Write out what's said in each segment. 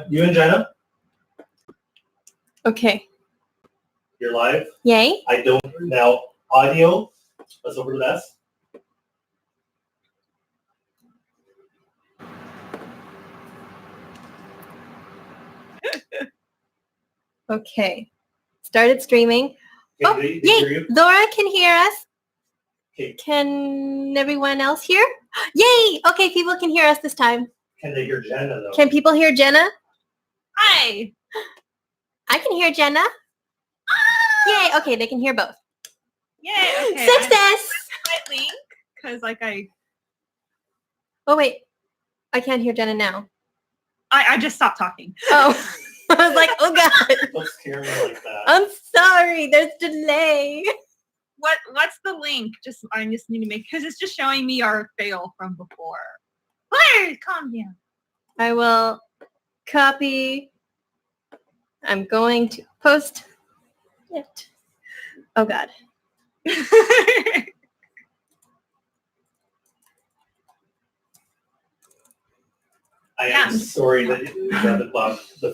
You and Jenna, Okay. you're live. Yay. I don't now audio. Let's over to this. Okay. Started streaming. Can they yay! hear you? Laura can hear us. Okay. Can everyone else hear? Yay! Okay, people can hear us this time. Can they hear Jenna though? Can people hear Jenna? Hi. I can hear Jenna. Yay! Okay, they can hear both. Yay. Okay. Success! My link, because I Oh wait, I can't hear Jenna now. just stopped talking. Oh, I was like, oh god. Don't scare me like that. I'm sorry. There's delay. What's the link? I just need to make, because it's just showing me our fail from before. Claire, calm down. I will copy. I'm going to post it. Oh god. I am sorry that you got the clock, the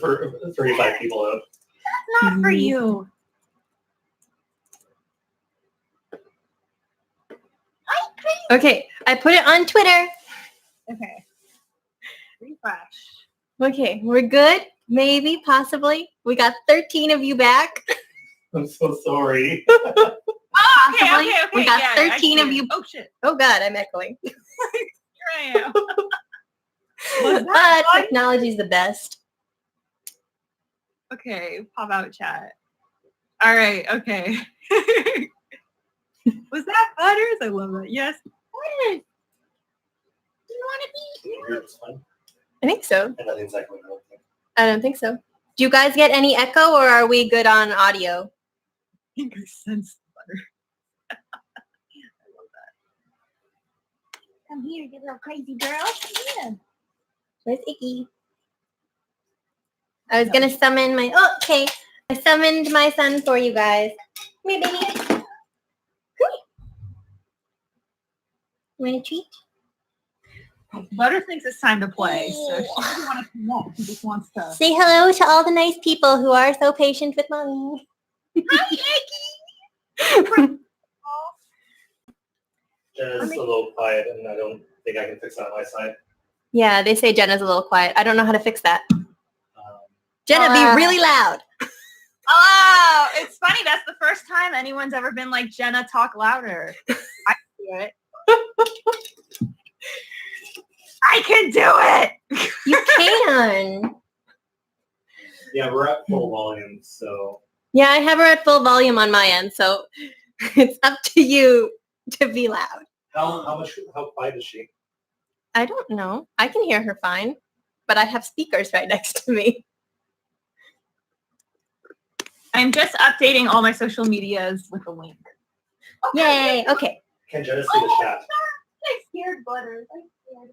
35 people out. That's not for you. Okay, I put it on Twitter. Okay. Refresh. Okay, we're good. Maybe, possibly. We got 13 of you back. I'm so sorry. Oh, okay, Possibly. okay. We got yeah, 13 of you. Oh, shit. Oh god, I'm echoing. Here I am. But technology's the best. Okay, pop out chat. All right, okay. Was that Butters? I love that. Yes. Butters. Do you want to be? It's fun. I think so. And nothing's echoing. I don't think so. Do you guys get any echo or are we good on audio? I think I sense Butter. I love that. Come here, you little crazy girl. Come here. Where's Icky? I was gonna summon my. Oh, okay. I summoned my son for you guys. Come here, baby. Come here. Want a treat? Butter thinks it's time to play, so she doesn't want to come up. She just wants to. Say hello to all the nice people who are so patient with mommy. Hi, Eggie. Jenna's a little quiet, and I don't think I can fix that on my side. Yeah, they say Jenna's a little quiet. I don't know how to fix that. Jenna, be really loud. Oh, it's funny. That's the first time anyone's ever been like, Jenna, talk louder. I can do it. I can do it. You can. Yeah, we're at full volume, so. Yeah, I have her at full volume on my end, so it's up to you to be loud. How quiet is she? I don't know. I can hear her fine, but I have speakers right next to me. I'm just updating all my social medias with a link. Yay. Okay. Can Jenna see the chat? I scared Butters.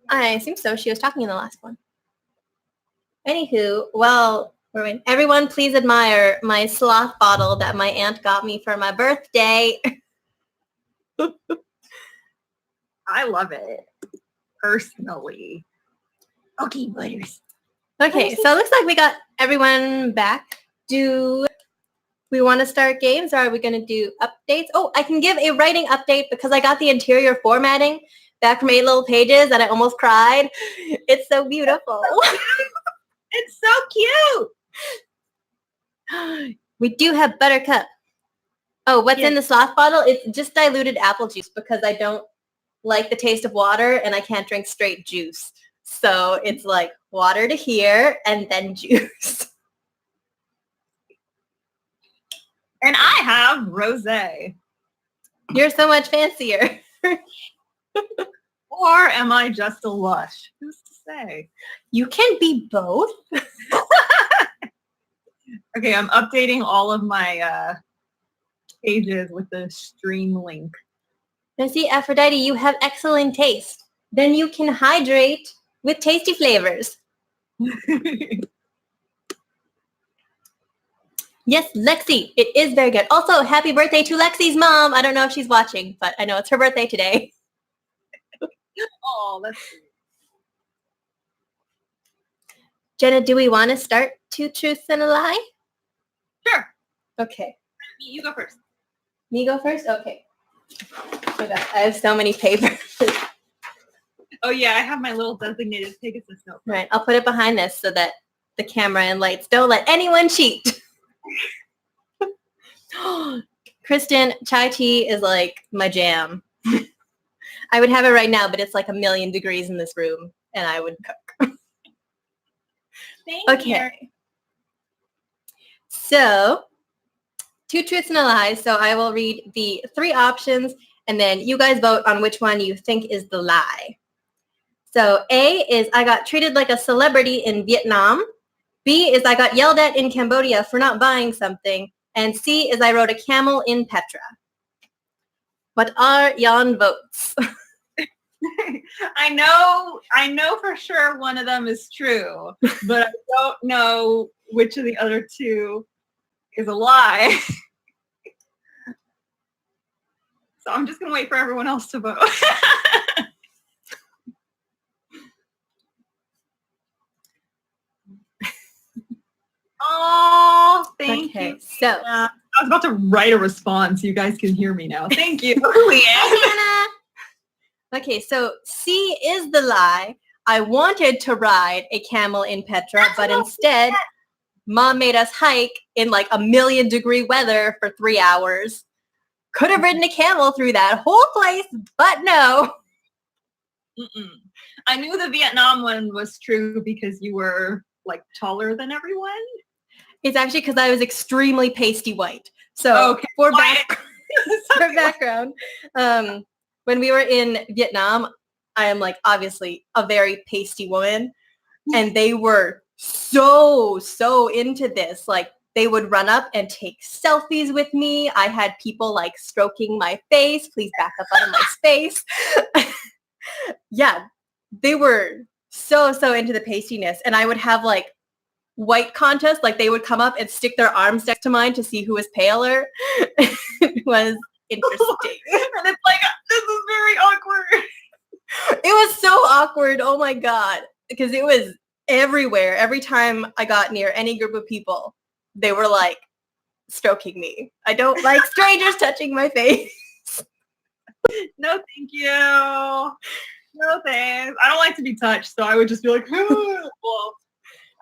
I assume so. She was talking in the last one. Anywho, well, everyone please admire my sloth bottle that my aunt got me for my birthday. I love it. Personally. Okay, Butters. Okay, so it looks like we got everyone back. Do we want to start games or are we going to do updates? Oh, I can give a writing update because I got the interior formatting back from 8 Little Pages and I almost cried. It's so beautiful. It's so cute. We do have Buttercup. Oh, what's in the sloth bottle? It's just diluted apple juice because I don't like the taste of water and I can't drink straight juice. So it's like water to here and then juice. And I have rosé. You're so much fancier. Or am I just a lush? Who's to say? You can be both. Okay, I'm updating all of my pages with the stream link. Now see, Aphrodite, you have excellent taste. Then you can hydrate with tasty flavors. Yes, Lexi, it is very good. Also, happy birthday to Lexi's mom. I don't know if she's watching, but I know it's her birthday today. Oh, that's sweet. Jenna, do we want to start 2 truths and a lie? Sure. Okay. You go first. Me go first? Okay. I have so many papers. Oh yeah, I have my little designated Pegasus notebook. Right. I'll put it behind this so that the camera and lights don't let anyone cheat. Kristen, chai tea is like my jam. I would have it right now, but it's like 1,000,000 degrees in this room, and I would cook. Thank you. So, 2 truths and a lie. So I will read the 3 options, and then you guys vote on which one you think is the lie. So A is I got treated like a celebrity in Vietnam. B is I got yelled at in Cambodia for not buying something. And C is I rode a camel in Petra. What are yon votes? I know for sure one of them is true, but I don't know which of the other 2 is a lie. So I'm just gonna wait for everyone else to vote. Oh, thank you. So I was about to write a response. You guys can hear me now. Thank you. Hannah. Okay, so C is the lie. I wanted to ride a camel in Petra, but instead, Mom made us hike in like 1,000,000 degree weather for 3 hours. Could have ridden a camel through that whole place, but no. Mm-mm. I knew the Vietnam one was true because you were like taller than everyone. It's actually because I was extremely pasty white. So okay. for background, when we were in Vietnam, I am like obviously a very pasty woman, and they were so into this. Like they would run up and take selfies with me. I had people like stroking my face. Please back up out of my space. Yeah, they were so into the pastiness, and I would have like white contests. Like they would come up and stick their arms next to mine to see who was paler. It was interesting. And it's like, this is very awkward. It was so awkward. Oh my God. Because it was everywhere. Every time I got near any group of people, they were like stroking me. I don't like strangers touching my face. No, thank you. No, thanks. I don't like to be touched, so I would just be like, well,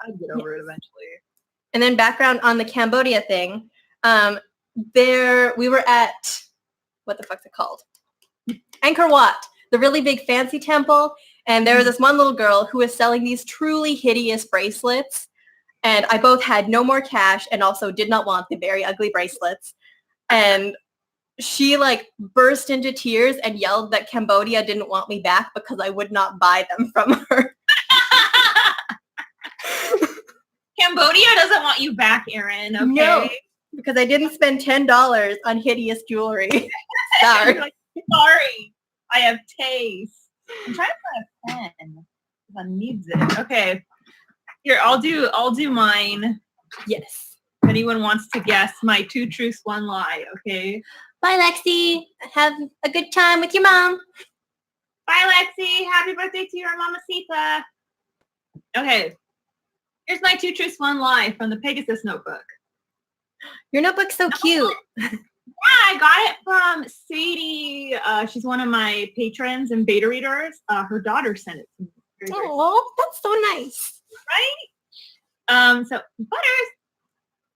I'd get over it eventually. And then background on the Cambodia thing. There we were at, what the fuck's it called? Angkor Wat, the really big fancy temple. And there was this one little girl who was selling these truly hideous bracelets. And I both had no more cash and also did not want the very ugly bracelets. And she like burst into tears and yelled that Cambodia didn't want me back because I would not buy them from her. Cambodia doesn't want you back, Erin. Okay. No, because I didn't spend $10 on hideous jewelry. Sorry. Like, sorry. I have taste. I'm trying to find a pen. I need it. Okay. Here, I'll do mine. Yes. If anyone wants to guess my 2 truths, 1 lie, okay? Bye, Lexi. Have a good time with your mom. Bye, Lexi. Happy birthday to your Mama Sita. Okay. Here's my 2 truths, 1 lie from the Pegasus notebook. Your notebook's so cute. Yeah, I got it from Sadie. She's one of my patrons and beta readers. Her daughter sent it to me. Oh, that's so nice. Right? So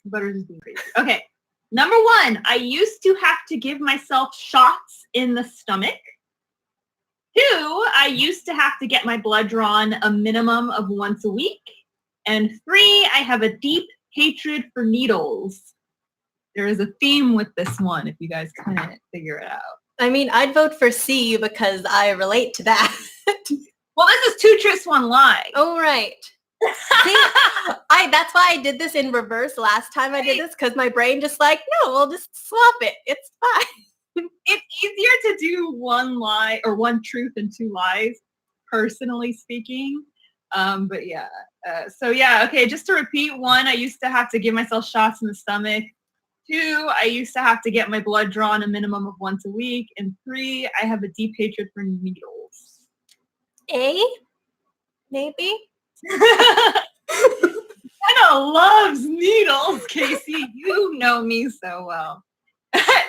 Butters is being crazy. Okay. Number 1, I used to have to give myself shots in the stomach. 2, I used to have to get my blood drawn a minimum of once a week. And 3, I have a deep hatred for needles. There is a theme with this one, if you guys couldn't figure it out. I mean, I'd vote for C because I relate to that. Well, this is 2 truths, 1 lie. Oh, right. See, that's why I did this in reverse last time I did this, because my brain just like, no, we'll just swap it. It's fine. It's easier to do 1 lie or 1 truth and 2 lies, personally speaking. But yeah. So yeah, okay, just to repeat, 1, I used to have to give myself shots in the stomach. 2, I used to have to get my blood drawn a minimum of once a week. And 3, I have a deep hatred for needles. A? Maybe? Jenna loves needles, Casey. You know me so well.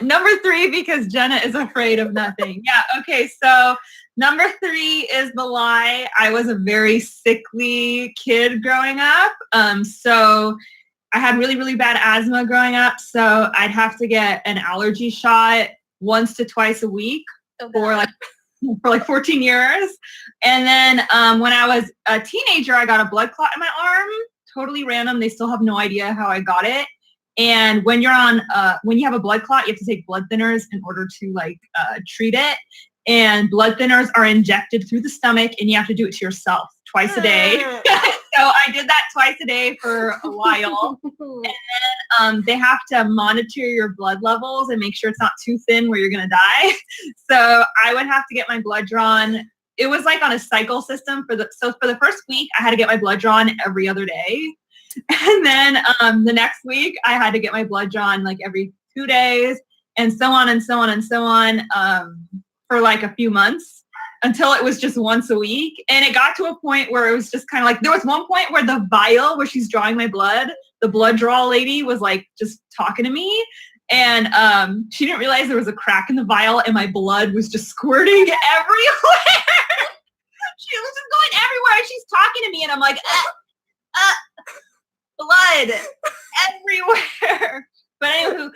Number 3, because Jenna is afraid of nothing. Yeah, okay, so number 3 is the lie. I was a very sickly kid growing up. So I had really, really bad asthma growing up. So I'd have to get an allergy shot once to twice a week for like 14 years. And then when I was a teenager, I got a blood clot in my arm. Totally random. They still have no idea how I got it. And when you're on, when you have a blood clot, you have to take blood thinners in order to treat it. And blood thinners are injected through the stomach, and you have to do it to yourself twice a day. So I did that twice a day for a while. And then they have to monitor your blood levels and make sure it's not too thin where you're going to die. So I would have to get my blood drawn. It was like on a cycle system. So for the first week, I had to get my blood drawn every other day. And then the next week, I had to get my blood drawn like every 2 days, and so on and so on and so on for like a few months until it was just once a week. And it got to a point where it was just kind of like, there was one point where the vial where she's drawing my blood, the blood draw lady was like just talking to me. And she didn't realize there was a crack in the vial and my blood was just squirting everywhere. She was just going everywhere and she's talking to me and I'm like, blood everywhere. But anywho,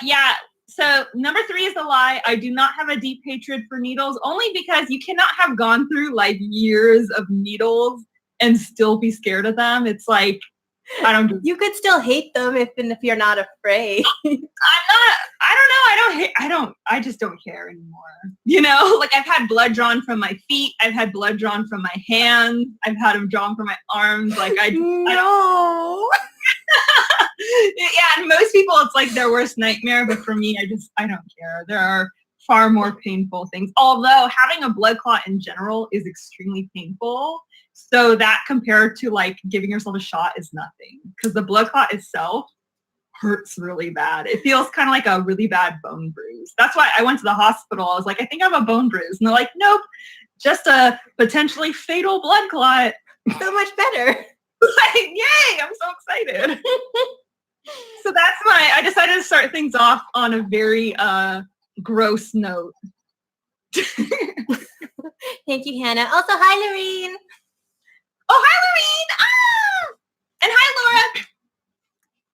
yeah. So number 3 is a lie. I do not have a deep hatred for needles, only because you cannot have gone through like years of needles and still be scared of them. It's like, You could still hate them if you're not afraid. I just don't care anymore. You know, like I've had blood drawn from my feet. I've had blood drawn from my hands. I've had them drawn from my arms. Like I don't. Yeah, and most people, it's like their worst nightmare. But for me, I don't care. There are far more painful things. Although having a blood clot in general is extremely painful. So that compared to like giving yourself a shot is nothing, because the blood clot itself hurts really bad. It feels kind of like a really bad bone bruise. That's why I went to the hospital. I was like, I think I have a bone bruise. And they're like, nope, just a potentially fatal blood clot. So much better. Like, yay, I'm so excited. So I decided to start things off on a very gross note. Thank you, Hannah. Also, hi, Lorene. Oh, hi, Lorene. Ah! And hi, Laura.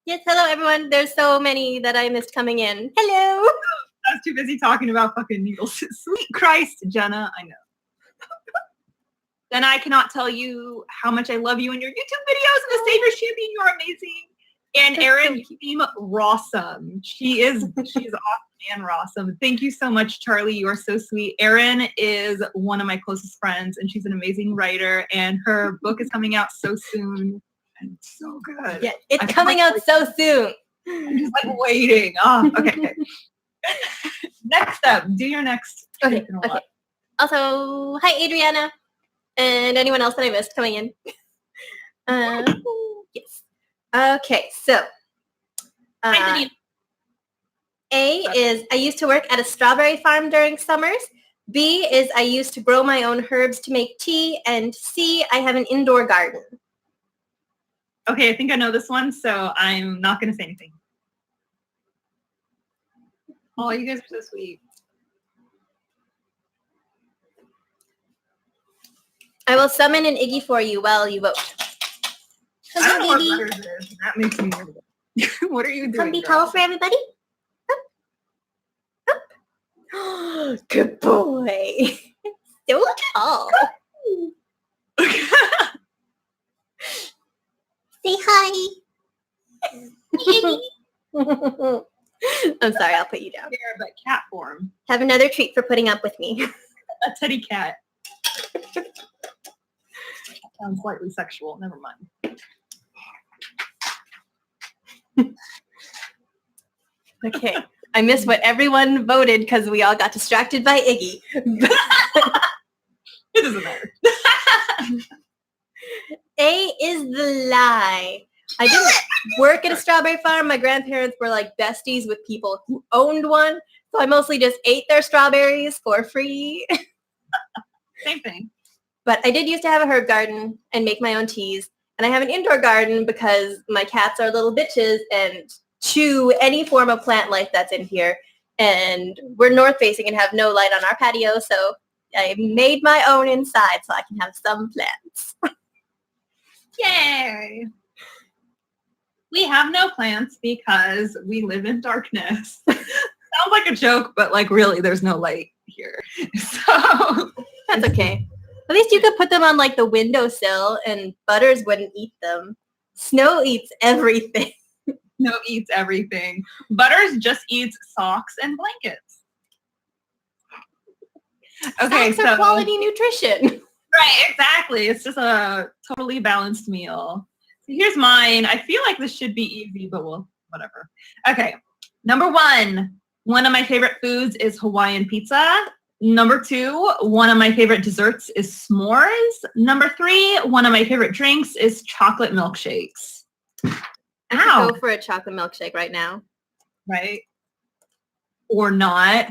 Yes, hello, everyone. There's so many that I missed coming in. Hello. I was too busy talking about fucking needles. Sweet Christ, Jenna. I know. Then I cannot tell you how much I love you and your YouTube videos. And the Savior Champion, you're amazing. And Erin, you seem rawsome. She's awesome and rawsome. Thank you so much, Charlie. You are so sweet. Erin is one of my closest friends, and she's an amazing writer. And her book is coming out so soon. And it's so good. Yeah, it's coming out so soon. I'm just like waiting. Oh, okay. Next up, do your next. Okay. Also, hi, Adriana. And anyone else that I missed coming in. Yes. Okay, so A is I used to work at a strawberry farm during summers. B is I used to grow my own herbs to make tea. And C, I have an indoor garden. Okay, I think I know this one, so I'm not going to say anything. Oh, you guys are so sweet. I will summon an Iggy for you while you vote. I don't know what letters is. That makes me nervous. What are you doing? Come be tall for everybody. Up. Up. Good boy. So tall. Say hi. I'm sorry, I'll put you down. But cat form. Have another treat for putting up with me. A teddy cat. Sounds slightly sexual. Never mind. Okay. I missed what everyone voted because we all got distracted by Iggy. It doesn't matter. A is the lie. I didn't work at a strawberry farm. My grandparents were like besties with people who owned one. So I mostly just ate their strawberries for free. Same thing. But I did used to have a herb garden and make my own teas. And I have an indoor garden because my cats are little bitches and chew any form of plant life that's in here. And we're north facing and have no light on our patio, so I made my own inside so I can have some plants. Yay! We have no plants because we live in darkness. Sounds like a joke, but like really, there's no light here. So that's okay. At least you could put them on like the windowsill and Butters wouldn't eat them. Snow eats everything. Snow eats everything. Butters just eats socks and blankets. Okay, Socks are quality nutrition. Right, exactly. It's just a totally balanced meal. So here's mine. I feel like this should be easy, but well, whatever. Okay, number 1. One of my favorite foods is Hawaiian pizza. Number 2, one of my favorite desserts is s'mores. Number 3, one of my favorite drinks is chocolate milkshakes. I could go for a chocolate milkshake right now. Right? Or not,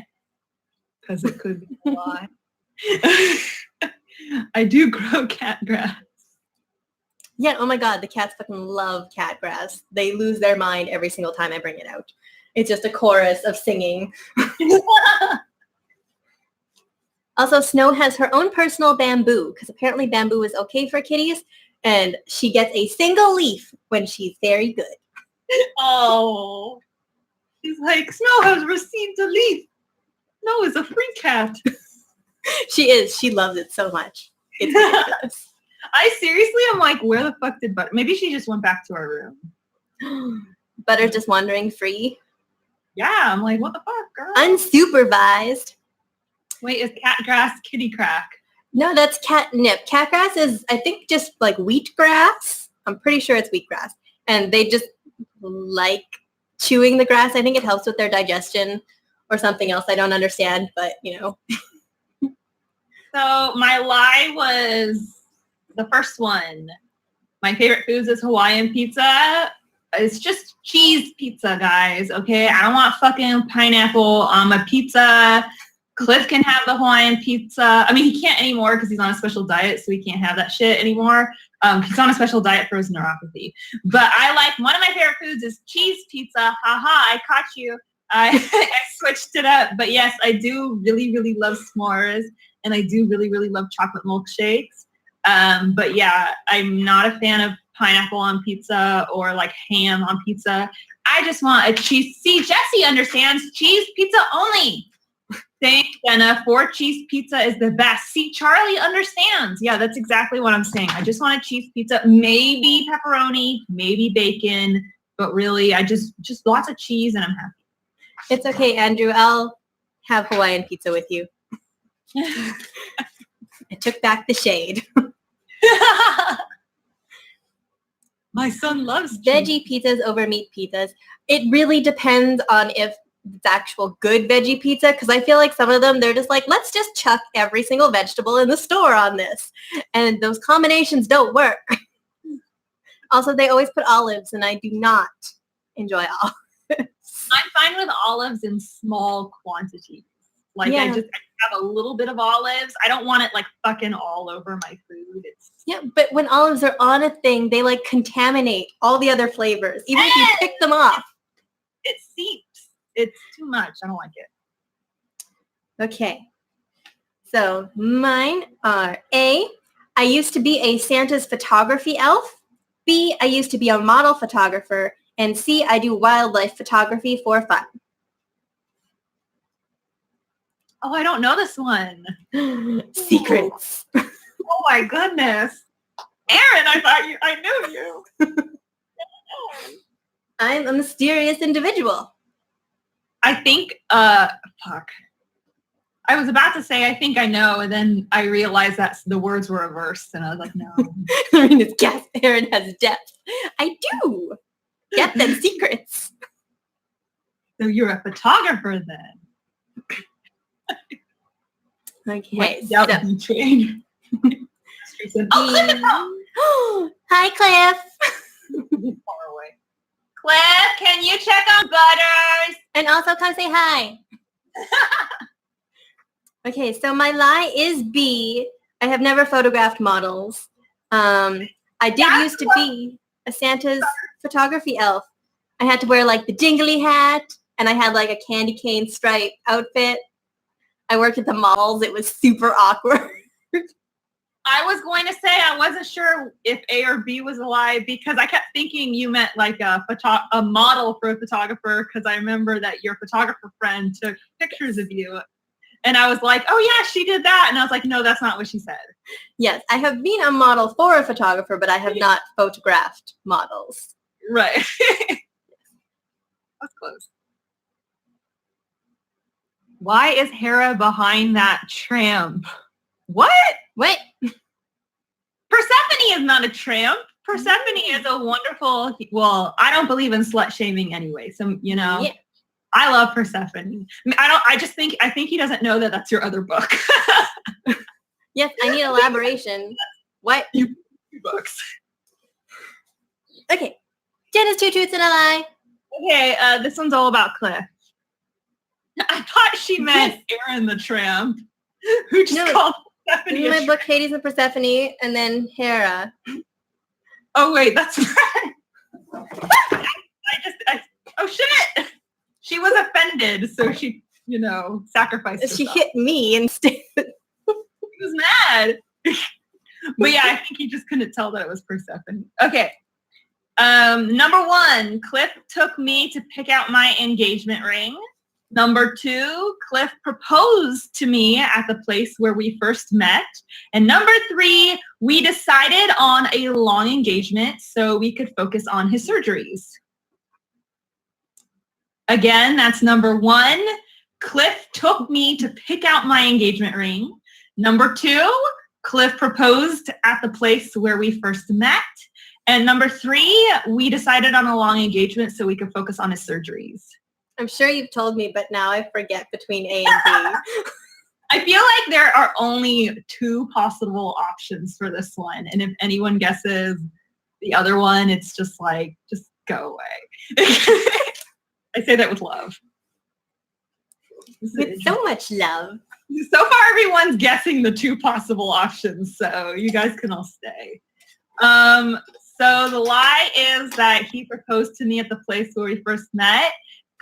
because it could be a lie. I do grow cat grass. Yeah, oh my god, the cats fucking love cat grass. They lose their mind every single time I bring it out. It's just a chorus of singing. Also, Snow has her own personal bamboo, because apparently bamboo is okay for kitties, and she gets a single leaf when she's very good. Oh. She's like, Snow has received a leaf. Snow is a free cat. She is. She loves it so much. It's ridiculous. I seriously am like, where the fuck did Butter? Maybe she just went back to her room. Butter's just wandering free. Yeah, I'm like, what the fuck, girl? Unsupervised. Wait, is cat grass kitty crack? No, that's catnip. Cat grass is, I think, just like wheat grass. I'm pretty sure it's wheat grass. And they just like chewing the grass. I think it helps with their digestion or something else I don't understand, but, you know. So my lie was the first one. My favorite foods is Hawaiian pizza. It's just cheese pizza, guys, okay? I don't want fucking pineapple on my pizza. Cliff can have the Hawaiian pizza. I mean, he can't anymore because he's on a special diet, so he can't have that shit anymore. He's on a special diet for his neuropathy. But I like, one of my favorite foods is cheese pizza. Haha, I caught you. I switched it up. But yes, I do really, really love s'mores. And I do really, really love chocolate milkshakes. But yeah, I'm not a fan of pineapple on pizza or like ham on pizza. I just want a cheese. See, Jesse understands cheese pizza only. Thanks, Jenna. 4 cheese pizza is the best. See, Charlie understands. Yeah, that's exactly what I'm saying. I just want a cheese pizza, maybe pepperoni, maybe bacon, but really, I just lots of cheese and I'm happy. It's okay, Andrew. I'll have Hawaiian pizza with you. I took back the shade. My son loves veggie pizzas over meat pizzas. It really depends on if it's actual good veggie pizza, because I feel like some of them, they're just like, let's just chuck every single vegetable in the store on this. And those combinations don't work. Also, they always put olives, and I do not enjoy olives. I'm fine with olives in small quantities. Like, I just have a little bit of olives. I don't want it like fucking all over my food. Yeah, but when olives are on a thing, they like contaminate all the other flavors, even if you pick them off. It seeps. It's too much. I don't like it. Okay. So mine are A, I used to be a Santa's photography elf. B, I used to be a model photographer. And C, I do wildlife photography for fun. Oh, I don't know this one. Secrets. Oh my goodness. Aaron, I knew you. I'm a mysterious individual. I think, fuck. I was about to say, I think I know, and then I realized that the words were reversed, and I was like, no. Marina's gasp. Aaron has depth. I do. Get them secrets. So you're a photographer then. Okay. That would be trained. Hi, Cliff. Far away. Cliff, can you check on Butters? And also come say hi. Okay, so my lie is B. I have never photographed models. I did used to be a Santa's photography elf. I had to wear like the jingly hat, and I had like a candy cane stripe outfit. I worked at the malls. It was super awkward. I was going to say I wasn't sure if A or B was a lie because I kept thinking you meant like a model for a photographer because I remember that your photographer friend took pictures of you. And I was like, oh yeah, she did that. And I was like, no, that's not what she said. Yes, I have been a model for a photographer, but I have not photographed models. Right. That's close. Why is Hera behind that tramp? What? Wait. Persephone is not a tramp. Persephone is a wonderful, well, I don't believe in slut shaming anyway. So, you know, yeah. I love Persephone. I think he doesn't know that that's your other book. Yes, I need elaboration. What? You books. Okay. Jenna's 2 truths and a lie. Okay, this one's all about Cliff. I thought she meant Aaron the tramp, who just called Persephone in my book, Hades and Persephone, and then Hera. Oh wait, that's right. Oh shit! She was offended, so she, sacrificed herself. She hit me instead. He was mad. But yeah, I think he just couldn't tell that it was Persephone. Okay. Number 1, Cliff took me to pick out my engagement ring. Number 2, Cliff proposed to me at the place where we first met. And number 3, we decided on a long engagement so we could focus on his surgeries. Again, that's number 1, Cliff took me to pick out my engagement ring. Number 2, Cliff proposed at the place where we first met. And number 3, we decided on a long engagement so we could focus on his surgeries. I'm sure you've told me, but now I forget between A and B. I feel like there are only 2 possible options for this one. And if anyone guesses the other one, it's just like, just go away. I say that with love. With so much love. So far, everyone's guessing the 2 possible options, so you guys can all stay. So the lie is that he proposed to me at the place where we first met.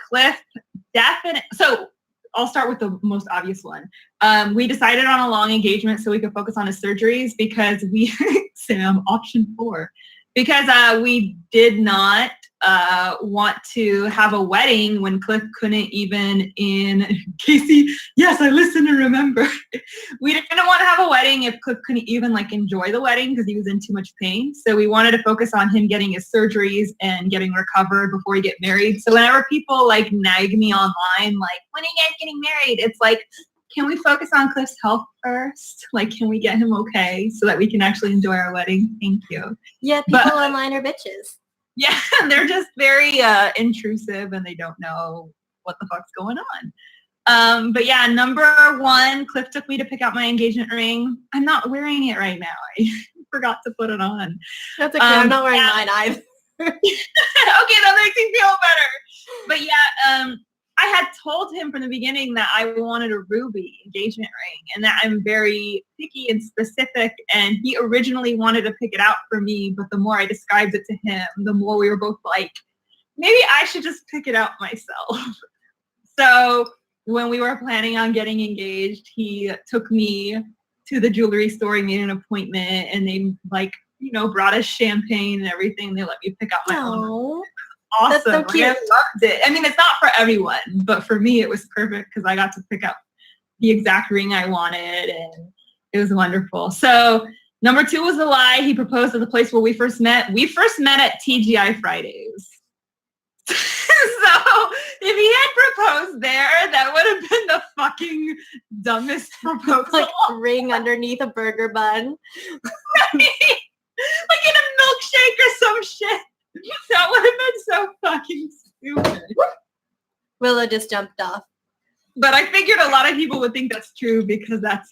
Cliff so I'll start with the most obvious one. We decided on a long engagement so we could focus on his surgeries because Sam, option 4, because we did not want to have a wedding when Cliff couldn't even Casey, yes, I listen and remember. We didn't want to have a wedding if Cliff couldn't even enjoy the wedding because he was in too much pain. So we wanted to focus on him getting his surgeries and getting recovered before we get married. So whenever people nag me online, when are you guys getting married? It's like, can we focus on Cliff's health first? Can we get him okay so that we can actually enjoy our wedding? Thank you. Yeah, people online are bitches. Yeah, they're just very intrusive and they don't know what the fuck's going on. But yeah, number 1, Cliff took me to pick out my engagement ring. I'm not wearing it right now. I forgot to put it on. That's okay. I'm not wearing mine either. Okay, that makes me feel better. But yeah, I had told him from the beginning that I wanted a ruby engagement ring and that I'm very picky and specific, and he originally wanted to pick it out for me, but the more I described it to him, the more we were both like, maybe I should just pick it out myself. So when we were planning on getting engaged, he took me to the jewelry store, he made an appointment, and they brought us champagne and everything. They let me pick out my own. Awesome. That's so cute. I loved it. I mean, it's not for everyone, but for me, it was perfect because I got to pick out the exact ring I wanted, and it was wonderful. So number 2 was a lie. He proposed at the place where we first met. We first met at TGI Fridays. So if he had proposed there, that would have been the fucking dumbest proposal. Ring underneath a burger bun. Right? In a milkshake or some shit. That would have been so fucking stupid. Willow just jumped off. But I figured a lot of people would think that's true because that's,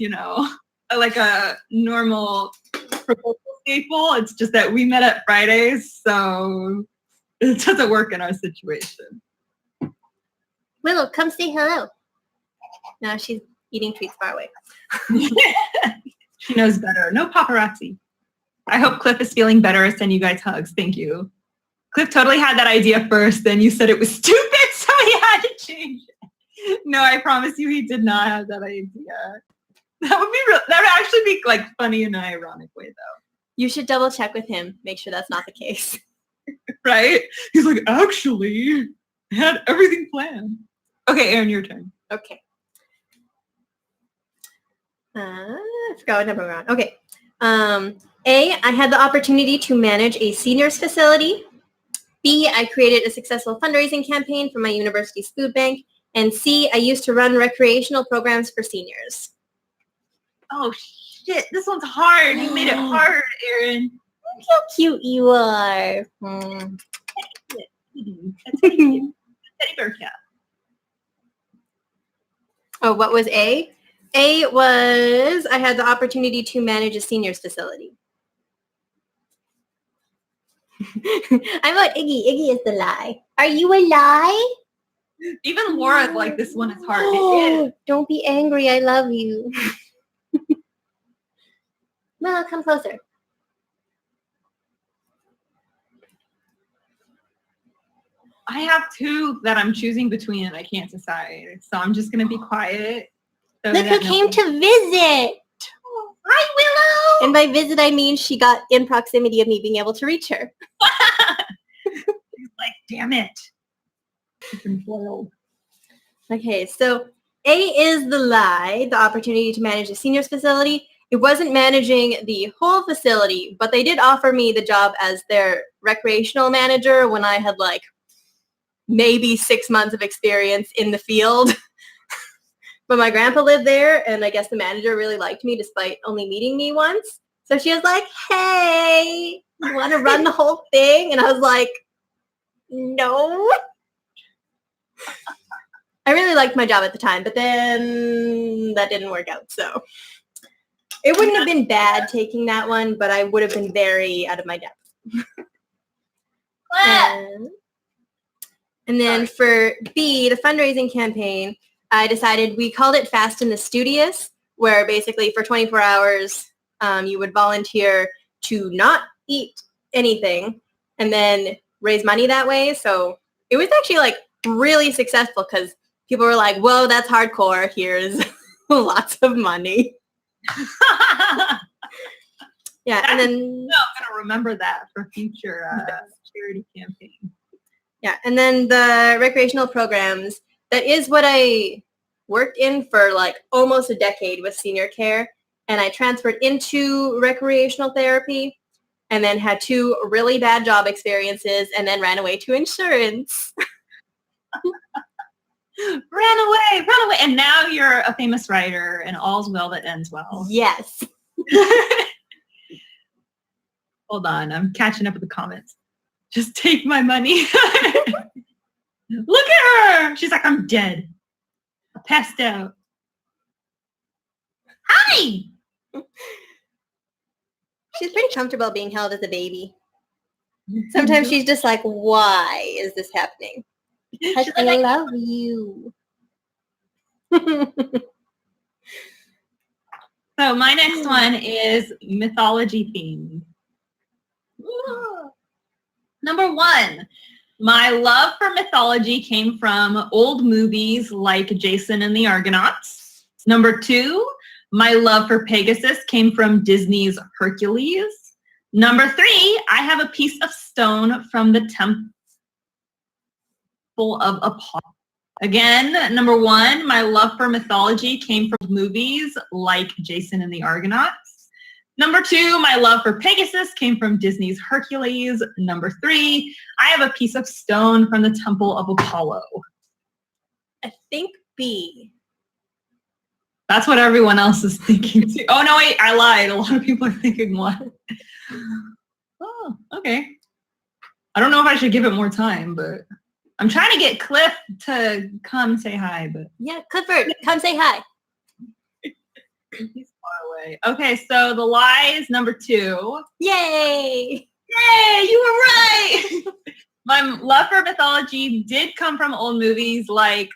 like a normal proposal staple. It's just that we met at Fridays, so it doesn't work in our situation. Willow, come say hello. No, she's eating treats far away. She knows better. No paparazzi. I hope Cliff is feeling better. Send you guys hugs. Thank you. Cliff totally had that idea first. Then you said it was stupid, so he had to change it. No, I promise you, he did not have that idea. That would be real. That would actually be like funny in an ironic way, though. You should double check with him. Make sure that's not the case. Right? He's like, actually, I had everything planned. Okay, Erin, your turn. Okay. I forgot what number we're on. Okay. A, I had the opportunity to manage a seniors facility. B, I created a successful fundraising campaign for my university's food bank. And C, I used to run recreational programs for seniors. Oh, shit. This one's hard. You made it hard, Erin. Look how cute you are. Teddy bear cat. Oh, what was A? A was I had the opportunity to manage a seniors facility. I'm like Iggy. Iggy is the lie. Are you a lie? Even Laura's like, this one is hard. It is. Don't be angry. I love you. Well, come closer. I have two that I'm choosing between and I can't decide. So I'm just going to be quiet. So Look who came to visit. Hi, Willow. And by visit, I mean she got in proximity of me being able to reach her. He's like, damn it. Okay, so A is the lie, the opportunity to manage a seniors facility. It wasn't managing the whole facility, but they did offer me the job as their recreational manager when I had like maybe 6 months of experience in the field. But my grandpa lived there, and I guess the manager really liked me despite only meeting me once. So she was like, hey, you want to run the whole thing? And I was like, no. I really liked my job at the time, but then that didn't work out. So it wouldn't have been bad taking that one, but I would have been very out of my depth. And then for B, the fundraising campaign, I decided we called it Fast and the Studious, where basically for 24 hours, you would volunteer to not eat anything and then raise money that way. So it was actually like really successful because people were like, whoa, that's hardcore. Here's lots of money. Yeah, and then I'm going to remember that for future charity campaign. Yeah, and then the recreational programs, that is what I worked in for like almost a decade with senior care. And I transferred into recreational therapy and then had 2 really bad job experiences and then ran away to insurance. Ran away. And now you're a famous writer and all's well that ends well. Yes. Hold on, I'm catching up with the comments. Just take my money. Look at her. She's like, I'm dead. I passed out. Hi. She's pretty comfortable being held as a baby. Sometimes she's just like, why is this happening? Because I love you. So my next one is mythology themed. Number 1, my love for mythology came from old movies like Jason and the Argonauts. Number 2, my love for Pegasus came from Disney's Hercules. Number 3, I have a piece of stone from the Temple of Apollo. Again, number 1, my love for mythology came from movies like Jason and the Argonauts. Number 2, my love for Pegasus came from Disney's Hercules. Number 3, I have a piece of stone from the Temple of Apollo. I think B. That's what everyone else is thinking too. Oh, no, wait, I lied. A lot of people are thinking what? Oh, okay. I don't know if I should give it more time, but I'm trying to get Cliff to come say hi. But yeah, Clifford, come say hi. He's far away. Okay, so the lie is number 2. Yay! Yay, you were right! My love for mythology did come from old movies like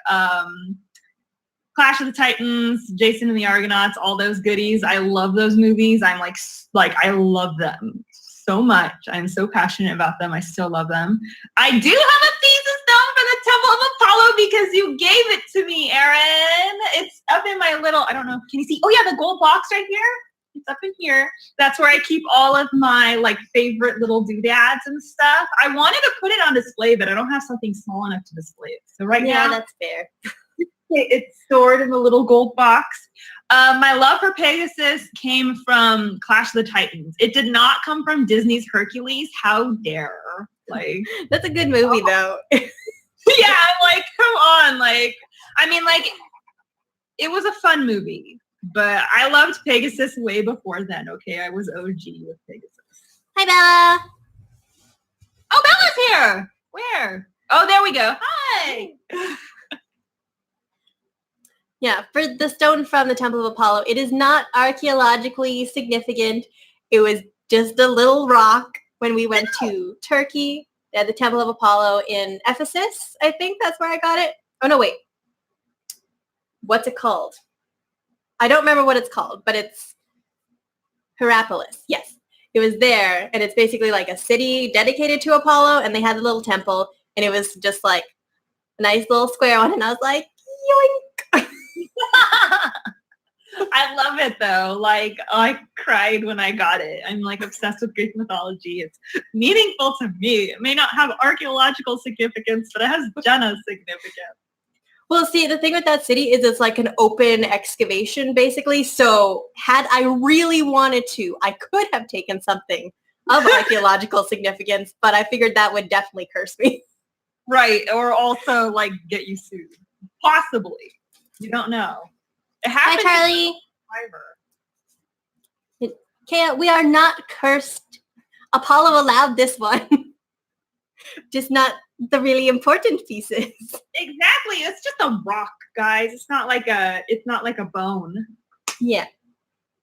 Clash of the Titans, Jason and the Argonauts, all those goodies. I love those movies. I'm like I love them so much. I'm so passionate about them. I still love them. I do have a thesis stone for the Temple of Apollo because you gave it to me, Erin. It's up in my little, I don't know, can you see? Oh yeah, the gold box right here. It's up in here. That's where I keep all of my like favorite little doodads and stuff. I wanted to put it on display, but I don't have something small enough to display it. So right now, that's fair. it's stored in the little gold box. My love for Pegasus came from Clash of the Titans. It did not come from Disney's Hercules. How dare? Like, that's a good movie though. Yeah, I'm like, come on. Like, I mean, like, it was a fun movie, but I loved Pegasus way before then. Okay, I was OG with Pegasus. Hi, Bella. Oh, Bella's here. Where? Oh, there we go. Hi. Yeah, for the stone from the Temple of Apollo, it is not archaeologically significant. It was just a little rock when we went to Turkey at the Temple of Apollo in Ephesus. I think that's where I got it. Oh, no, wait. What's it called? I don't remember what it's called, but it's Hierapolis. Yes, it was there, and it's basically like a city dedicated to Apollo, and they had a little temple, and it was just like a nice little square one, and I was like, yoink. I love it though. Like, I cried when I got it. I'm like obsessed with Greek mythology. It's meaningful to me. It may not have archaeological significance, but it has Jenna's significance. Well, see, the thing with that city is it's like an open excavation, basically. So had I really wanted to, I could have taken something of archaeological significance, but I figured that would definitely curse me. Right, or also like get you sued. Possibly. You don't know. It happened. Hi, Charlie. Kaya, we are not cursed. Apollo allowed this one. Just not the really important pieces. Exactly. It's just a rock, guys. It's not like a bone. Yeah.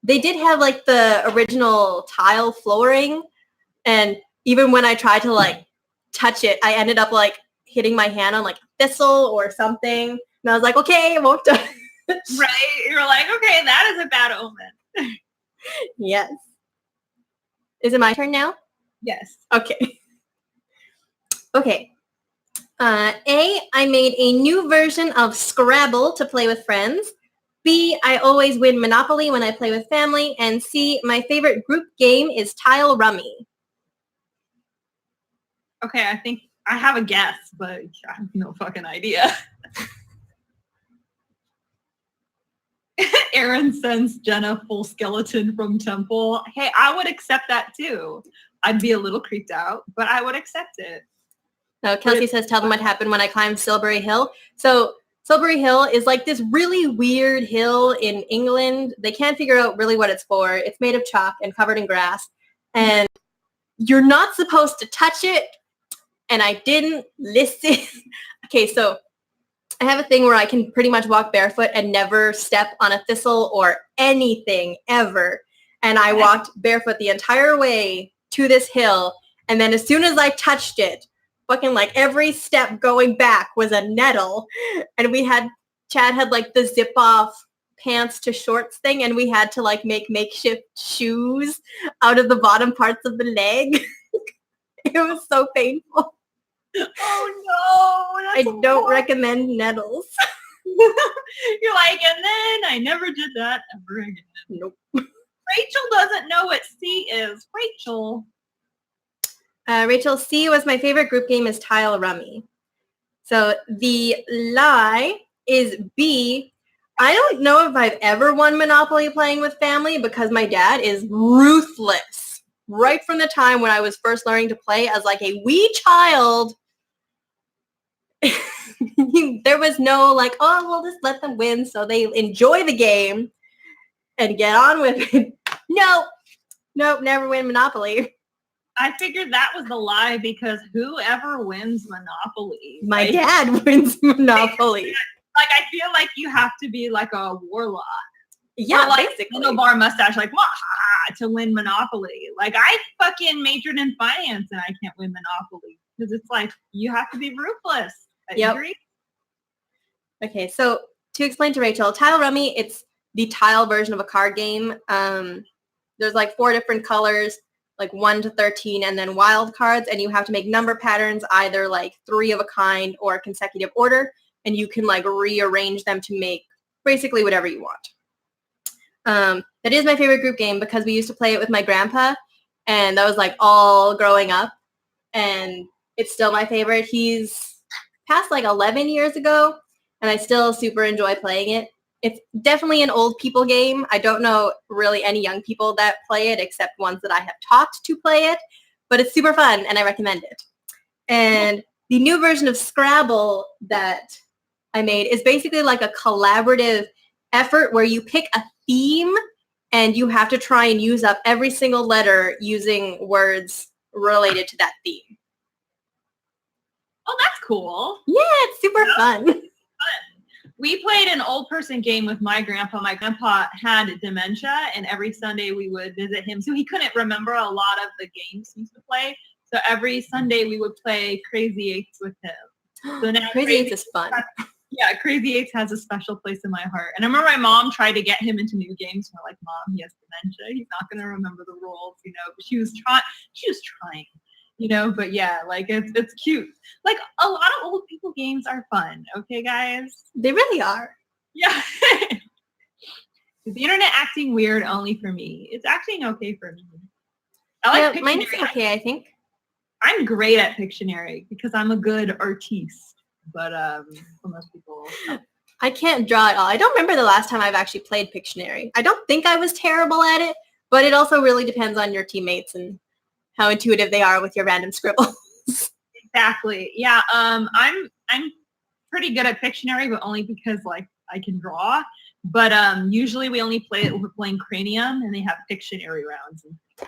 They did have like the original tile flooring, and even when I tried to like touch it, I ended up like hitting my hand on like a thistle or something. And I was like, okay, I won't touch. Right? You're like, okay, that is a bad omen. Yes. Is it my turn now? Yes. Okay. Okay. A, I made a new version of Scrabble to play with friends. B, I always win Monopoly when I play with family. And C, my favorite group game is Tile Rummy. Okay, I think I have a guess, but I have no fucking idea. Erin sends Jenna full skeleton from Temple. Hey, I would accept that too. I'd be a little creeped out, but I would accept it. Kelsey says, tell them what happened when I climbed Silbury Hill. So Silbury Hill is like this really weird hill in England. They can't figure out really what it's for. It's made of chalk and covered in grass. And you're not supposed to touch it. And I didn't listen. Okay, so I have a thing where I can pretty much walk barefoot and never step on a thistle or anything ever. And I walked barefoot the entire way to this hill. And then as soon as I touched it, fucking like every step going back was a nettle. And Chad had like the zip off pants to shorts thing. And we had to like make makeshift shoes out of the bottom parts of the leg. It was so painful. Oh no! I don't recommend nettles. You're like, and then I never did that ever again. Nope. Rachel doesn't know what C is. Rachel. Rachel, C was my favorite group game is Tile Rummy. So the lie is B. I don't know if I've ever won Monopoly playing with family because my dad is ruthless. Right from the time when I was first learning to play as like a wee child, there was no like, oh, we'll just let them win so they enjoy the game and get on with it. Nope, never win Monopoly. I figured that was the lie because whoever wins Monopoly. My dad wins Monopoly. Like, I feel like you have to be like a warlock. Yeah, or like basically. bar mustache, like, to win Monopoly. Like, I fucking majored in finance and I can't win Monopoly. Because it's like, you have to be ruthless. Yep. Agree? Okay, so to explain to Rachel, Tile Rummy, it's the tile version of a card game. There's like 4 different colors, like 1 to 13, and then wild cards, and you have to make number patterns, either like 3 of a kind or consecutive order, and you can like rearrange them to make basically whatever you want. That is my favorite group game because we used to play it with my grandpa, and that was like all growing up, and it's still my favorite. He's passed like 11 years ago, and I still super enjoy playing it. It's definitely an old people game. I don't know really any young people that play it except ones that I have taught to play it, but it's super fun and I recommend it. And the new version of Scrabble that I made is basically like a collaborative effort where you pick a theme and you have to try and use up every single letter using words related to that theme. Oh, that's cool. Yeah, it's super fun. We played an old person game with my grandpa. My grandpa had dementia, and every Sunday we would visit him. So he couldn't remember a lot of the games he used to play. So every Sunday we would play Crazy Eights with him. So now Crazy Eights is fun. Yeah, Crazy Eights has a special place in my heart. And I remember my mom tried to get him into new games. We're like, Mom, he has dementia. He's not going to remember the rules, you know. But she was trying. You know, but yeah, like it's cute. Like a lot of old people games are fun. Okay, guys? They really are. Yeah. Is the internet acting weird only for me? It's acting okay for me. I like mine is Pictionary. okay, I think. I'm great at Pictionary because I'm a good artiste. But for most people, I can't draw at all. I don't remember the last time I've actually played Pictionary. I don't think I was terrible at it, but it also really depends on your teammates and how intuitive they are with your random scribbles. Exactly. Yeah. I'm pretty good at Pictionary, but only because like I can draw. But usually we only play it when we're playing Cranium, and they have Pictionary rounds. I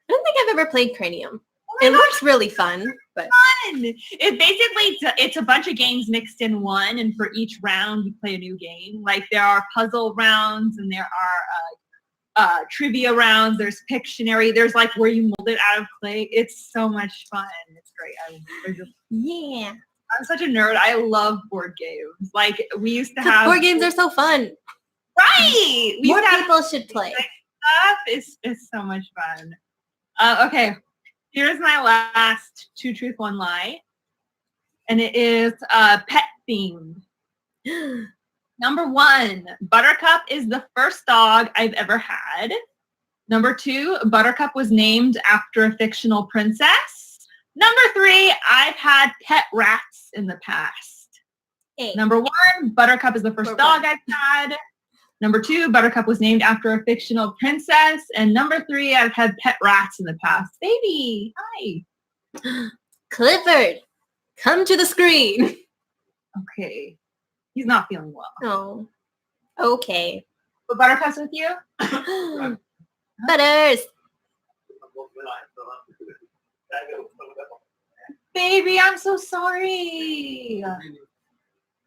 don't think I've ever played Cranium. It looks really fun, but It basically it's a bunch of games mixed in one, and for each round you play a new game. Like there are puzzle rounds, and there are trivia rounds. There's Pictionary. There's like where you mold it out of clay. It's so much fun. It's great. yeah. I'm such a nerd. I love board games. Like we used to have board games are so fun. Right. More people should play. Stuff is so much fun. Okay. Here's my last 2 truth, 1 lie. And it is pet themed. Number 1, Buttercup is the first dog I've ever had. Number 2, Buttercup was named after a fictional princess. Number 3, I've had pet rats in the past. 8. Number 1, Buttercup is the first dog I've had. Number 2, Buttercup was named after a fictional princess. And number 3, I've had pet rats in the past. Baby, hi. Clifford, come to the screen. Okay. He's not feeling well. Oh, okay. But Buttercup's with you? Butters. Baby, I'm so sorry.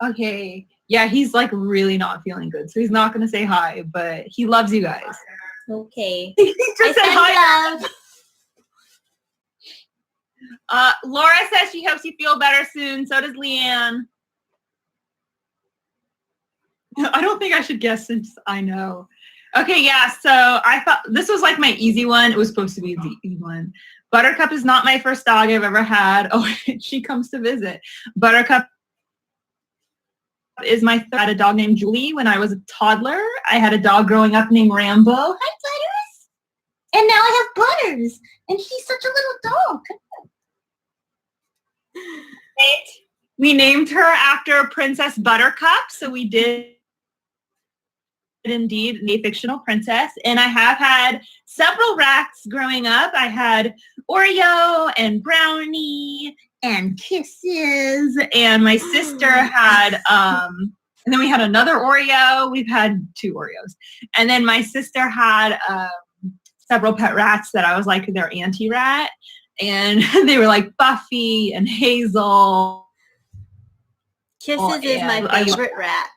Okay. Yeah, he's like really not feeling good. So he's not going to say hi, but he loves you guys. Okay. He just said hi. Love. Laura says she hopes you feel better soon. So does Leanne. I don't think I should guess since I know. Okay, yeah, so I thought this was like my easy one. It was supposed to be the easy one. Buttercup is not my first dog I've ever had. Oh, she comes to visit. Buttercup is my I had a dog named Julie when I was a toddler. I had a dog growing up named Rambo. Hi, Butters. And now I have Butters. And he's such a little dog. We named her after Princess Buttercup, so we did indeed a fictional princess. And I have had several rats growing up. I had Oreo and Brownie and Kisses, and my sister had and then we had another Oreo. We've had 2 Oreos. And then my sister had several pet rats that I was like their auntie rat, and they were like Buffy and Hazel. Kisses is my favorite rat.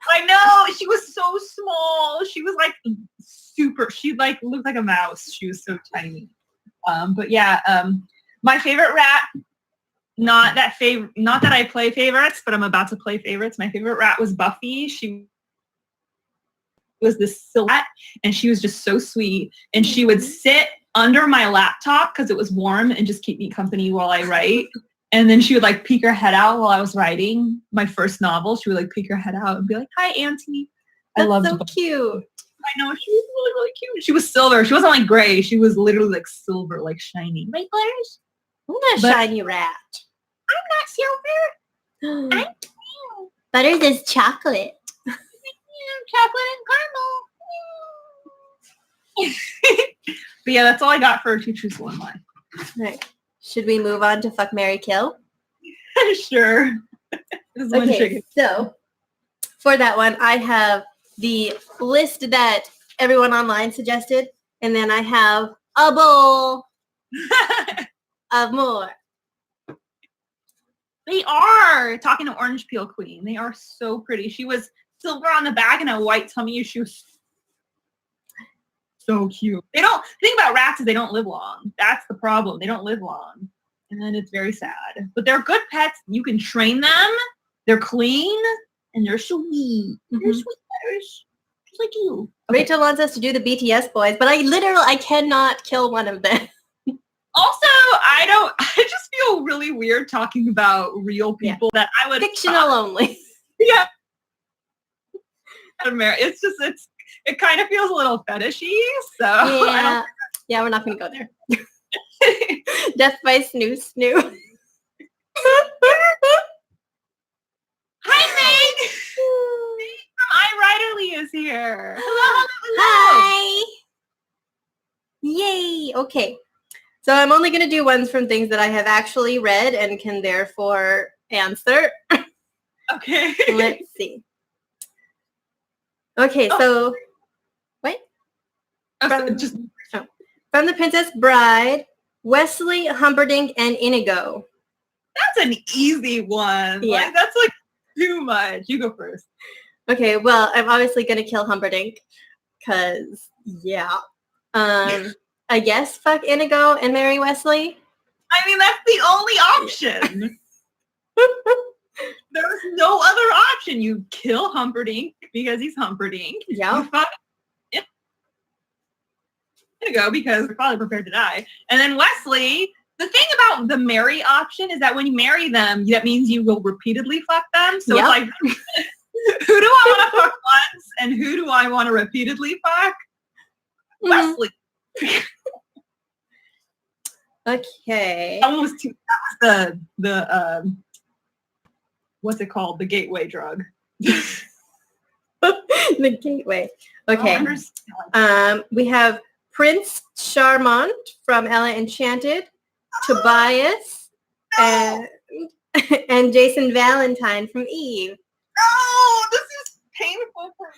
I know, she was so small. She was like super, she like looked like a mouse. She was so tiny. But yeah, my favorite rat not that I play favorites, but I'm about to play favorites. My favorite rat was Buffy. She was this silhouette, and she was just so sweet. And she would sit under my laptop because it was warm and just keep me company while I write. And then she would like peek her head out while I was writing my first novel. She would like peek her head out and be like, "Hi, Auntie." That's I loved so Buffy. cute. I know, she was really, really cute. She was silver. She wasn't like gray. She was literally like silver, like shiny. Like Butters. I'm not a But- shiny rat. I'm not silver. I'm Butters is chocolate. chocolate and caramel. But yeah, that's all I got for Two Truths, One Lie. Right. Should we move on to Fuck, Marry, Kill? Sure. This is one Okay, chicken. so for that one, I have the list that everyone online suggested, and then I have a bowl of more. They are talking to Orange Peel Queen. They are so pretty. She was silver on the back and a white tummy. She was so cute. They don't think about rats is they don't live long. That's the problem. They don't live long. And then it's very sad. But they're good pets. You can train them. They're clean and they're sweet. They're sweet bears. Just like you. Okay. Rachel wants us to do the BTS boys, but I cannot kill one of them. Also, I just feel really weird talking about real people that I would Fictional only. Yeah. It kind of feels a little fetishy, so I Yeah, we're not going to go there. Death by Snoo Snoo. Hi, Meg! Meg from iWriterly is here. Hello. Hi! Yay! Okay. So I'm only going to do ones from things that I have actually read and can therefore answer. Okay. Let's see. Okay, so wait. From The Princess Bride, Wesley, Humperdinck, and Inigo. That's an easy one. Yeah. Like, that's like too much. You go first. Okay, well, I'm obviously going to kill Humperdinck because, yeah. I guess fuck Inigo and marry Wesley. I mean, that's the only option. There's no other option. You kill Humperdinck because he's Humperdinck. Yeah. You fuck Inigo because they're probably prepared to die. And then Wesley, the thing about the marry option is that when you marry them, that means you will repeatedly fuck them. So it's like, who do I want to fuck once and who do I want to repeatedly fuck? Wesley. Okay. That was the what's it called? The gateway drug. The gateway. Okay. We have Prince Charmant from Ella Enchanted, Tobias, and Jason Valentine from Eve. Oh, this is painful for me.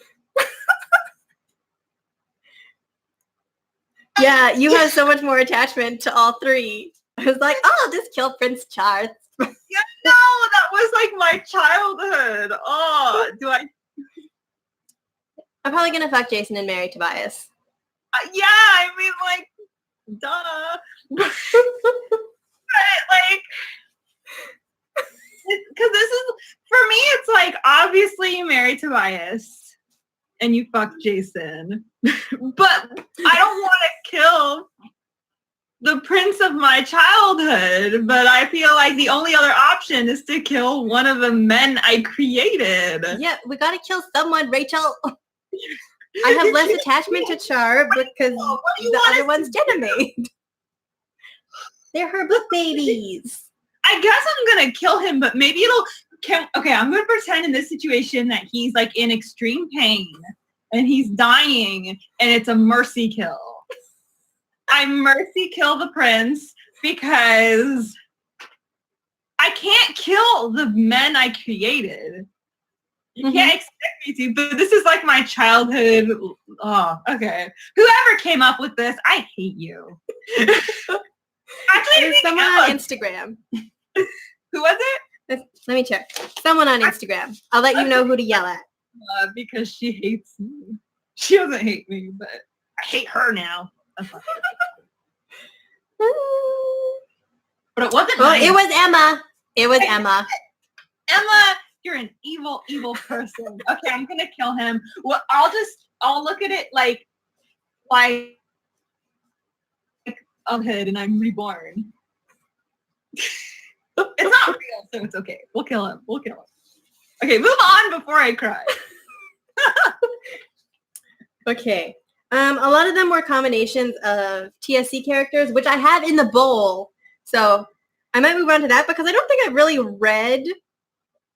Yeah, you have so much more attachment to all three. I was like, oh, I'll just kill Prince Charles. Yeah, no, that was like my childhood. Oh, I'm probably going to fuck Jason and marry Tobias. Yeah, I mean, like, duh. But, like, because this is, for me, it's like, obviously you marry Tobias and you fuck Jason. But I don't want to kill the prince of my childhood, but I feel like the only other option is to kill one of the men I created. Yeah, we got to kill someone, Rachel. I have less attachment to Char because the other one's Jenna made. They're her book babies. I guess I'm going to kill him, but maybe okay, I'm going to pretend in this situation that he's like in extreme pain and he's dying and it's a mercy kill. I mercy kill the prince because I can't kill the men I created. You can't expect me to, but this is like my childhood. Oh, okay. Whoever came up with this, I hate you. Actually, There's someone on Instagram. Who was it? Let me check. Someone on Instagram. I'll let you know who to yell at. Because she hates me. She doesn't hate me, but I hate her now. But it wasn't Well, nice. it was Emma. It was Emma. Emma, you're an evil, evil person. Okay, I'm gonna kill him. Well, I'll look at it like I'm dead and I'm reborn. It's not real, so it's okay. We'll kill him. Okay, move on before I cry. Okay. A lot of them were combinations of TSC characters, which I have in the bowl. So I might move on to that because I don't think I really read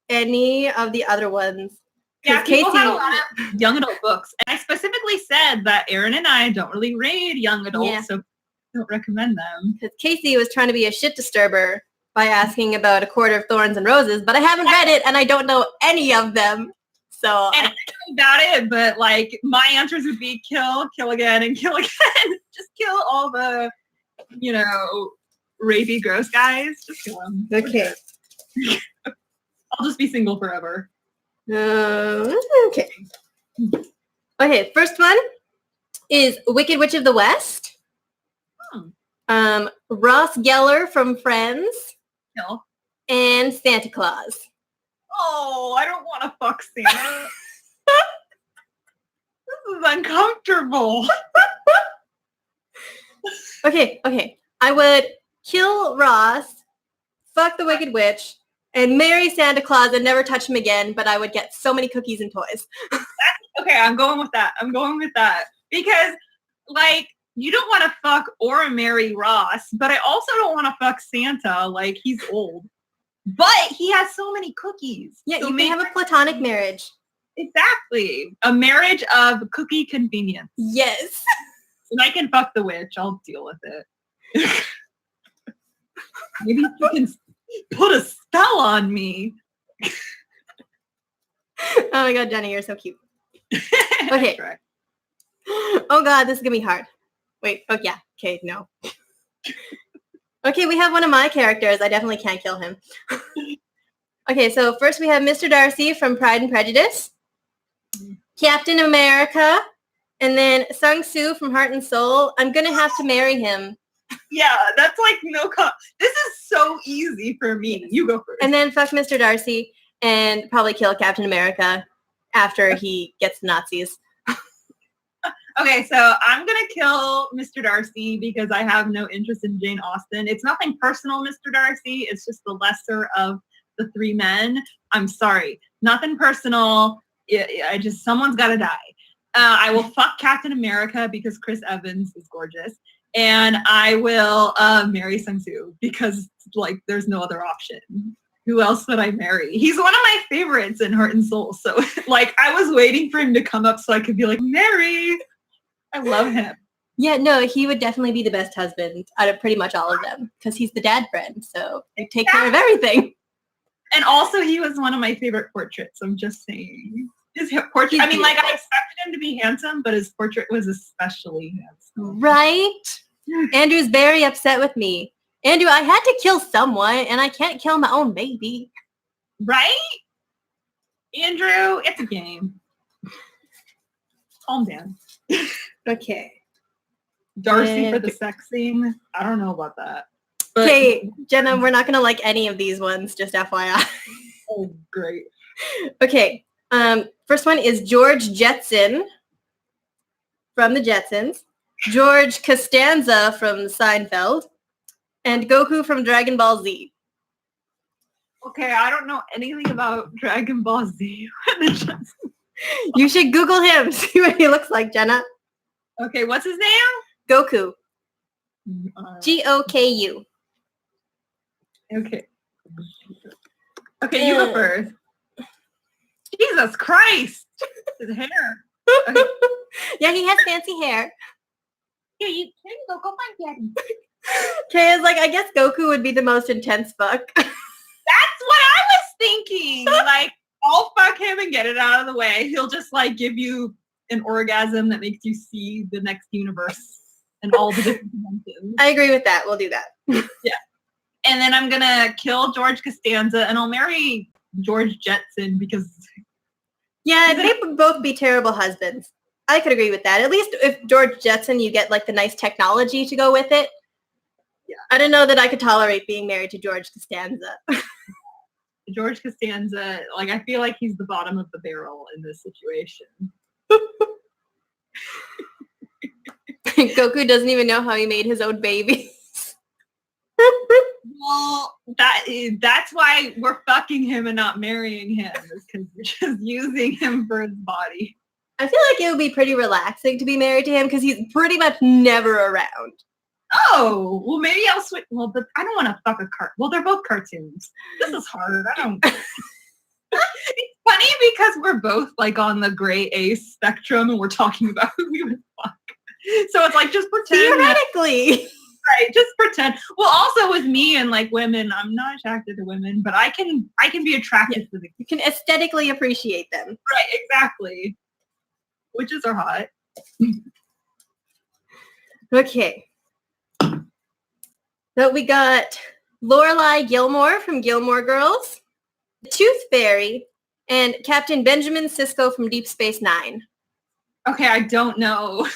any of the other ones. Yeah, Casey people had a lot of young adult books. And I specifically said that Aaron and I don't really read young adults, so don't recommend them. Because Casey was trying to be a shit disturber by asking about A Quarter of Thorns and Roses, but I haven't read it and I don't know any of them. So and I know about it, but like my answers would be kill again, and kill again. Just kill all the, rapey gross guys. Just kill them. Okay. I'll just be single forever. Okay. Okay, first one is Wicked Witch of the West. Ross Geller from Friends. Kill. And Santa Claus. Oh, I don't want to fuck Santa. This is uncomfortable. Okay. I would kill Ross, fuck the Wicked Witch, and marry Santa Claus and never touch him again, but I would get so many cookies and toys. Okay, I'm going with that. Because, you don't want to fuck or marry Ross, but I also don't want to fuck Santa. He's old. But he has so many cookies. Yeah, so you can have a platonic marriage. Exactly. A marriage of cookie convenience. Yes. And I can fuck the witch. I'll deal with it. Maybe you can put a spell on me. Oh my god, Jenna, you're so cute. Okay. Oh god, this is gonna be hard. Wait, oh yeah. Okay, no. Okay, we have one of my characters. I definitely can't kill him. Okay, so first we have Mr. Darcy from Pride and Prejudice. Captain America. And then Sung Soo from Heart and Soul. I'm going to have to marry him. Yeah, that's this is so easy for me. You go first. And then fuck Mr. Darcy and probably kill Captain America after he gets the Nazis. Okay, so I'm going to kill Mr. Darcy because I have no interest in Jane Austen. It's nothing personal, Mr. Darcy. It's just the lesser of the three men. I'm sorry. Nothing personal. Someone's got to die. I will fuck Captain America because Chris Evans is gorgeous. And I will marry Sung Soo because, there's no other option. Who else would I marry? He's one of my favorites in Heart and Soul. So, I was waiting for him to come up so I could be like, Mary. I love him. Yeah, no, he would definitely be the best husband out of pretty much all of them because he's the dad friend. So they take care of everything. And also, he was one of my favorite portraits. I'm just saying. His portrait, I expected him to be handsome, but his portrait was especially handsome. Right? Andrew's very upset with me. Andrew, I had to kill someone, and I can't kill my own baby. Right? Andrew, it's a game. Calm down. Okay. Darcy for the sex scene. I don't know about that. Okay, Jenna, we're not going to like any of these ones, just FYI. Oh, great. Okay. First one is George Jetson from the Jetsons, George Costanza from Seinfeld, and Goku from Dragon Ball Z. Okay, I don't know anything about Dragon Ball Z. You should Google him, see what he looks like, Jenna. Okay, what's his name? Goku. Goku. Okay. Okay, you go first. Jesus Christ! His hair. Okay. Yeah, he has fancy hair. Here you go find Daddy. Okay, it's I guess Goku would be the most intense fuck. That's what I was thinking. I'll fuck him and get it out of the way. He'll just give you an orgasm that makes you see the next universe and all the different dimensions. I agree with that. We'll do that. Yeah. And then I'm gonna kill George Costanza and I'll marry George Jetson because they would both be terrible husbands. I could agree with that. At least if George Jetson, you get the nice technology to go with it. Yeah. I don't know that I could tolerate being married to George Costanza. George Costanza, like, I feel like he's the bottom of the barrel in this situation. Goku doesn't even know how he made his own babies. Well, that's why we're fucking him and not marrying him, is because we're just using him for his body. I feel like it would be pretty relaxing to be married to him because he's pretty much never around. Oh, well, maybe I'll switch. Well, but I don't want to fuck a well, they're both cartoons. This is hard. I don't. It's funny because we're both like on the gray A spectrum and we're talking about who we would fuck. So it's like, just pretend. Theoretically. Right, just pretend. Well, also with me and like women, I'm not attracted to women, but I can be attracted to the. You can aesthetically appreciate them. Right, exactly. Witches are hot. Okay. So we got Lorelai Gilmore from Gilmore Girls, the Tooth Fairy, and Captain Benjamin Sisko from Deep Space Nine. Okay, I don't know.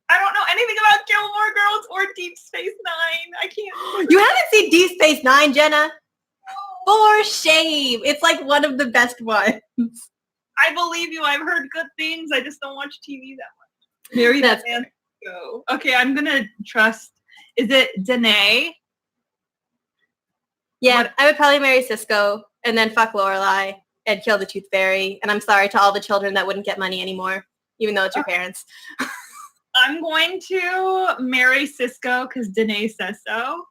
I don't know anything about Gilmore Girls or Deep Space Nine. I can't. You haven't seen Deep Space Nine, Jenna? For shame. It's like one of the best ones. I believe you. I've heard good things. I just don't watch TV that much. Marry that man. Go. Okay, I'm gonna trust. Is it Danae? Yeah, What? I would probably marry Sisko and then fuck Lorelai and kill the Tooth Fairy. And I'm sorry to all the children that wouldn't get money anymore, even though it's your parents. I'm going to marry Sisko because Danae says so.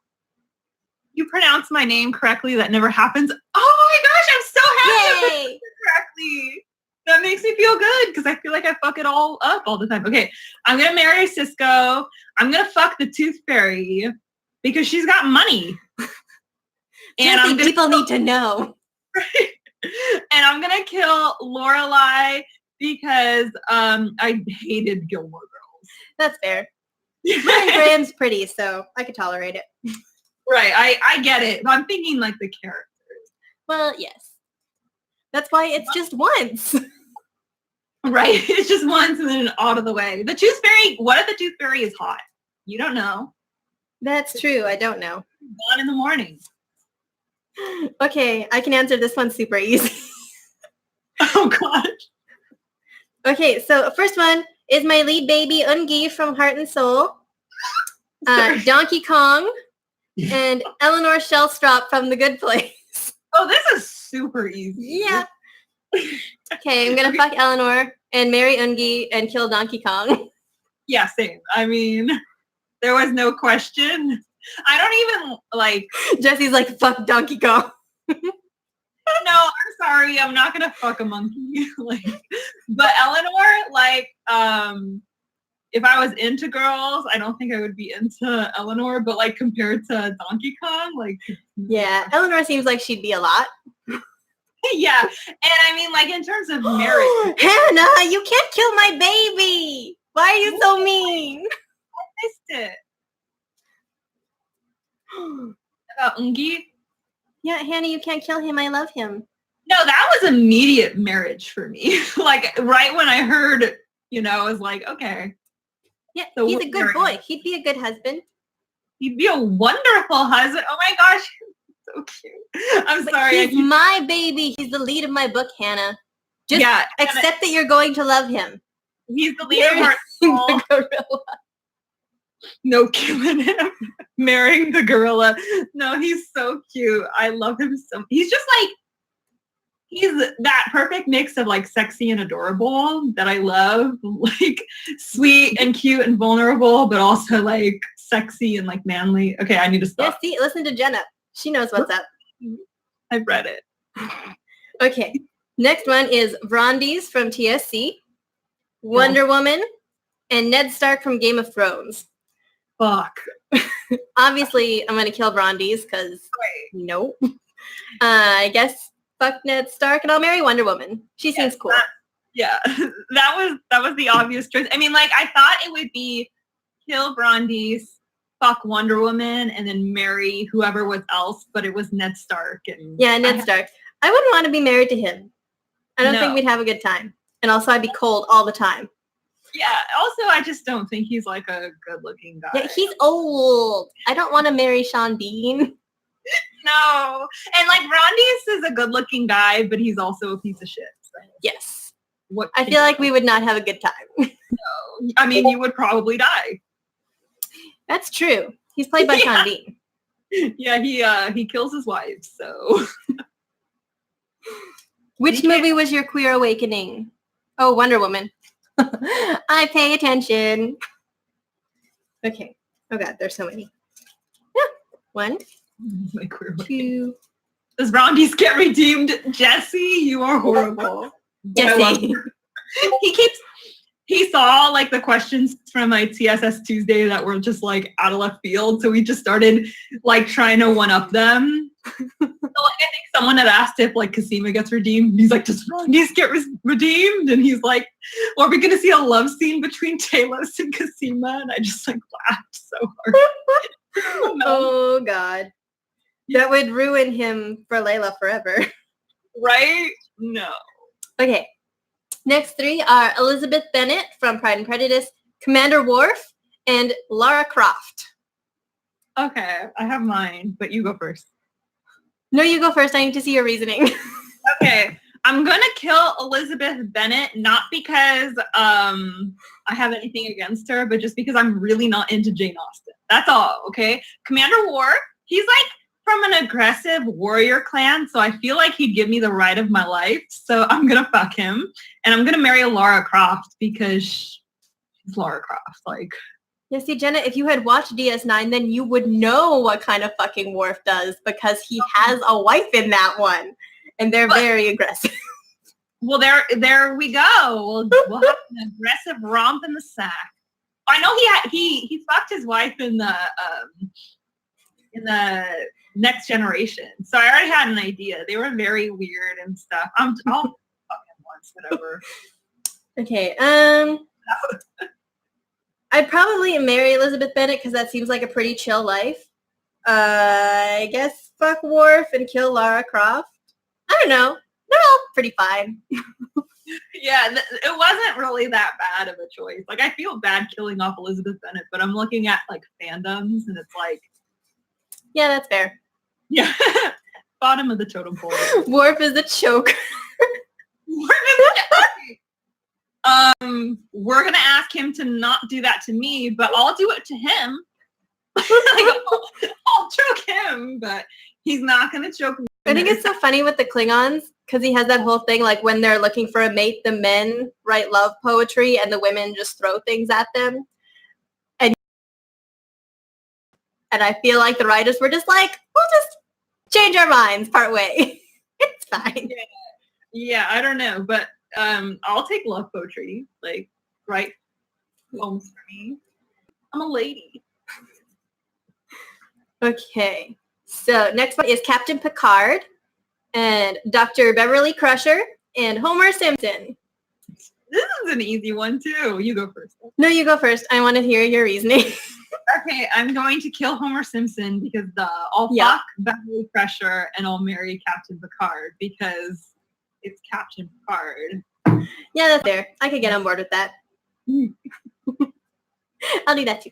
You pronounce my name correctly. That never happens. Oh my gosh, I'm so happy I pronounced it correctly. That makes me feel good because I feel like I fuck it all up all the time. Okay, I'm going to marry Sisko. I'm going to fuck the Tooth Fairy because she's got money. And people need to know. Right? And I'm going to kill Lorelai because I hated Gilmore Girls. That's fair. Ryan Graham's pretty, so I could tolerate it. Right, I get it. But I'm thinking like the characters. Well, yes. That's why it's just once. Right, it's just once and then out of the way. The Tooth Fairy, what if the Tooth Fairy is hot? You don't know. That's true. I don't know. Gone in the morning. Okay, I can answer this one super easy. Oh, gosh. Okay, so first one is my lead baby, Ungi from Heart and Soul. Donkey Kong. And Eleanor Shellstrop from The Good Place. Oh, this is super easy. Yeah. Okay, I'm going to fuck Eleanor and marry Ungi and kill Donkey Kong. Yeah, same. I mean, there was no question. I don't even, like... Jesse's like, fuck Donkey Kong. No, I'm sorry. I'm not going to fuck a monkey. But Eleanor, like, if I was into girls, I don't think I would be into Eleanor, but like compared to Donkey Kong, like... Yeah, Eleanor seems like she'd be a lot. Yeah, and I mean, like, in terms of marriage... Hannah, you can't kill my baby! Why are you so mean? I missed it. About Ungi? Yeah, Hannah, you can't kill him. I love him. No, that was immediate marriage for me. Like, right when I heard, you know, I was like, okay. Yeah, so he's a good boy. He'd be a good husband. He'd be a wonderful husband. Oh my gosh, so cute. I'm But sorry. he's my baby. He's the lead of my book, Hannah. Just accept that you're going to love him. He's the lead of Heart and Soul. Gorilla. No, killing him. Marrying the gorilla. No, he's so cute. I love him so. He's just like, he's that perfect mix of like sexy and adorable that I love. Like sweet and cute and vulnerable, but also like sexy and like manly. Okay, I need to stop. Yeah, see, listen to Jenna. She knows what's up. I've read it. Okay. Next one is Vrondies from TSC, Wonder Woman, and Ned Stark from Game of Thrones. Fuck. Obviously, I'm going to kill Vrondies because no. I guess fuck Ned Stark and I'll marry Wonder Woman. She seems cool. That was the obvious choice. I mean, like, I thought it would be kill Vrondies, fuck Wonder Woman, and then marry whoever was else, but it was Ned Stark. And yeah, Ned Stark. I wouldn't want to be married to him. I don't think we'd have a good time. And also, I'd be cold all the time. Yeah, also, I just don't think he's like a good-looking guy. Yeah, he's old. I don't want to marry Sean Bean. No. And like Rondius is a good-looking guy, but he's also a piece of shit. So Yes. what I feel like we would not have a good time. I mean, you would probably die. That's true. He's played by Sean Bean. Yeah, he kills his wife, so. Which movie was your queer awakening? Oh, Wonder Woman. I pay attention. Okay. Oh god, there's so many. Yeah. 1, My queer 2. Does Rondies get redeemed? Jesse, you are horrible. Jesse. He saw like the questions from my TSS Tuesday that were just like out of left field, so we just started like trying to one up them. So like I think someone had asked if like Cosima gets redeemed. And he's like, does Rondies get redeemed? And he's like, well, are we gonna see a love scene between Talos and Cosima? And I just like laughed so hard. Oh god. That would ruin him for Layla forever. Right? No. Okay. Next 3 are Elizabeth Bennet from Pride and Prejudice, Commander Worf, and Lara Croft. Okay, I have mine, but you go first. No, you go first. I need to see your reasoning. Okay, I'm gonna kill Elizabeth Bennet, not because I have anything against her, but just because I'm really not into Jane Austen. That's all, okay? Commander Worf, he's like from an aggressive warrior clan, so I feel like he'd give me the ride of my life, so I'm gonna fuck him, and I'm gonna marry Lara Croft because she's Lara Croft, like. Yeah, see, Jenna, if you had watched DS9, then you would know what kind of fucking Worf does because he has a wife in that one, and they're very aggressive. Well, there we go. We'll have an aggressive romp in the sack. I know he fucked his wife in the Next Generation, so I already had an idea. They were very weird and stuff. I'll fuck him once, whatever. Okay, I'd probably marry Elizabeth Bennet because that seems like a pretty chill life. I guess fuck Worf and kill Lara Croft. I don't know. They're all pretty fine. Yeah, it wasn't really that bad of a choice. Like, I feel bad killing off Elizabeth Bennet, but I'm looking at like fandoms and it's like, yeah, that's fair. yeah, bottom of the totem pole. Worf is the choker. We're gonna ask him to not do that to me, but I'll do it to him. Like, I'll choke him, but he's not gonna choke me. I think it's so funny with the Klingons because he has that whole thing like when they're looking for a mate, the men write love poetry and the women just throw things at them. And I feel like the writers were just like, we'll just change our minds part way. It's fine. Yeah, I don't know, but I'll take love poetry. Like, write poems for me. I'm a lady. Okay. So next one is Captain Picard and Dr. Beverly Crusher and Homer Simpson. This is an easy one too. You go first. No, you go first. I want to hear your reasoning. Okay, I'm going to kill Homer Simpson because I'll fuck Beverly Crusher and I'll marry Captain Picard because it's Captain Picard. Yeah, that's fair. I could get on board with that. I'll do that too.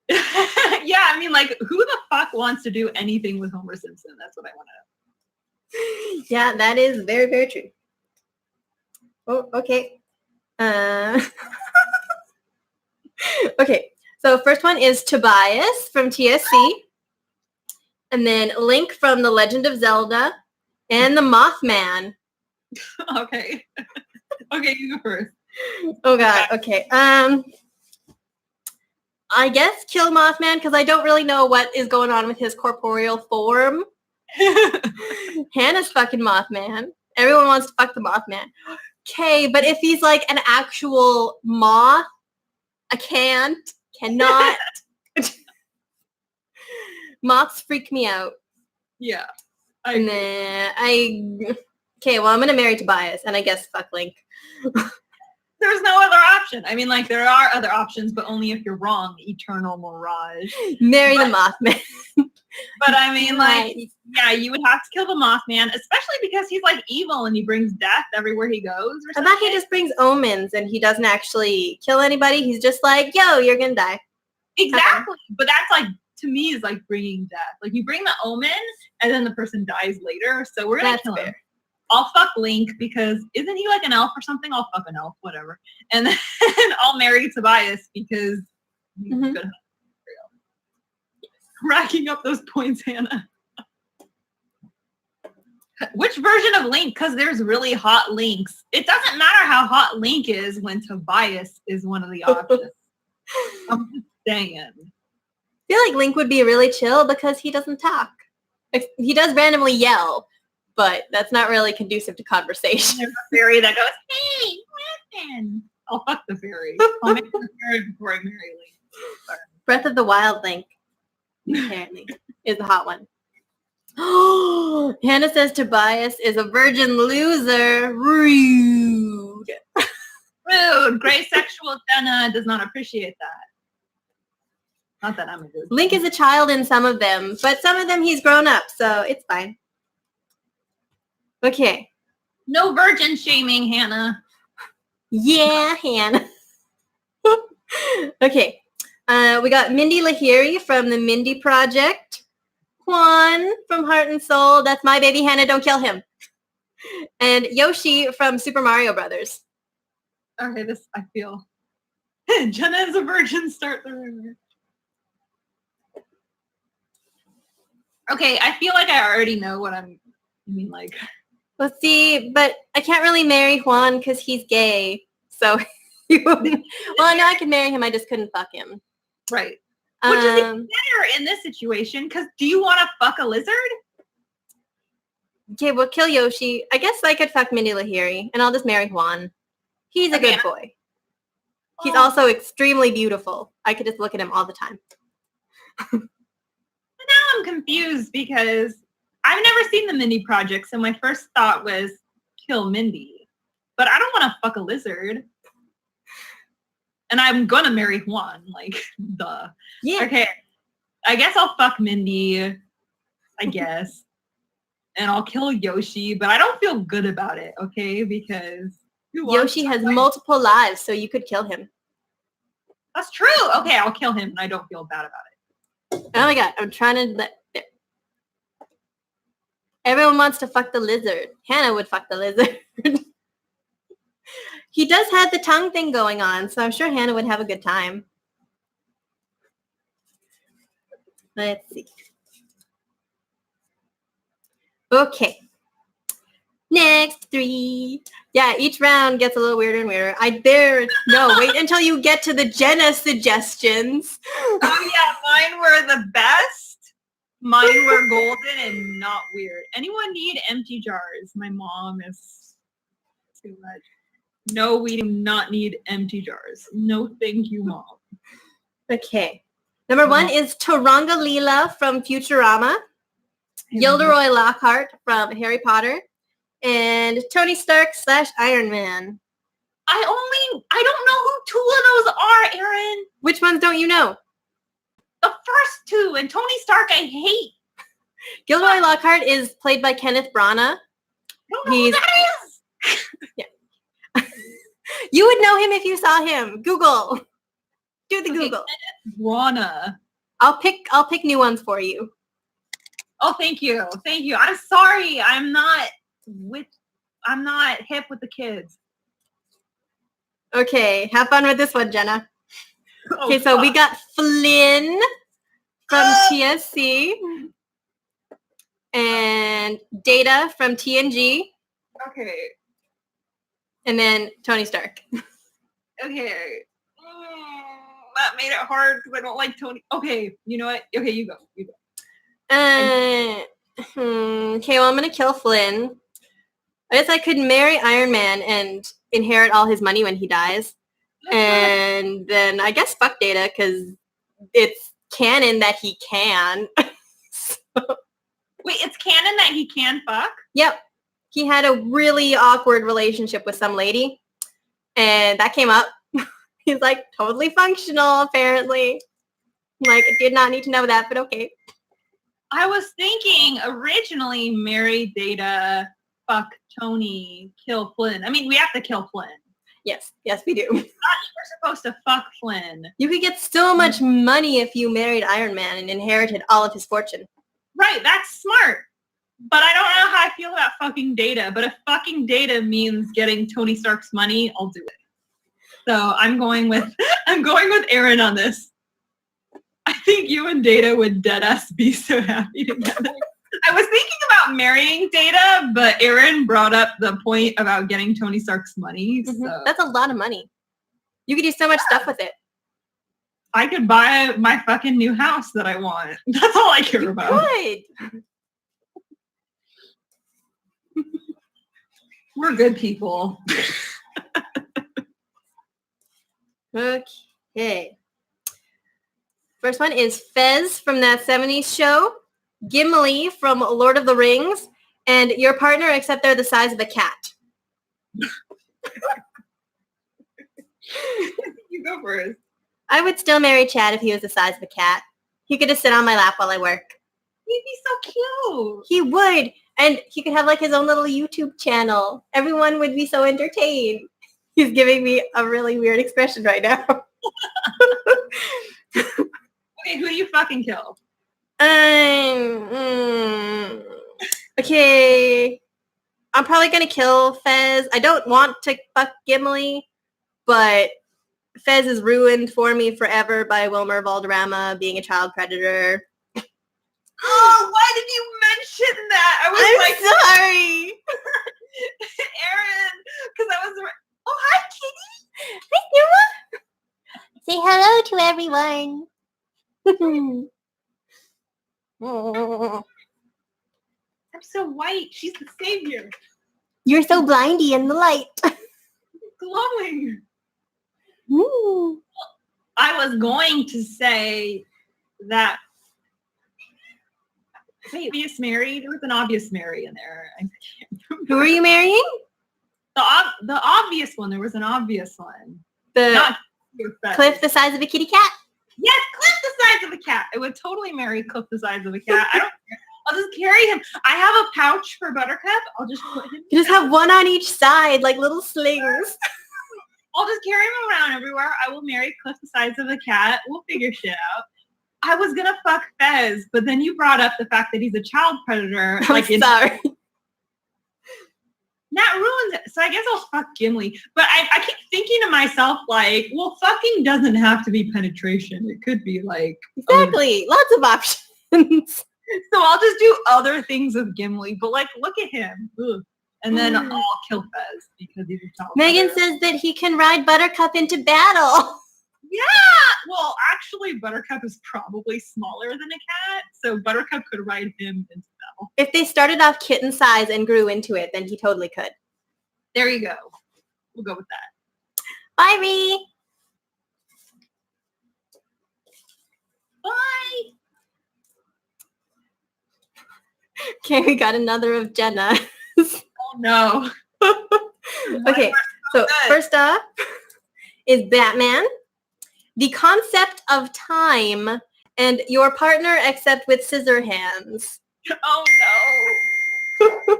Yeah, I mean, like, who the fuck wants to do anything with Homer Simpson? That's what I want to know. Yeah, that is very, very true. Oh, okay. Okay, so first one is Tobias from TSC, and then Link from The Legend of Zelda, and the Mothman. Okay. Okay, you go first. Oh god, okay. I guess kill Mothman because I don't really know what is going on with his corporeal form. Hannah's fucking Mothman. Everyone wants to fuck the Mothman. Okay, but if he's like an actual moth, I cannot. Moths freak me out. Yeah. And then okay, well, I'm going to marry Tobias and I guess fuck Link. This There's no other option. I mean, like, there are other options, but only if you're wrong. Eternal Mirage. Marry the Mothman. But I mean, like, Nice. yeah, you would have to kill the Mothman, especially because he's like evil and he brings death everywhere he goes. Or I something. bet he just brings omens and he doesn't actually kill anybody. He's just like, yo, you're gonna die. Exactly. But that's like, to me, is like bringing death. Like, you bring the omen and then the person dies later. So we're gonna That's kill him. fair. I'll fuck Link because isn't he like an elf or something? I'll fuck an elf, whatever. And then I'll marry Tobias because he's Mhm. good. Racking up those points, Hannah. Which version of Link? Because there's really hot Links. It doesn't matter how hot Link is when Tobias is one of the options. I'm just saying. I feel like Link would be really chill because he doesn't talk. He does randomly yell, but that's not really conducive to conversation. There's a fairy that goes, hey, listen. I'll fuck the fairy. I'll make the fairy before I marry Link. Sorry. Breath of the Wild Link, apparently, is the hot one. Hannah says Tobias is a virgin loser. Rude. Rude. Gray sexual Jenna does not appreciate that. Not that I'm a good. Link is a child in some of them, but some of them he's grown up, so it's fine. Okay. No virgin shaming, Hannah. Yeah, Hannah. Okay. We got Mindy Lahiri from the Mindy Project. Juan from Heart and Soul. That's my baby Hannah. Don't kill him. And Yoshi from Super Mario Brothers. Okay, this I feel. Jenna is a virgin. Start the rumor. Okay, I feel like I already know what I mean, like. Let's see, but I can't really marry Juan because he's gay. So, well, no, I could marry him. I just couldn't fuck him. Right. Which is even better in this situation, because do you want to fuck a lizard? Okay, well, kill Yoshi. I guess I could fuck Mindy Lahiri, and I'll just marry Juan. He's a good boy. He's also extremely beautiful. I could just look at him all the time. Now I'm confused because I've never seen the Mindy Project, so my first thought was kill Mindy. But I don't want to fuck a lizard. And I'm gonna marry Juan, like, duh. Yeah. Okay, I guess I'll fuck Mindy, I guess. And I'll kill Yoshi, but I don't feel good about it, okay? Because Yoshi has multiple lives, so you could kill him. That's true. Okay, I'll kill him, and I don't feel bad about it. Oh my god, I'm trying to let... Everyone wants to fuck the lizard. Hannah would fuck the lizard. He does have the tongue thing going on, so I'm sure Hannah would have a good time. Let's see. Okay. Next 3. Yeah, each round gets a little weirder and weirder. Wait until you get to the Jenna suggestions. Oh yeah, mine were the best. Mine were golden and not weird. Anyone need empty jars? My mom is too much. No, we do not need empty jars. No, thank you, Mom. Okay. Number 1 is Taranga Leela from Futurama. Gilderoy Lockhart from Harry Potter. And Tony Stark / Iron Man. I don't know who 2 of those are, Aaron. Which ones don't you know? The first 2, and Tony Stark I hate. Gilderoy Lockhart is played by Kenneth Branagh. I don't know who that is. Yeah. You would know him if you saw him. Google. Do the Google. Branagh. I'll pick new ones for you. Oh, thank you. Thank you. I'm sorry. I'm not hip with the kids. Okay, have fun with this one, Jenna. Oh, Okay, so we got Flynn from TSC and Data from TNG, Okay. and then Tony Stark. Okay. That made it hard because I don't like Tony. Okay, you know what? Okay, you go. You go. Okay, well, I'm going to kill Flynn. I guess I could marry Iron Man and inherit all his money when he dies. And then I guess fuck Data because it's canon that he can. Wait, it's canon that he can fuck? Yep. He had a really awkward relationship with some lady. And that came up. He's like, totally functional, apparently. I'm like, I did not need to know that, but okay. I was thinking originally marry Data, fuck Tony, kill Flynn. I mean, we have to kill Flynn. Yes, we do. We're supposed to fuck Flynn. You could get so much money if you married Iron Man and inherited all of his fortune. Right, that's smart. But I don't know how I feel about fucking Data. But if fucking Data means getting Tony Stark's money, I'll do it. So I'm going with Aaron on this. I think you and Data would deadass be so happy together. I was thinking about marrying Data, but Aaron brought up the point about getting Tony Stark's money. Mm-hmm. So. That's a lot of money. You could do so much stuff with it. I could buy my fucking new house that I want. That's all I care about. Good. We're good people. Okay. First one is Fez from that 70s show, Gimli from Lord of the Rings, and your partner except they're the size of a cat. You go first. I would still marry Chad if he was the size of a cat. He could just sit on my lap while I work. He'd be so cute. He would. And he could have like his own little YouTube channel. Everyone would be so entertained. He's giving me a really weird expression right now. Okay, who do you fucking kill? Okay. I'm probably going to kill Fez. I don't want to fuck Gimli, but Fez is ruined for me forever by Wilmer Valderrama being a child predator. Oh, why did you mention that? I was sorry. Aaron, because I was... Oh, hi, kitty. Hi, Noah. Say hello to everyone. I'm so white. She's the savior. You're so blindy in the light. Glowing. Ooh. I was going to say that... Wait, obvious Mary? There was an obvious Mary in there. I can't remember. Who are you marrying? The obvious one. There was an obvious one. The Cliff the size of a kitty cat? Yes, Cliff the size of a cat. I would totally marry Cliff the size of a cat. I don't care. I'll just carry him. I have a pouch for Buttercup. I'll just put him. You just have one on each side, like little slings. I'll just carry him around everywhere. I will marry Cliff the size of a cat. We'll figure shit out. I was gonna fuck Fez, but then you brought up the fact that he's a child predator. I'm sorry. That ruins it. So I guess I'll fuck Gimli. But I keep thinking to myself, like, well, fucking doesn't have to be penetration. It could be like... Exactly. Lots of options. So I'll just do other things with Gimli. But, like, look at him. Ugh. And then I'll kill Fez because he's a child Megan predator. says that he can ride Buttercup into battle. Yeah! Well, actually, Buttercup is probably smaller than a cat. So Buttercup could ride him into battle. If they started off kitten size and grew into it, then he totally could. There you go. We'll go with that. Bye, Ree. Bye! Okay, we got another of Jenna. Oh, no. Okay, so first up is Batman. The concept of time and your partner except with scissor hands. Oh, no.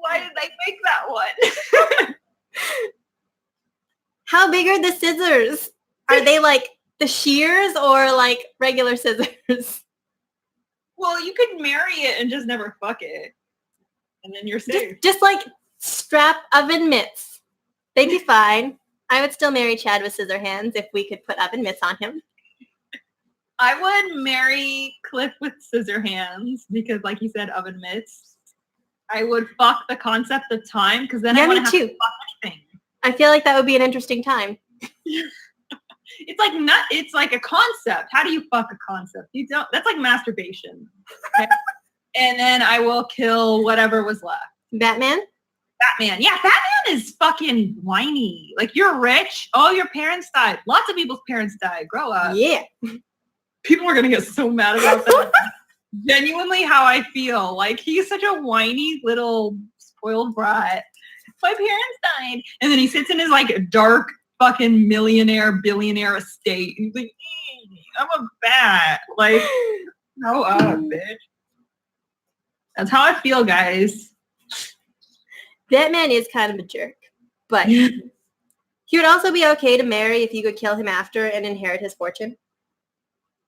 Why did I make that one? How big are the scissors? Are they like the shears or like regular scissors? Well, you could marry it and just never fuck it. And then you're safe. Just like strap oven mitts. They'd be fine. I would still marry Chad with scissor hands if we could put oven mitts on him. I would marry Cliff with scissor hands because, like you said, oven mitts. I would fuck the concept of time because then I wouldn't have to fuck anything. I feel like that would be an interesting time. It's like a concept. How do you fuck a concept? You don't. That's like masturbation. Okay? And then I will kill whatever was left. Batman? Batman. Yeah, Batman is fucking whiny. Like, you're rich. Oh, your parents died. Lots of people's parents died. Grow up. Yeah. People are going to get so mad about that. Genuinely how I feel. Like, he's such a whiny little spoiled brat. My parents died. And then he sits in his like dark fucking millionaire, billionaire estate. He's like, I'm a bat. Like, grow up, bitch. That's how I feel, guys. That man is kind of a jerk, but he would also be okay to marry if you could kill him after and inherit his fortune.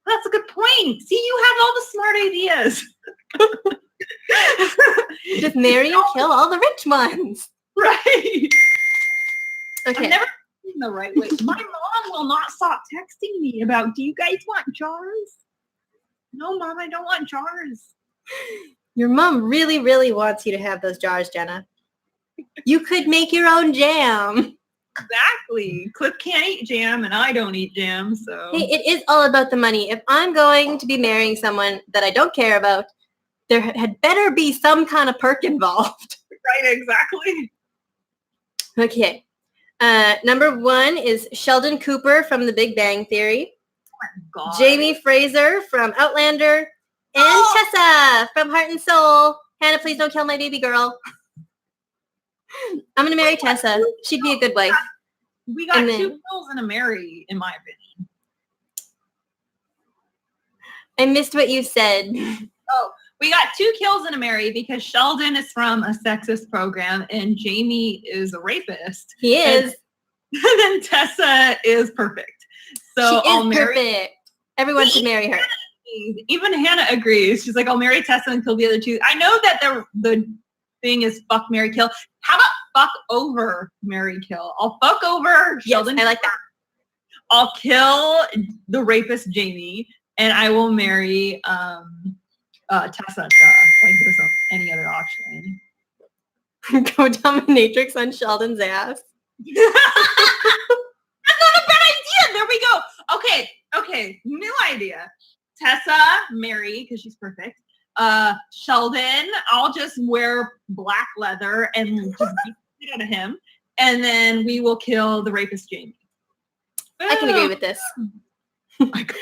That's a good point. See, you have all the smart ideas. Just marry and kill all the rich ones. Right. Okay. I've never seen the right way. My mom will not stop texting me about, do you guys want jars? No, Mom, I don't want jars. Your mom really, really wants you to have those jars, Jenna. You could make your own jam. Exactly. Cliff can't eat jam and I don't eat jam, so. Hey, it is all about the money. If I'm going to be marrying someone that I don't care about, there had better be some kind of perk involved. Right, exactly. Okay. Number 1 is Sheldon Cooper from The Big Bang Theory. Oh my God. Jamie Fraser from Outlander. And Tessa from Heart and Soul. Hannah, please don't kill my baby girl. I'm going to marry Tessa. She'd be a good wife. We got 2 kills and a Mary, in my opinion. I missed what you said. Oh, we got 2 kills and a Mary because Sheldon is from a sexist program and Jamie is a rapist. He is. And then Tessa is perfect. So she is perfect. Everyone should marry her. Even Hannah agrees. She's like, I'll marry Tessa and kill the other 2. I know that the thing is fuck, marry, kill. How about fuck over, marry, kill? I'll fuck over Sheldon. Yes, I like that. I'll kill the rapist Jamie, and I will marry Tessa. Like there's any other option. Go dominatrix on Sheldon's ass. That's not a bad idea. There we go. Okay. New idea. Tessa, Mary, because she's perfect. Sheldon, I'll just wear black leather and just beat the shit out of him. And then we will kill the rapist Jamie. I can agree with this. Oh my God.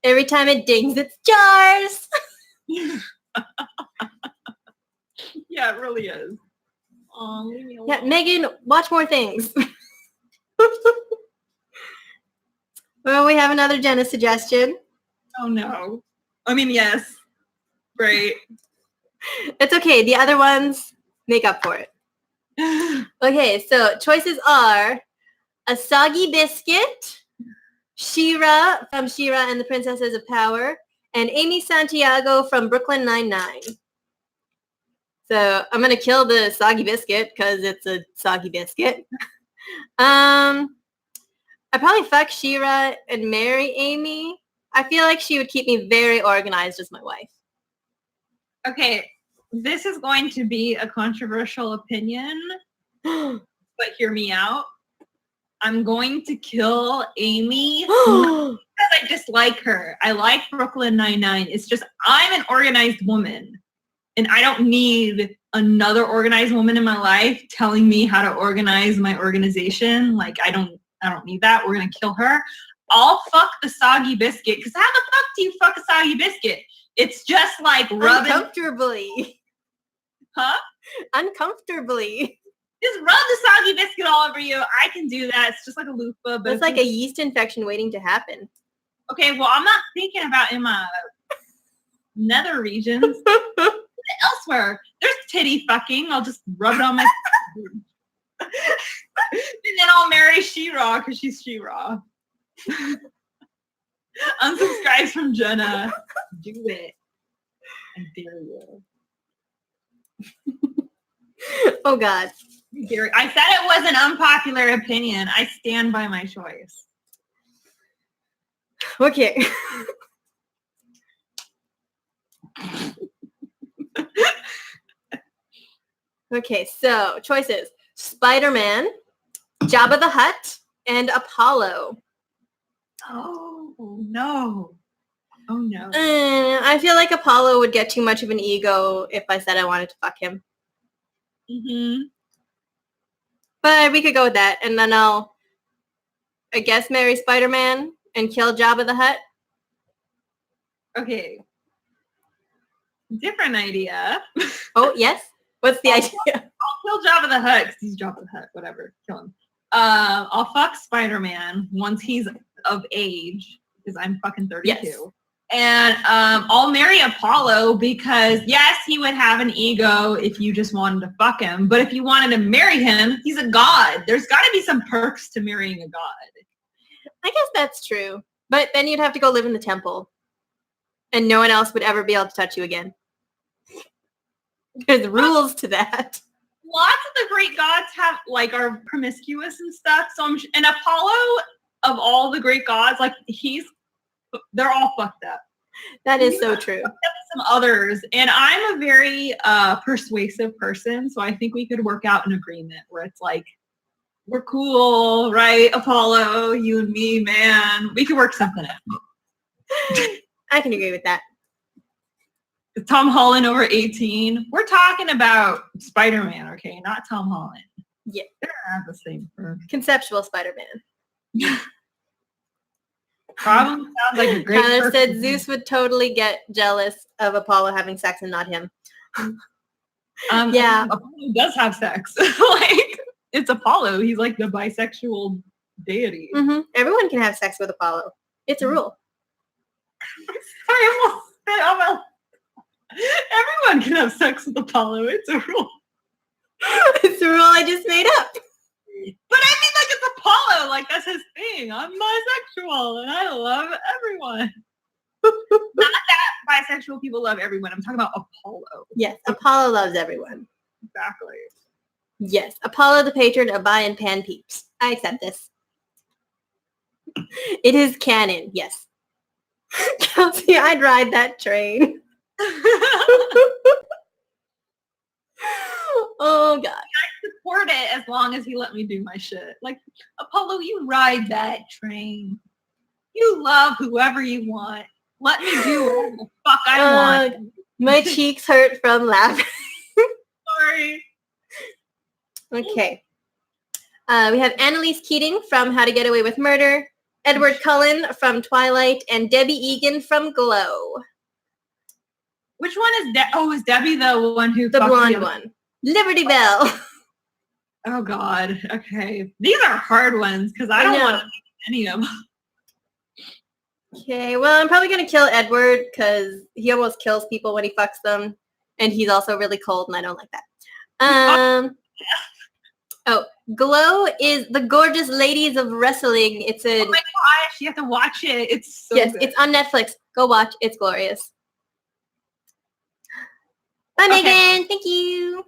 Every time it dings, it's jars. Yeah, it really is. Oh, leave me alone. Yeah, Megan, watch more things. Well, we have another Jenna suggestion. Oh no. I mean, yes. Great. It's okay. The other ones make up for it. Okay, so choices are a soggy biscuit, She-Ra from She-Ra and the Princesses of Power, and Amy Santiago from Brooklyn Nine-Nine. So I'm going to kill the soggy biscuit because it's a soggy biscuit. I probably fuck She-Ra and marry Amy. I feel like she would keep me very organized as my wife. Okay, this is going to be a controversial opinion, but hear me out. I'm going to kill Amy because I dislike her. I like Brooklyn Nine-Nine. It's just I'm an organized woman, and I don't need another organized woman in my life telling me how to organize my organization. Like I don't need that. We're gonna kill her. I'll fuck the soggy biscuit because how the fuck do you fuck a soggy biscuit? It's just like rubbing. Uncomfortably. Huh? Uncomfortably. Just rub the soggy biscuit all over you. I can do that. It's just like a loofah. But It's like a yeast infection waiting to happen. Okay, well, I'm not thinking about in my nether regions. Elsewhere, there's titty fucking. I'll just rub it on my... And then I'll marry She-Ra because she's She-Ra. Unsubscribe from Jenna. Do it. I dare you. Oh, God. I said it was an unpopular opinion. I stand by my choice. Okay. Okay, so choices. Spider-Man, Jabba the Hutt, and Apollo. Oh, no. Oh, no. I feel like Apollo would get too much of an ego if I said I wanted to fuck him. Mm-hmm. But we could go with that, and then I'll, I guess, marry Spider-Man and kill Jabba the Hutt. Okay. Different idea. Oh, yes? What's the idea? I'll kill Jabba the Hutt because he's Jabba the Hutt. Whatever, kill him. I'll fuck Spider-Man once he's of age because I'm fucking 32. Yes. And I'll marry Apollo because yes, he would have an ego if you just wanted to fuck him. But if you wanted to marry him, he's a god. There's got to be some perks to marrying a god. I guess that's true. But then you'd have to go live in the temple. And no one else would ever be able to touch you again. There's rules to that. Lots of the Greek gods have are promiscuous and stuff. So and Apollo, of all the Greek gods, they're all fucked up. That is so true. Some others, and I'm a very persuasive person, so I think we could work out an agreement where it's we're cool, right? Apollo, you and me, man, we could work something out. I can agree with that. Is Tom Holland over 18? We're talking about Spider-Man, okay? Not Tom Holland. Yeah. They're not the same. Conceptual Spider-Man. Probably sounds like a great Tyler person. said Zeus would totally get jealous of Apollo having sex and not him. Yeah. Apollo does have sex. It's Apollo. He's the bisexual deity. Mm-hmm. Everyone can have sex with Apollo. It's a rule. Sorry, everyone can have sex with Apollo. It's a rule. It's a rule I just made up. But I mean, it's Apollo. That's his thing. I'm bisexual, and I love everyone. Not that bisexual people love everyone. I'm talking about Apollo. Yes, Apollo loves everyone. Exactly. Yes, Apollo the patron of bi and pan peeps. I accept this. It is canon, yes. Kelsey, I'd ride that train. Oh, God. I support it as long as he let me do my shit. Apollo, you ride that train. You love whoever you want. Let me do whatever the fuck I want. My cheeks hurt from laughing. Sorry. Okay. We have Annalise Keating from How to Get Away with Murder, Edward Cullen from Twilight, and Debbie Egan from Glow. Which one is is Debbie the one who The fucked blonde the other- one. Liberty Bell. Oh, God. Okay. These are hard ones because I don't want to make any of them. Okay, well, I'm probably going to kill Edward because he almost kills people when he fucks them. And he's also really cold, and I don't like that. Glow is the Gorgeous Ladies of Wrestling. It's Oh, my gosh. You have to watch it. It's so good. It's on Netflix. Go watch. It's glorious. Bye, Okay. Megan. Thank you.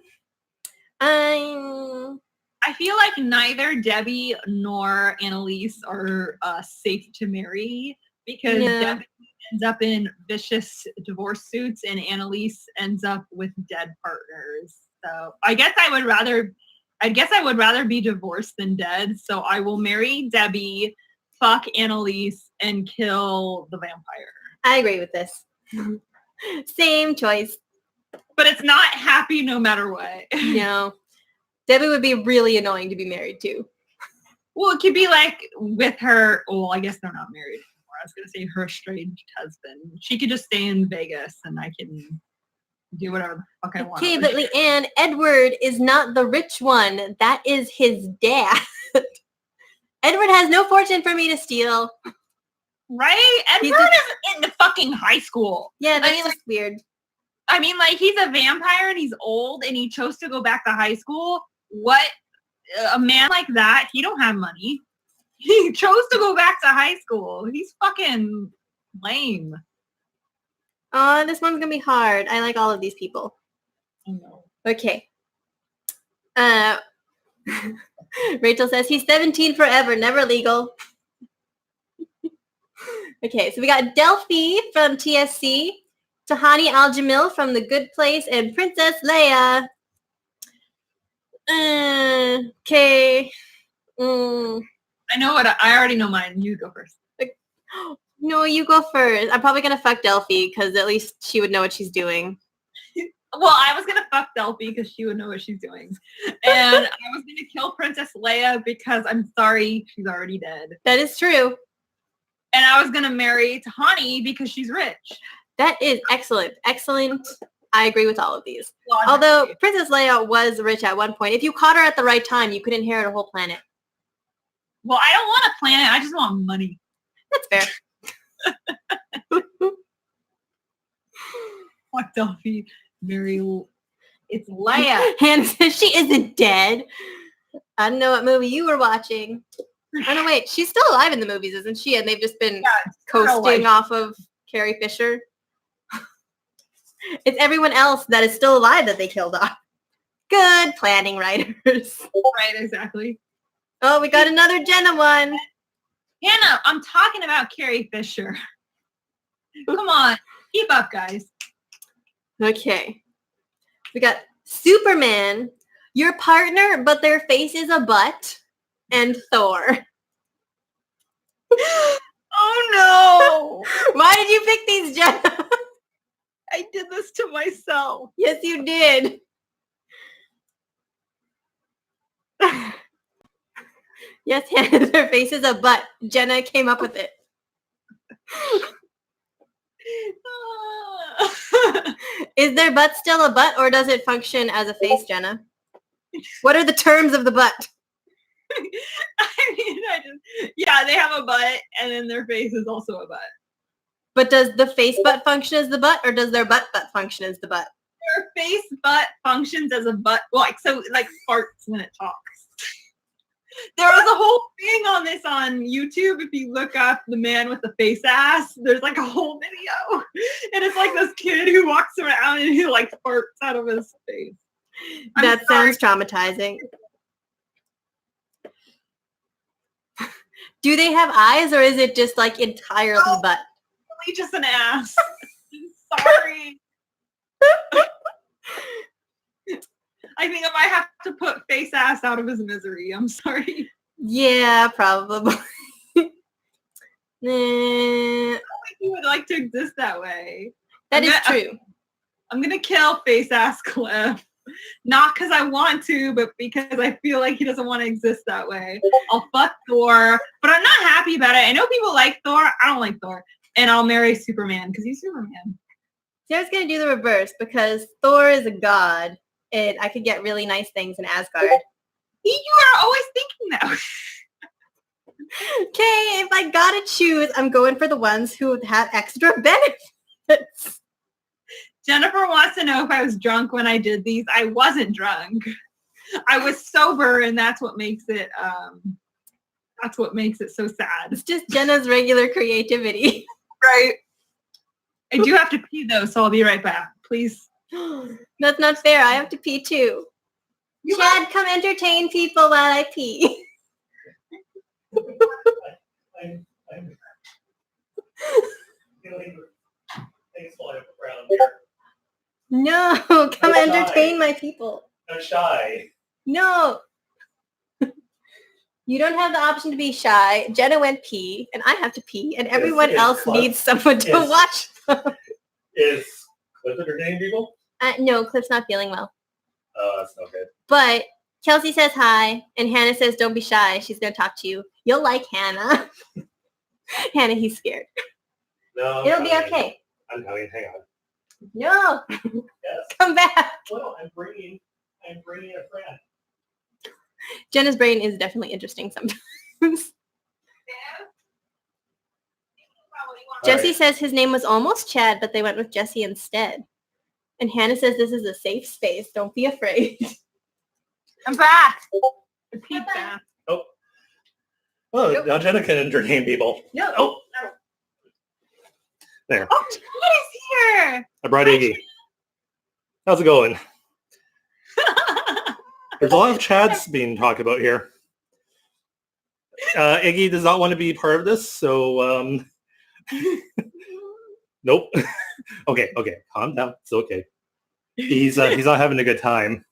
I feel like neither Debbie nor Annalise are safe to marry because Debbie ends up in vicious divorce suits and Annalise ends up with dead partners. So I guess I would rather be divorced than dead. So I will marry Debbie, fuck Annalise, and kill the vampire. I agree with this. Same choice. But it's not happy no matter what. No. Debbie would be really annoying to be married to. Well, it could be with her. Well, I guess they're not married anymore. I was going to say her estranged husband. She could just stay in Vegas and I can do whatever the fuck I want. Okay, but Leanne, Edward is not the rich one. That is his dad. Edward has no fortune for me to steal. Right? Edward is in the fucking high school. Yeah, that's just weird. I mean, he's a vampire and he's old and he chose to go back to high school. What? A man like that, he don't have money. He chose to go back to high school. He's fucking lame. Oh, this one's going to be hard. I like all of these people. I know. Okay. Rachel says he's 17 forever, never legal. Okay, so we got Delphi from TSC, Tahani Al-Jamil from The Good Place, and Princess Leia. Okay. I know what I already know mine. You go first. No, you go first. I'm probably going to fuck Delphi because at least she would know what she's doing. Well, I was going to fuck Delphi because she would know what she's doing. And I was going to kill Princess Leia because I'm sorry, she's already dead. That is true. And I was going to marry Tahani because she's rich. That is excellent. Excellent I agree with all of these. Logically. Although Princess Leia was rich at one point. If you caught her at the right time, you could inherit a whole planet. Well, I don't want a planet. I just want money. That's fair. Fuck Duffy. It's Leia. Hannah says she isn't dead. I don't know what movie you were watching. Oh no, wait, she's still alive in the movies, isn't she? And they've just been coasting off of Carrie Fisher. It's everyone else that is still alive that they killed off. Good planning, writers. Right, exactly. Oh, we got another Jenna one. Hannah, I'm talking about Carrie Fisher. Come on, keep up, guys. Okay. We got Superman, your partner, but their face is a butt, and Thor. Oh no! Why did you pick these, Jenna? I did this to myself. Yes, you did. Yes, Hannah, their face is a butt. Jenna came up with it. Is their butt still a butt, or does it function as a face, Jenna? What are the terms of the butt? Yeah, they have a butt, and then their face is also a butt. But does the face butt function as the butt, or does their butt function as the butt? Their face butt functions as a butt, like farts when it talks. There was a whole thing on this on YouTube. If you look up the man with the face ass, there's like a whole video, and it's like this kid who walks around and he like farts out of his face. That sounds traumatizing. Do they have eyes, or is it just like entirely butt? Really just an ass. Sorry. I think I might have to put face ass out of his misery. I'm sorry. Yeah, probably. I don't think he would like to exist that way. That is true. I'm gonna kill face ass Cliff. Not because I want to, but because I feel like he doesn't want to exist that way. I'll fuck Thor, but I'm not happy about it. I know people like Thor. I don't like Thor. And I'll marry Superman because he's Superman. See, I was going to do the reverse because Thor is a god and I could get really nice things in Asgard. You are always thinking that. Okay, if I gotta choose, I'm going for the ones who have extra benefits. Jennifer wants to know if I was drunk when I did these. I wasn't drunk. I was sober, and that's what makes it so sad. It's just Jenna's regular creativity. Right. I do have to pee though, so I'll be right back. Please. That's not fair. I have to pee too. Chad, come entertain people while I pee. I'm feeling things falling around here. No, come entertain my people. I'm shy. No. You don't have the option to be shy. Jenna went pee, and I have to pee, and everyone else needs someone to watch them. Is Cliff entertaining people? No, Cliff's not feeling well. Oh, that's no good. But Kelsey says hi, and Hannah says don't be shy. She's going to talk to you. You'll like Hannah. Hannah, he's scared. No, It'll be okay. I'm coming. Hang on. No. Yes. Come back. Well, I'm bringing a friend. Jenna's brain is definitely interesting sometimes. Jesse says his name was almost Chad, but they went with Jesse instead. And Hannah says this is a safe space. Don't be afraid. I'm back. Repeat that. Oh. Well, nope. Now Jenna can entertain people. No. Oh. There. Oh, Chad is here. I brought Iggy. How's it going? There's a lot of Chads being talked about here. Iggy does not want to be part of this, so nope. Okay, calm down. It's okay. He's not having a good time.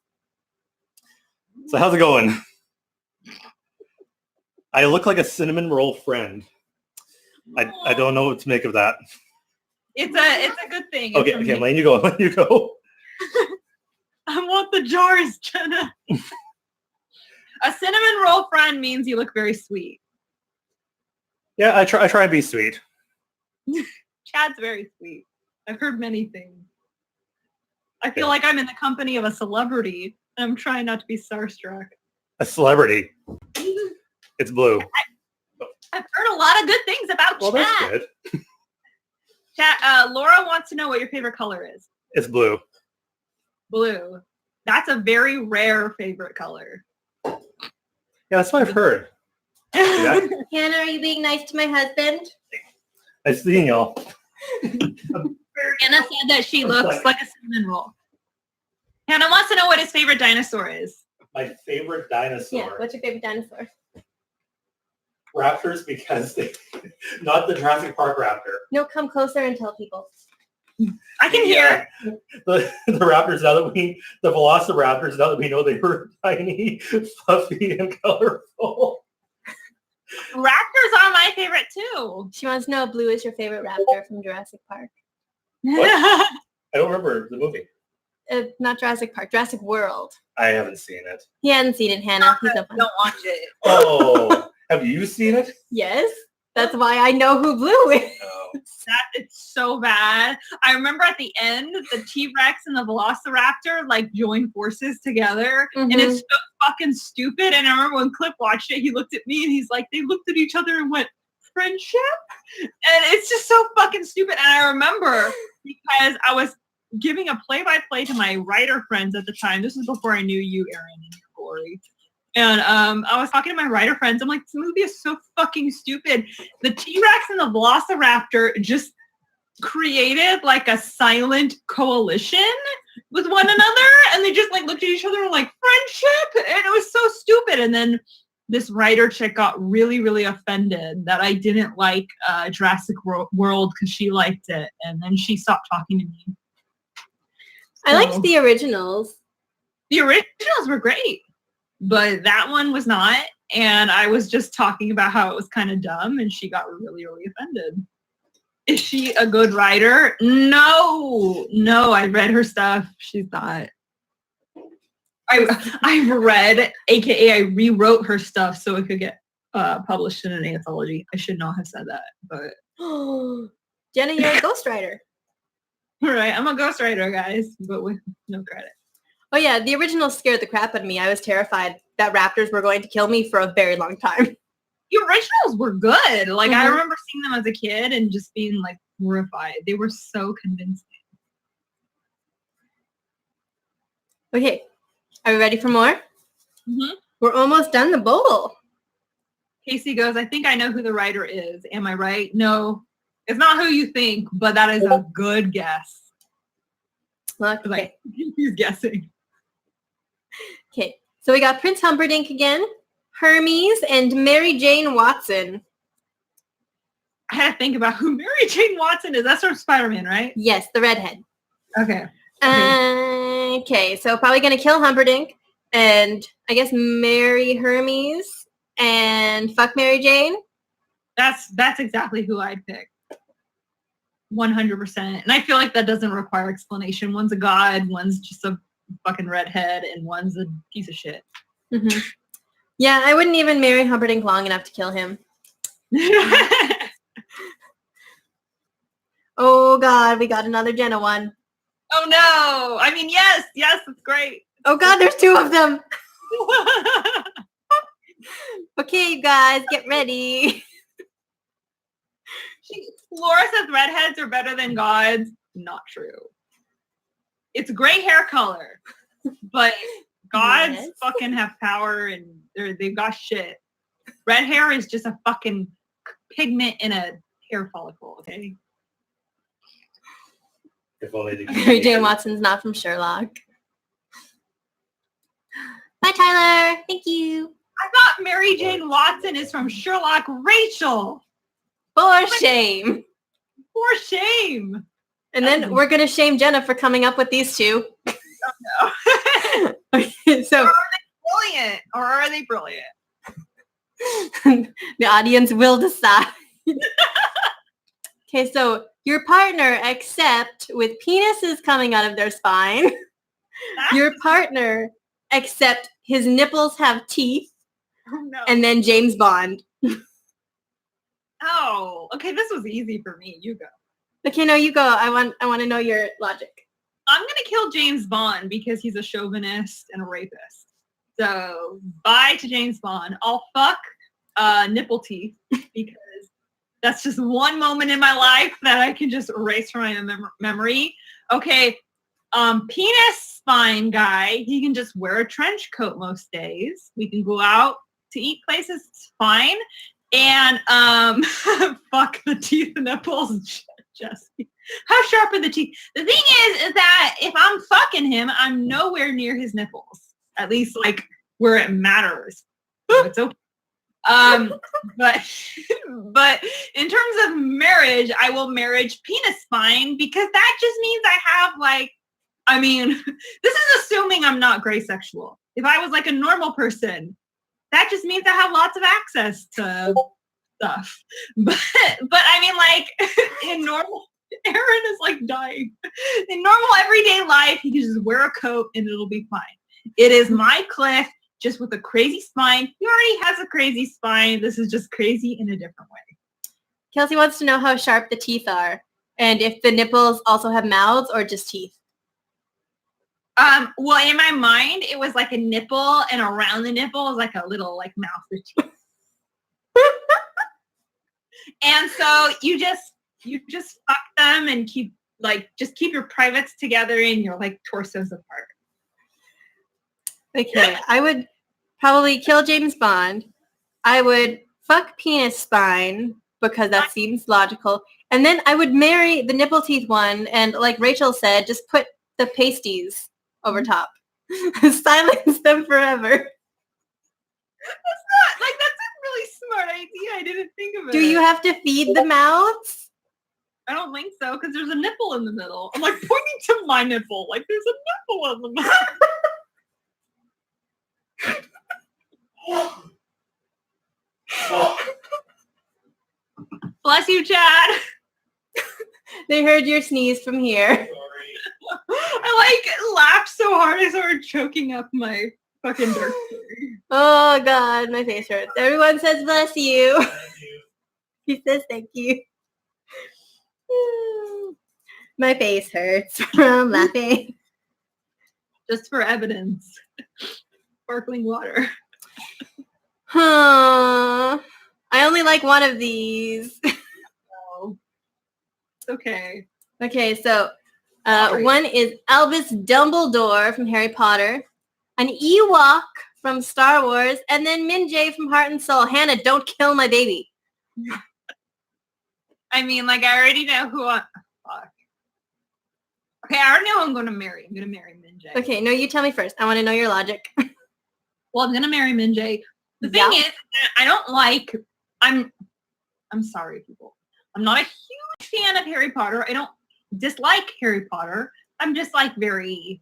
So how's it going? I look like a cinnamon roll friend. I don't know what to make of that. It's a good thing. Okay, I'm letting you go. I want the jars, Jenna. A cinnamon roll friend means you look very sweet. Yeah, I try and be sweet. Chad's very sweet. I've heard many things. I feel like I'm in the company of a celebrity. And I'm trying not to be starstruck. A celebrity. It's blue. I've heard a lot of good things about Well, chat. that's good. Chat. Laura wants to know what your favorite color is. It's blue. Blue. That's a very rare favorite color. Yeah, that's what I've heard. Yeah. Hannah, are you being nice to my husband? I've seen y'all. Jenna said that she looks like a cinnamon roll. Hannah wants to know what his favorite dinosaur is. My favorite dinosaur. Yeah, what's your favorite dinosaur? Raptors, because they, not the Jurassic Park raptor. No, come closer and tell people. I can hear. The raptors, the velociraptors, now that we know they were tiny, fluffy, and colorful. Raptors are my favorite too. She wants to know if Blue is your favorite raptor from Jurassic Park. I don't remember the movie. Not Jurassic Park, Jurassic World. I haven't seen it. He hadn't seen it, Hannah. He's no fun. Don't watch it. Oh, have you seen it? Yes, that's why I know who Blue is. Oh. It's so bad. I remember at the end, the T-Rex and the Velociraptor like joined forces together, and it's so fucking stupid. And I remember when Cliff watched it, he looked at me and he's like, they looked at each other and went, friendship? And it's just so fucking stupid. And I remember because I was giving a play-by-play to my writer friends at the time. This was before I knew you, Erin, and Lori. And I was talking to my writer friends. I'm like, this movie is so fucking stupid. The T-Rex and the Velociraptor just created like a silent coalition with one another. And they just like looked at each other and like, friendship? And it was so stupid. And then this writer chick got really, really offended that I didn't like Jurassic World because she liked it. And then she stopped talking to me. I liked the originals. The originals were great. But that one was not, and I was just talking about how it was kind of dumb, and she got really, really offended. Is she a good writer? No, I read her stuff. She's not. I've read, aka I rewrote her stuff so it could get published in an anthology. I should not have said that, but Jenna, you're a ghostwriter. Right, I'm a ghostwriter, guys, but with no credit. Oh yeah, the original scared the crap out of me. I was terrified that raptors were going to kill me for a very long time. The originals were good. Like I remember seeing them as a kid and just being like horrified. They were so convincing. Okay, are we ready for more? We're almost done the bowl. Casey goes, I think I know who the writer is. Am I right? No, it's not who you think, but that is a good guess. Okay. Like, he's guessing. Okay, so we got Prince Humperdinck again, Hermes, and Mary Jane Watson. I had to think about who Mary Jane Watson is. That's from Spider-Man, right? Yes, the redhead. Okay. Okay, so probably going to kill Humperdinck, and I guess marry Hermes, and fuck Mary Jane. That's exactly who I'd pick. 100%. And I feel like that doesn't require explanation. One's a god, one's just a fucking redhead, and one's a piece of shit. Yeah, I wouldn't even marry Humperdinck long enough to kill him. Oh God, we got another Jenna one. Oh no! I mean, yes, it's great. Oh God, there's two of them. Okay, you guys, get ready. Laura says redheads are better than gods. Not true. It's gray hair color, but gods fucking have power and they've got shit. Red hair is just a fucking pigment in a hair follicle, okay? If only Mary Jane Watson's not from Sherlock. Bye, Tyler. Thank you. I thought Mary Jane Watson is from Sherlock. Rachel. For shame. For shame. And then we're going to shame Jenna for coming up with these two. Oh, no. Okay, so Or are they brilliant? The audience will decide. Okay, so your partner, except with penises coming out of their spine. Your partner, except his nipples have teeth. Oh, no. And then James Bond. Oh, okay. This was easy for me. You go. Okay, no, you go. I want to know your logic. I'm going to kill James Bond because he's a chauvinist and a rapist. So, bye to James Bond. I'll fuck nipple teeth because that's just one moment in my life that I can just erase from my memory. Okay, penis spine guy, he can just wear a trench coat most days. We can go out to eat places, it's fine. And fuck the teeth and nipples, Jesse. How sharp are the teeth? The thing is that if I'm fucking him, I'm nowhere near his nipples. At least like where it matters. So it's okay. But in terms of marriage, I will marriage penis spine because that just means I have like, I mean, this is assuming I'm not gray sexual. If I was like a normal person, that just means I have lots of access to stuff. But I mean, like in normal, Aaron is like dying. In normal everyday life, you can just wear a coat and it'll be fine. It is my Cliff, just with a crazy spine. He already has a crazy spine. This is just crazy in a different way. Kelsey wants to know how sharp the teeth are and if the nipples also have mouths or just teeth. Well, in my mind, it was like a nipple, and around the nipple is like a little like mouth of teeth. And so you just fuck them and keep your privates together and your like torsos apart. Okay, I would probably kill James Bond. I would fuck penis spine because that seems logical. And then I would marry the nipple teeth one and like Rachel said, just put the pasties over top. Silence them forever. That's a really smart idea. I didn't think of it. Do you have to feed the mouths? I don't think so, because there's a nipple in the middle. I'm like pointing to my nipple, like there's a nipple in the middle. Bless you, Chad. They heard your sneeze from here. I like laughed so hard I started choking up my fucking dirt. Oh God, my face hurts. Everyone says bless you. He says thank you. My face hurts from laughing. Just for evidence. Sparkling water. Huh. I only like one of these. Oh. It's okay. Okay, so one is Albus Dumbledore from Harry Potter, an Ewok from Star Wars, and then Minjay from Heart and Soul. Hannah, don't kill my baby. I mean, like, I already know who I... Fuck. Okay, I already know who I'm going to marry. I'm going to marry Minjay. Okay, no, you tell me first. I want to know your logic. Well, I'm going to marry Minjay. The thing is, I don't like... I'm sorry, people. I'm not a huge fan of Harry Potter. I don't dislike Harry Potter. I'm just, like, very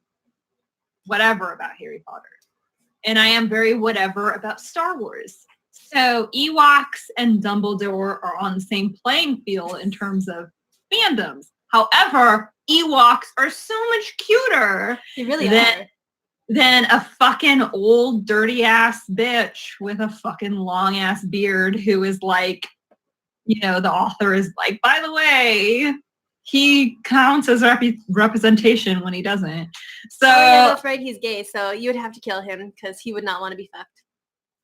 whatever about Harry Potter. And I am very whatever about Star Wars. So Ewoks and Dumbledore are on the same playing field in terms of fandoms. However, Ewoks are so much cuter than a fucking old dirty ass bitch with a fucking long ass beard who is like, you know, the author is like, by the way, he counts as representation when he doesn't. So I'm afraid he's gay, so you would have to kill him because he would not want to be fucked.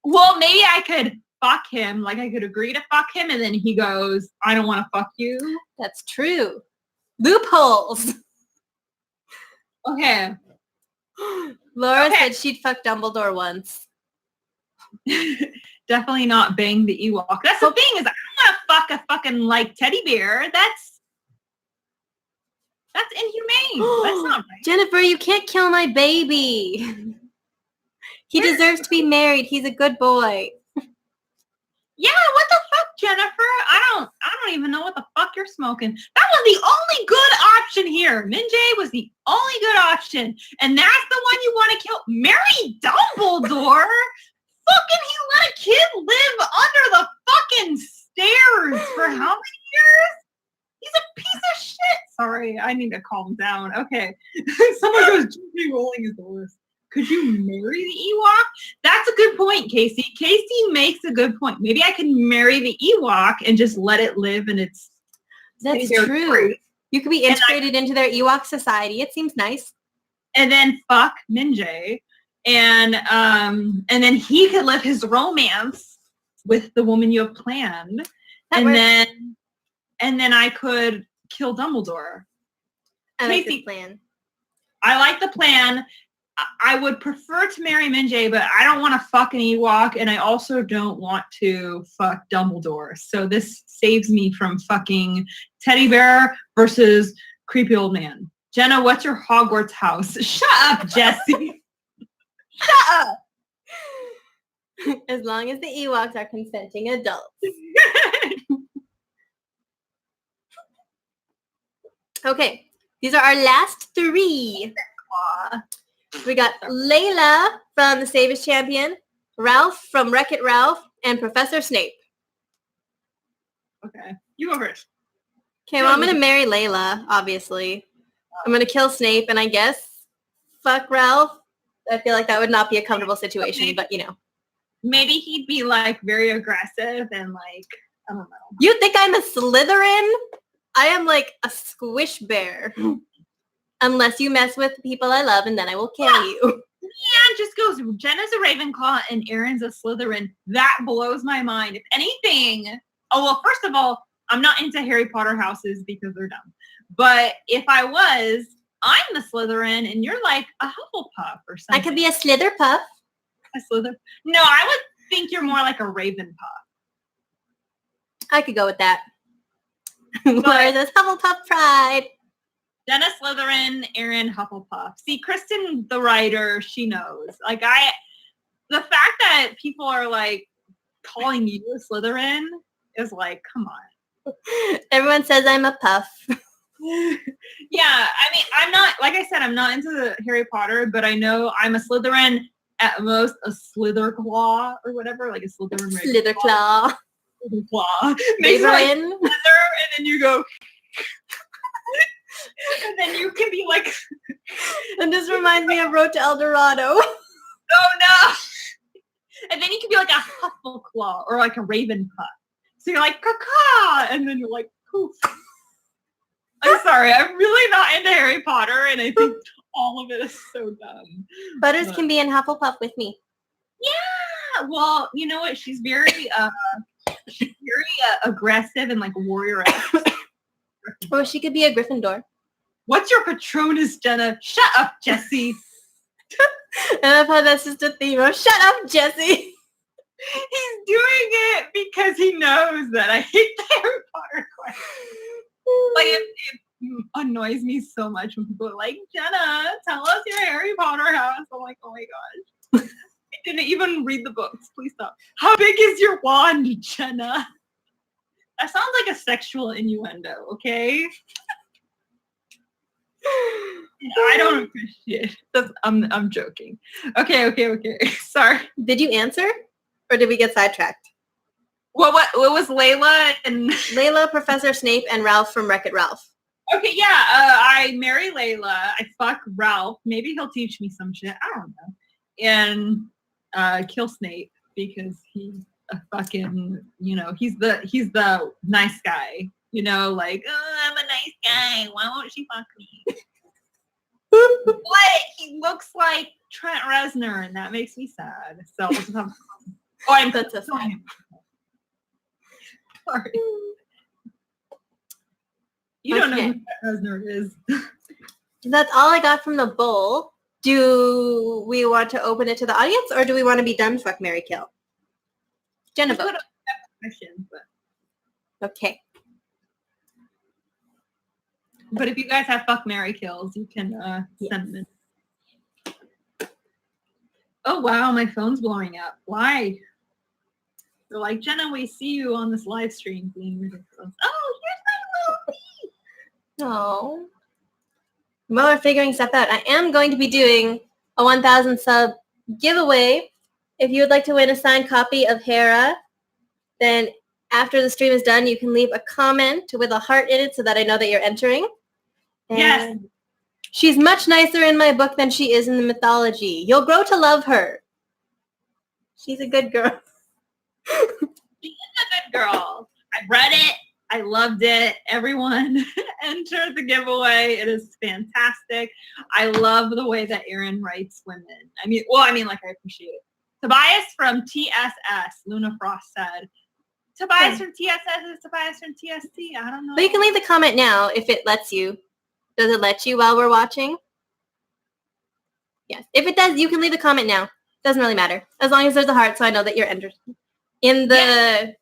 Well, maybe I could fuck him. Like, I could agree to fuck him, and then he goes, I don't want to fuck you. That's true. Loopholes. Okay. Laura said she'd fuck Dumbledore once. Definitely not bang the Ewok. That's the thing, is I don't want to fuck a fucking, like, teddy bear. That's inhumane. That's not right. Jennifer, you can't kill my baby. He deserves to be married. He's a good boy. Yeah, what the fuck, Jennifer? I don't even know what the fuck you're smoking. That was the only good option here. Minjay was the only good option. And that's the one you want to kill. Marry Dumbledore? Fucking he let a kid live under the fucking stairs for how many years? He's a piece of shit. Sorry, I need to calm down. Okay. Someone goes, J.K. Rowling is the worst. Could you marry the Ewok? That's a good point, Casey. Casey makes a good point. Maybe I can marry the Ewok and just let it live in its... That's true. You could be integrated into their Ewok society. It seems nice. And then fuck Minjay. And then he could live his romance with the woman you have planned. That works. And then I could kill Dumbledore. I like this plan. I like the plan. I would prefer to marry Minjay, but I don't want to fuck an Ewok, and I also don't want to fuck Dumbledore. So this saves me from fucking teddy bear versus creepy old man. Jenna, what's your Hogwarts house? Shut up, Jesse. Shut up. As long as the Ewoks are consenting adults. Okay, these are our last 3. We got Layla from the Save Us Champion, Ralph from Wreck-It Ralph, and Professor Snape. Okay, you go first. Okay, well, I'm going to marry Layla, obviously. I'm going to kill Snape, and I guess fuck Ralph. I feel like that would not be a comfortable situation, but you know. Maybe he'd be like very aggressive and like, I don't know. You think I'm a Slytherin? I am like a squish bear. Unless you mess with the people I love, and then I will kill you. Yeah, it just goes, Jenna's a Ravenclaw and Aaron's a Slytherin. That blows my mind. If anything, well, first of all, I'm not into Harry Potter houses because they're dumb. But if I was, I'm the Slytherin and you're like a Hufflepuff or something. I could be a Slitherpuff. A Slytherin? No, I would think you're more like a Ravenpuff. I could go with that. Where there's Hufflepuff pride. Jenna Slytherin, Aaron Hufflepuff. See, Kristen, the writer, she knows. Like the fact that people are like calling you a Slytherin is like, come on. Everyone says I'm a puff. Yeah, I mean, I'm not, like I said, I'm not into the Harry Potter, but I know I'm a Slytherin, at most a Slitherclaw or whatever, like a Slytherin. Slitherclaw. Slytherclaw. Slytherin. And then you go... and then you can be like... And this reminds me of Road to El Dorado. Oh, no! And then you can be like a Huffleclaw or like a Ravenpuff. So you're like, caw, and then you're like, poof. I'm sorry, I'm really not into Harry Potter, and I think all of it is so dumb. Butters can be in Hufflepuff with me. Yeah, well, you know what? She's very aggressive and like a warrior. Or she could be a Gryffindor. What's your Patronus, Jenna? Shut up, Jesse. And I thought that's just a theme of shut up, Jesse. He's doing it because he knows that I hate the Harry Potter question. Like, it annoys me so much when people are like, Jenna, tell us your Harry Potter house. I'm like, oh my gosh. I didn't even read the books. Please stop. How big is your wand, Jenna? That sounds like a sexual innuendo, okay? I don't appreciate it. I'm joking. Okay. Sorry. Did you answer? Or did we get sidetracked? What was Layla and... Layla, Professor Snape, and Ralph from Wreck-It Ralph. Okay, yeah. I marry Layla. I fuck Ralph. Maybe he'll teach me some shit. I don't know. And kill Snape because he's a fucking, you know, he's the nice guy. You know, like, oh, I'm a nice guy. Why won't she fuck me? But he looks like Trent Reznor, and that makes me sad. So I'm That's so sad. Sorry. You don't know who Trent Reznor is. That's all I got from the bowl. Do we want to open it to the audience, or do we want to be done fuck, marry, kill? Jenna, vote. Questions, Okay. But if you guys have fuck, marry, kills, you can send them in. Oh, wow, my phone's blowing up. Why? They're like, Jenna, we see you on this live stream being ridiculous. Oh, here's my little piece. Oh. While we're figuring stuff out, I am going to be doing a 1,000 sub giveaway. If you would like to win a signed copy of Hera, then after the stream is done, you can leave a comment with a heart in it so that I know that you're entering. And yes. She's much nicer in my book than she is in the mythology. You'll grow to love her. She's a good girl. She is a good girl. I've read it. I loved it. Everyone enter the giveaway. It is fantastic. I love the way that Erin writes women. I appreciate it. Tobias from TSS, Luna Frost said. Tobias from TSS is Tobias from TST. I don't know. But you can leave the comment now if it lets you. Does it let you while we're watching? Yes. If it does, you can leave the comment now. Doesn't really matter. As long as there's a heart, so I know that you're entered. In the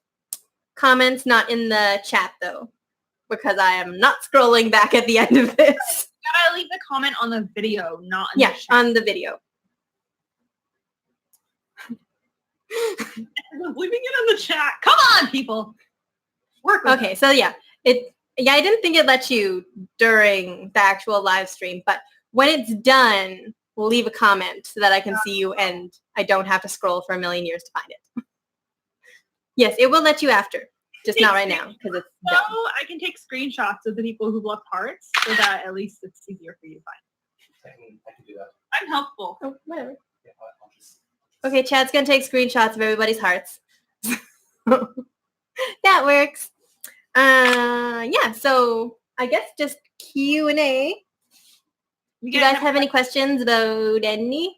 comments, not in the chat, though. Because I am not scrolling back at the end of this. You gotta leave the comment on the video, not in the chat. On the video. Leaving it in the chat. Come on, people. Work with Okay, so I didn't think it let you during the actual live stream, but when it's done, we'll leave a comment so that I can see you and I don't have to scroll for a million years to find it. Yes, it will let you after, just not right now because it's done. I can take screenshots of the people who left hearts so that at least it's easier for you to find. I can do that. I'm helpful. Oh, whatever. Yeah, I'll just... Okay, Chad's going to take screenshots of everybody's hearts. That works. So I guess just Q&A. Do you guys have any questions about anything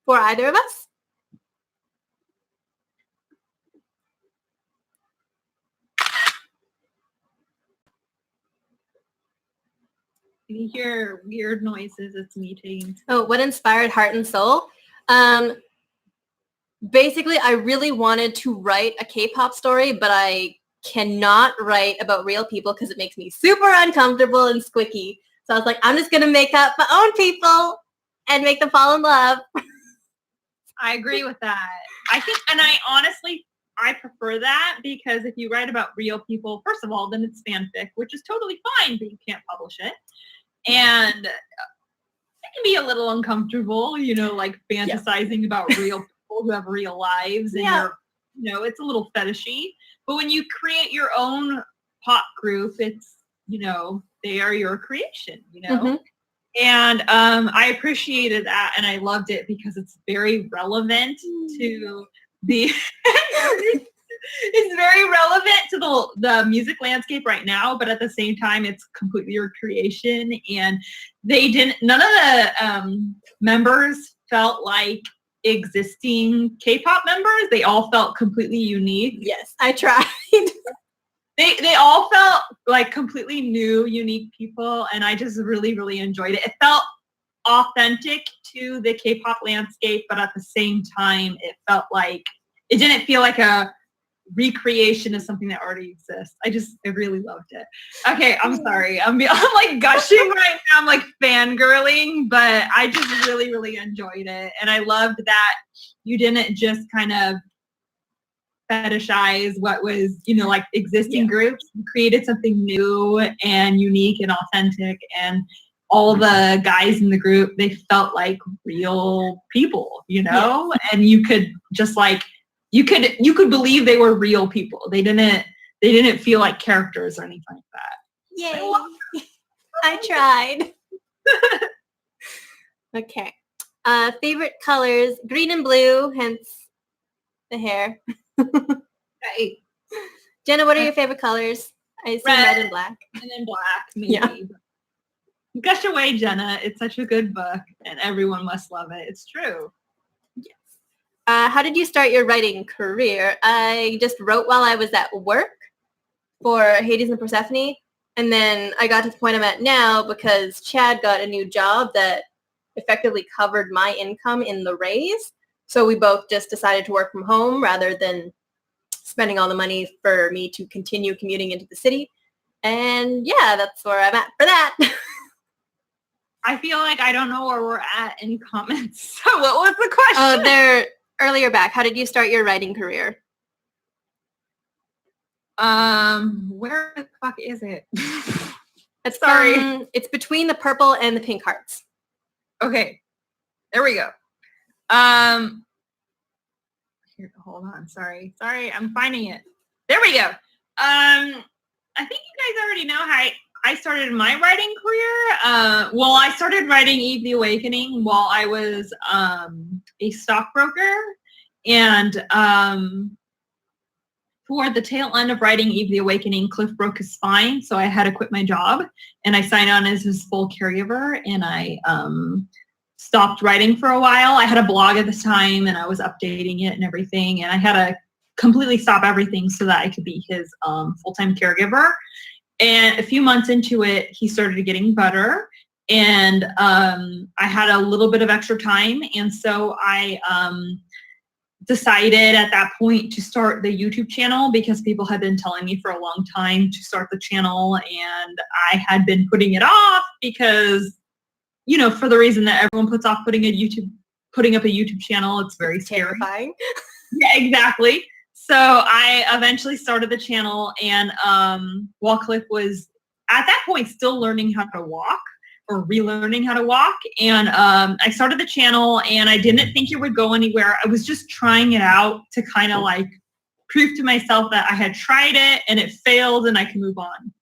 for either of us? Can you hear weird noises? It's me taking. Oh, what inspired Heart and Soul? Basically, I really wanted to write a K-pop story, but I cannot write about real people because it makes me super uncomfortable and squicky. So I was like, I'm just going to make up my own people and make them fall in love. I agree with that. I think, and I honestly, I prefer that because if you write about real people, first of all, then it's fanfic, which is totally fine, but you can't publish it. And it can be a little uncomfortable, like fantasizing about real people who have real lives and it's a little fetishy. But when you create your own pop group, it's, they are your creation, Mm-hmm. And I appreciated that and I loved it because it's very relevant to the it's very relevant to the music landscape right now, but at the same time it's completely your creation. And none of the members felt like existing K-pop members. They all felt completely unique. Yes, I tried. They all felt like completely new, unique people, and I just really, really enjoyed it. It felt authentic to the K-pop landscape, but at the same time, it didn't feel like a recreation of something that already exists. I really loved it. Okay, I'm sorry. I'm like gushing right now. I'm like fangirling, but I just really, really enjoyed it. And I loved that you didn't just kind of fetishize what was, like existing groups. You created something new and unique and authentic, and all the guys in the group, they felt like real people, and you could just like, you could believe they were real people. They didn't feel like characters or anything like that. Yay. I tried. Okay. Favorite colors, green and blue, hence the hair. Right. Jenna, what are your favorite colors? I assume red and black. And then black, maybe. Yeah. Gush away, Jenna. It's such a good book, and everyone must love it. It's true. Yes. How did you start your writing career? I just wrote while I was at work for Hades and Persephone, and then I got to the point I'm at now because Chad got a new job that effectively covered my income in the raise. So we both just decided to work from home rather than spending all the money for me to continue commuting into the city. And yeah, that's where I'm at for that. I feel like I don't know where we're at in comments. So what was the question? Oh, they're earlier back. How did you start your writing career? Where the fuck is it? Sorry. It's between the purple and the pink hearts. Okay. There we go. Here, hold on. Sorry, I'm finding it. There we go. I think you guys already know how I started my writing career. Well, I started writing Eve the Awakening while I was a stockbroker, and for the tail end of writing Eve the Awakening, Cliff broke his spine, so I had to quit my job, and I signed on as his full caregiver, and I stopped writing for a while. I had a blog at the time, and I was updating it and everything, and I had to completely stop everything so that I could be his full-time caregiver. And a few months into it, he started getting better, and I had a little bit of extra time, and so I decided at that point to start the YouTube channel because people had been telling me for a long time to start the channel, and I had been putting it off because, you know, for the reason that everyone puts off putting up a YouTube channel. It's very Terrifying. Yeah, exactly. So I eventually started the channel, and while Cliff was at that point still learning how to walk, or relearning how to walk. And I started the channel, and I didn't think it would go anywhere. I was just trying it out to kind of like prove to myself that I had tried it and it failed and I can move on.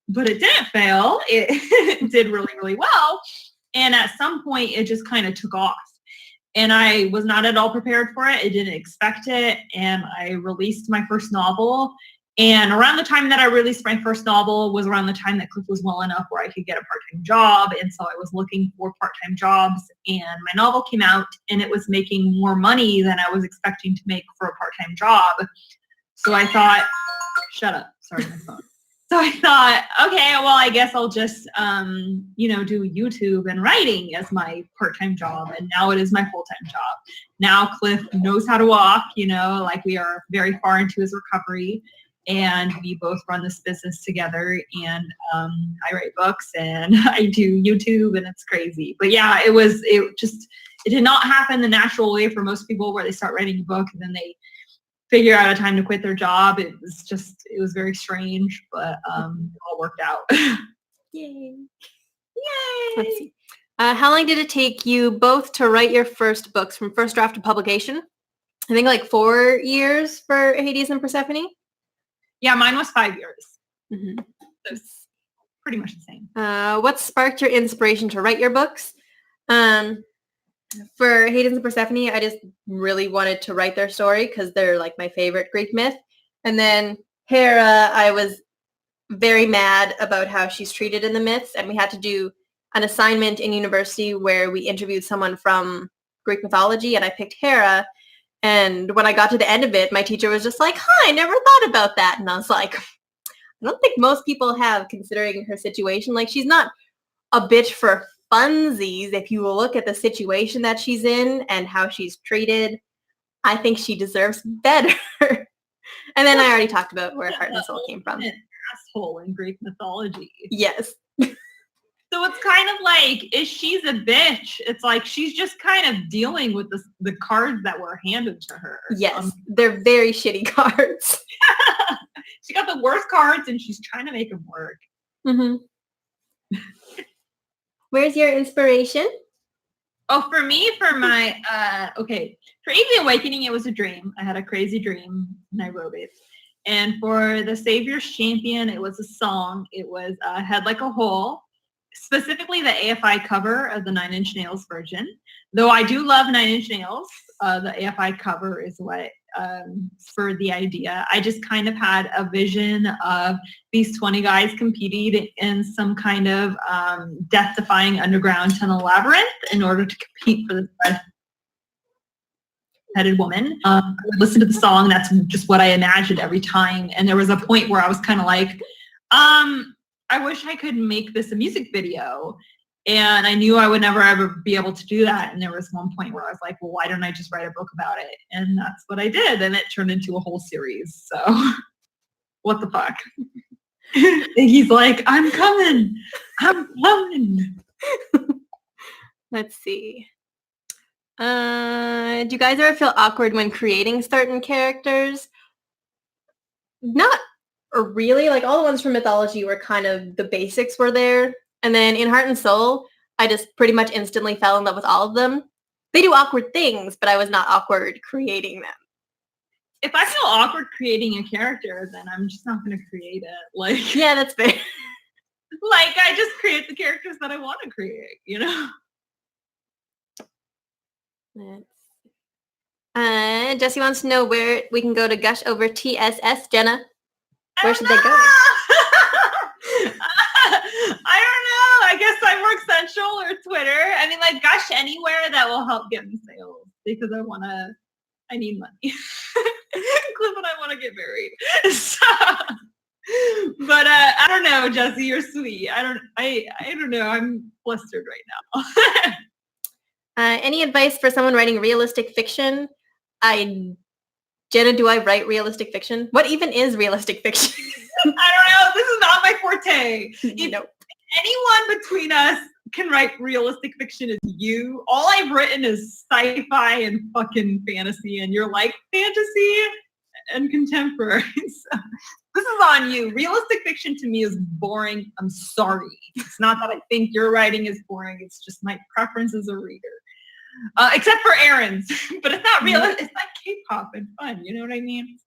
But it didn't fail. It did really, really well. And at some point it just kind of took off. And I was not at all prepared for it. I didn't expect it. And I released my first novel. And around the time that I released my first novel was around the time that Cliff was well enough where I could get a part-time job. And so I was looking for part-time jobs, and my novel came out, and it was making more money than I was expecting to make for a part-time job. So I thought, shut up. Sorry, my phone. So I thought, okay, well, I guess I'll just, do YouTube and writing as my part-time job. And now it is my full-time job. Now Cliff knows how to walk, like we are very far into his recovery. And we both run this business together, and I write books and I do YouTube, and it's crazy. But yeah, it did not happen the natural way for most people where they start writing a book and then they figure out a time to quit their job. It was very strange, but it all worked out. Yay. Yay. Let's see. How long did it take you both to write your first books from first draft to publication? I think like 4 years for Hades and Persephone. Yeah, mine was 5 years. Mm-hmm. So it's pretty much the same. What sparked your inspiration to write your books? For Hades and Persephone, I just really wanted to write their story because they're like my favorite Greek myth. And then Hera, I was very mad about how she's treated in the myths, and we had to do an assignment in university where we interviewed someone from Greek mythology, and I picked Hera. And when I got to the end of it, my teacher was just like, I never thought about that. And I was like, I don't think most people have, considering her situation. Like, she's not a bitch for funsies. If you look at the situation that she's in and how she's treated, I think she deserves better. And then I already talked about where Heart and Soul came from. An asshole in Greek mythology. Yes. So it's kind of like, if she's a bitch, it's like she's just kind of dealing with the cards that were handed to her. Yes, they're very shitty cards. She got the worst cards, and she's trying to make them work. Mm-hmm. Where's your inspiration? Oh, for me, for my, for Eve the Awakening, it was a dream. I had a crazy dream, and I wrote it. And for The Savior's Champion, it was a song. It was Head Like a Hole. Specifically the AFI cover of the 9 Inch Nails version. Though I do love 9 Inch Nails, the AFI cover is what spurred the idea. I just kind of had a vision of these 20 guys competing in some kind of death-defying underground tunnel labyrinth in order to compete for the red-headed woman. I would listen to the song. That's just what I imagined every time. And there was a point where I was kind of like, I wish I could make this a music video. And I knew I would never ever be able to do that. And there was one point where I was like, well, why don't I just write a book about it? And that's what I did. And it turned into a whole series. So what the fuck? And he's like, I'm coming. Let's see. Do you guys ever feel awkward when creating certain characters? Not really. Like, all the ones from mythology were kind of, the basics were there. And then in Heart and Soul, I just pretty much instantly fell in love with all of them. They do awkward things, but I was not awkward creating them. If I feel awkward creating a character, then I'm just not going to create it. Like, yeah, that's fair. Like, I just create the characters that I want to create, Jesse wants to know where we can go to gush over TSS. Jenna, where should they go? I don't know. I guess I work Central or Twitter. I mean, like, gush anywhere that will help get me sales because I need money. Cliff and I want to get married. So, but I don't know, Jesse, you're sweet. I don't know. I'm flustered right now. Any advice for someone writing realistic fiction? Jenna, do I write realistic fiction? What even is realistic fiction? I don't know. This is not my forte. Nope. Anyone between us can write realistic fiction is you. All I've written is sci-fi and fucking fantasy, and you're like fantasy and contemporary. So this is on you. Realistic fiction to me is boring. I'm sorry. It's not that I think your writing is boring. It's just my preference as a reader. Except for Aaron's, but it's not real. It's like K-pop and fun. You know what I mean?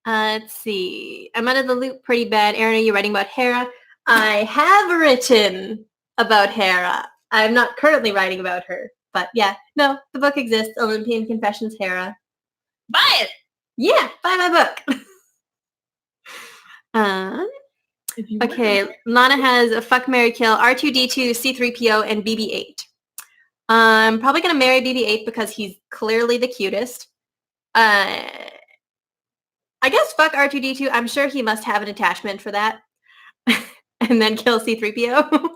Let's see. I'm out of the loop pretty bad. Aaron, are you writing about Hera? I have written about Hera. I'm not currently writing about her, but yeah, no, the book exists. Olympian Confessions, Hera. Buy it. Yeah, buy my book. Okay, Lana has a fuck, marry, kill, R2-D2, C-3PO, and BB-8. I'm probably going to marry BB-8 because he's clearly the cutest. I guess fuck R2-D2. I'm sure he must have an attachment for that. And then kill C-3PO.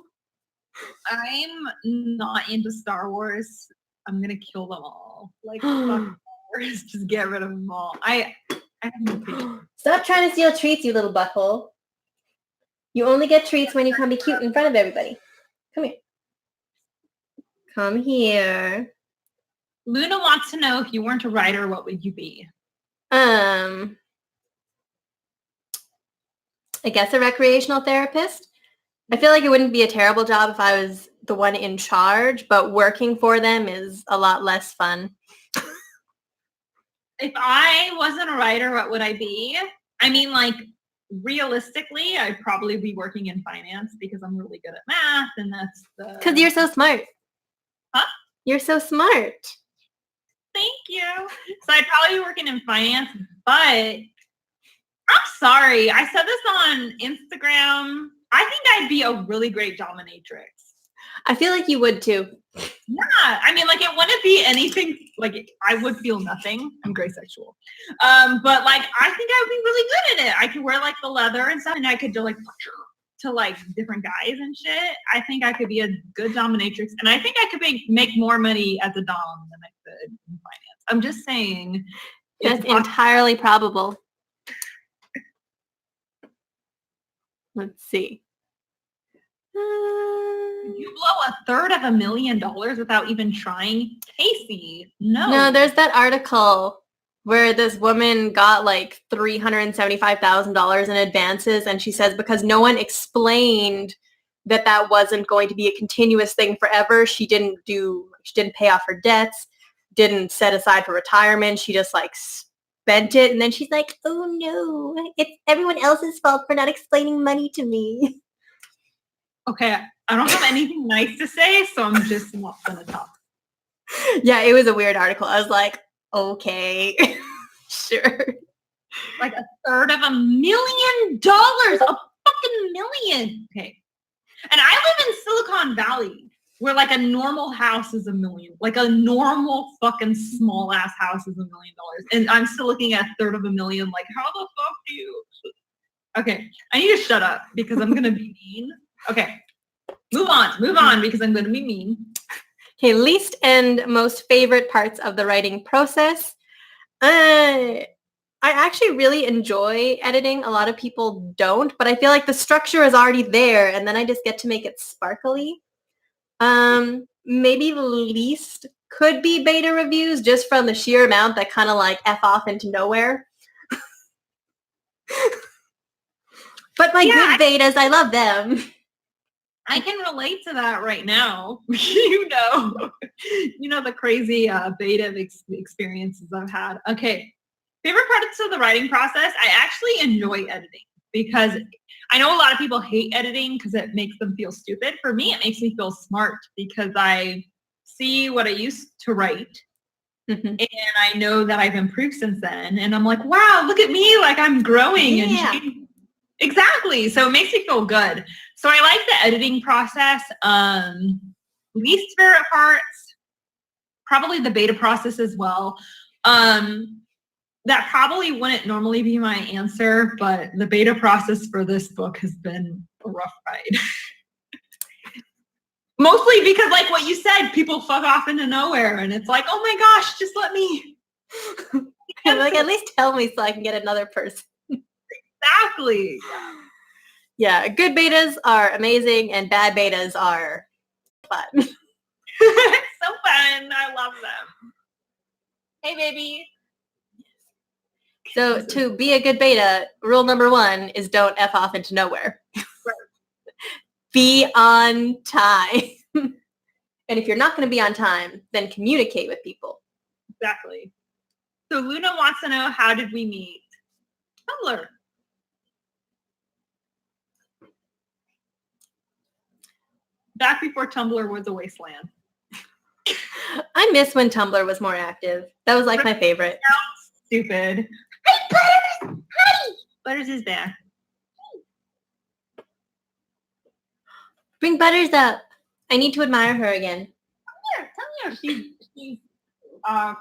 I'm not into Star Wars. I'm going to kill them all. Like, fuck Star Wars. Just get rid of them all. I have no patience. Stop trying to steal treats, you little butthole. You only get treats when you come be cute in front of everybody. Come here. Come here. Luna wants to know if you weren't a writer, what would you be? I guess a recreational therapist. I feel like it wouldn't be a terrible job if I was the one in charge, but working for them is a lot less fun. If I wasn't a writer, what would I be? I mean, like, realistically, I'd probably be working in finance because I'm really good at math, and that's the... Because you're so smart. Huh? You're so smart. Thank you. So I'd probably be working in finance, but I'm sorry. I said this on Instagram. I think I'd be a really great dominatrix. I feel like you would too. Yeah. I mean, like, it wouldn't be anything, like, I would feel nothing. I'm gray sexual. But, like, I think I would be really good at it. I could wear, like, the leather and stuff, and I could do, like, to, like, different guys and shit. I think I could be a good dominatrix, and I think I could make more money as a dom than I could in finance. I'm just saying. That's entirely probable. Let's see. You blow $333,000 without even trying? Casey, no. No, there's that article where this woman got like $375,000 in advances, and she says because no one explained that wasn't going to be a continuous thing forever, she didn't pay off her debts, didn't set aside for retirement. She just like spent it, and then she's like, oh no, it's everyone else's fault for not explaining money to me. Okay, I don't have anything nice to say, so I'm just not gonna talk. Yeah, it was a weird article. I was like, okay, sure. Like $350,000, a fucking million. Okay, and I live in Silicon Valley, where like a normal house is $1 million. Like a normal fucking small ass house is $1 million, and I'm still looking at $350,000. Like, how the fuck do you? Okay, I need to shut up because I'm gonna be mean. Okay, move on because I'm going to be mean. Okay, least and most favorite parts of the writing process. I actually really enjoy editing. A lot of people don't, but I feel like the structure is already there, and then I just get to make it sparkly. Maybe least could be beta reviews, just from the sheer amount that kind of like F off into nowhere. But my good betas, I love them. I can relate to that right now. you know the crazy beta experiences I've had. Okay, favorite parts of the writing process. I actually enjoy editing because I know a lot of people hate editing because it makes them feel stupid. For me, it makes me feel smart because I see what I used to write Mhm. And I know that I've improved since then. And I'm like, wow, look at me. Like I'm growing and Yeah. changing. Exactly. So it makes me feel good. So I like the editing process. Least favorite parts, probably the beta process as well. That probably wouldn't normally be my answer, but the beta process for this book has been a rough ride. Mostly because, like what you said, people fuck off into nowhere, and it's like, oh my gosh, just let me. Like, at least tell me so I can get another person. Exactly. Yeah, good betas are amazing, and bad betas are fun. It's so fun. I love them. Hey, baby. So to be a good beta, rule number 1 is don't F off into nowhere. Be on time. And if you're not going to be on time, then communicate with people. Exactly. So Luna wants to know, how did we meet? Tumblr. Back before Tumblr was a wasteland. I miss when Tumblr was more active. That was like my favorite. Stupid. Hey, Butters! Hi! Butters is there. Bring Butters up. I need to admire her again. Come here. She's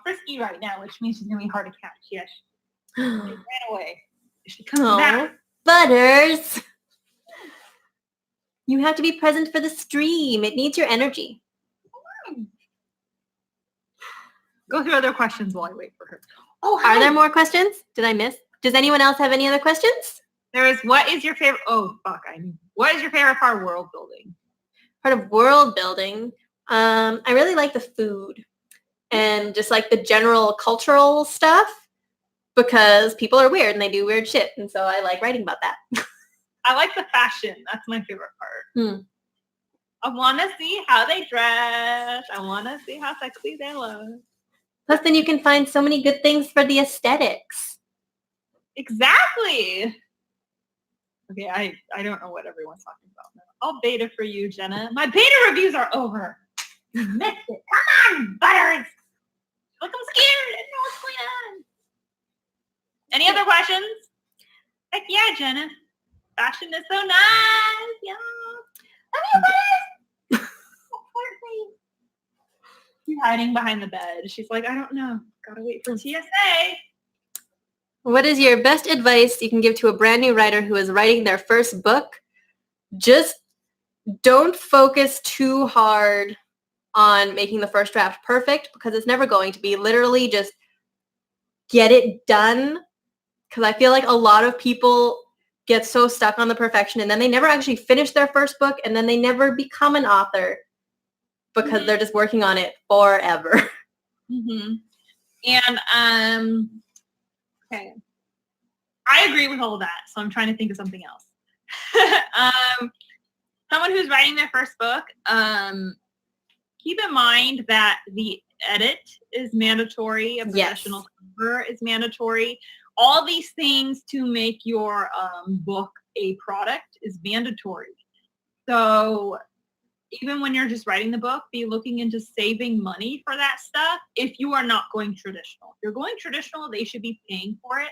frisky right now, which means she's going to be hard to catch. Yes. She ran away. She comes back. Butters! You have to be present for the stream. It needs your energy. Go through other questions while I wait for her. Oh, are there more questions? Did I miss? Does anyone else have any other questions? There is, what is your favorite, what is your favorite part of world building? Part of world building? I really like the food and just like the general cultural stuff because people are weird and they do weird shit. And so I like writing about that. I like the fashion. That's my favorite part. I want to see how they dress. I want to see how sexy they look. Plus, then you can find so many good things for the aesthetics. Exactly. Okay, I don't know what everyone's talking about now. I'll beta for you, Jenna. My beta reviews are over. You missed it. Come on, Butters. Look, I'm scared. I don't know what's going on. Any other questions? Heck yeah, Jenna. Fashion is so nice. Yeah. Love you, Butters. She's hiding behind the bed. She's like, I don't know. Gotta wait for TSA. What is your best advice you can give to a brand new writer who is writing their first book? Just don't focus too hard on making the first draft perfect because it's never going to be. Literally just get it done. Because I feel like a lot of people get so stuck on the perfection and then they never actually finish their first book and then they never become an author because they're just working on it forever. And okay, I agree with all of that. So I'm trying to think of something else. Someone who's writing their first book, keep in mind that the edit is mandatory. A professional cover is mandatory. All these things to make your book a product is mandatory. So even when you're just writing the book, be looking into saving money for that stuff if you are not going traditional. If you're going traditional, they should be paying for it.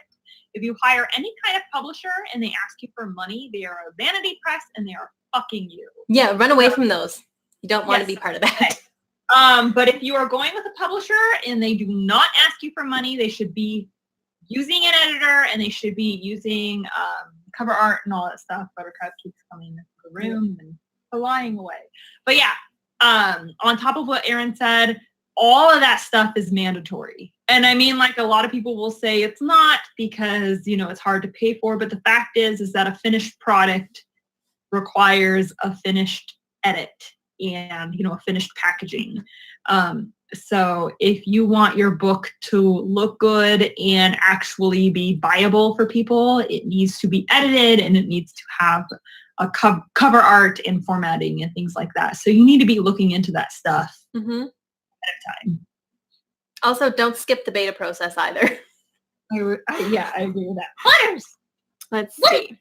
If you hire any kind of publisher and they ask you for money, they are a vanity press and they are fucking you. Yeah, run away from those. You don't want to be part of that. But if you are going with a publisher and they do not ask you for money, they should be using an editor and they should be using cover art and all that stuff. Buttercup keeps coming into the room and flying away. But yeah, on top of what Erin said, all of that stuff is mandatory. And I mean, like a lot of people will say it's not because, you know, it's hard to pay for. But the fact is that a finished product requires a finished edit and, you know, a finished packaging. So if you want your book to look good and actually be viable for people, it needs to be edited and it needs to have a cover art and formatting and things like that. So you need to be looking into that stuff ahead of time. Also, don't skip the beta process either. Yeah, I agree with that. Butters! Let's see.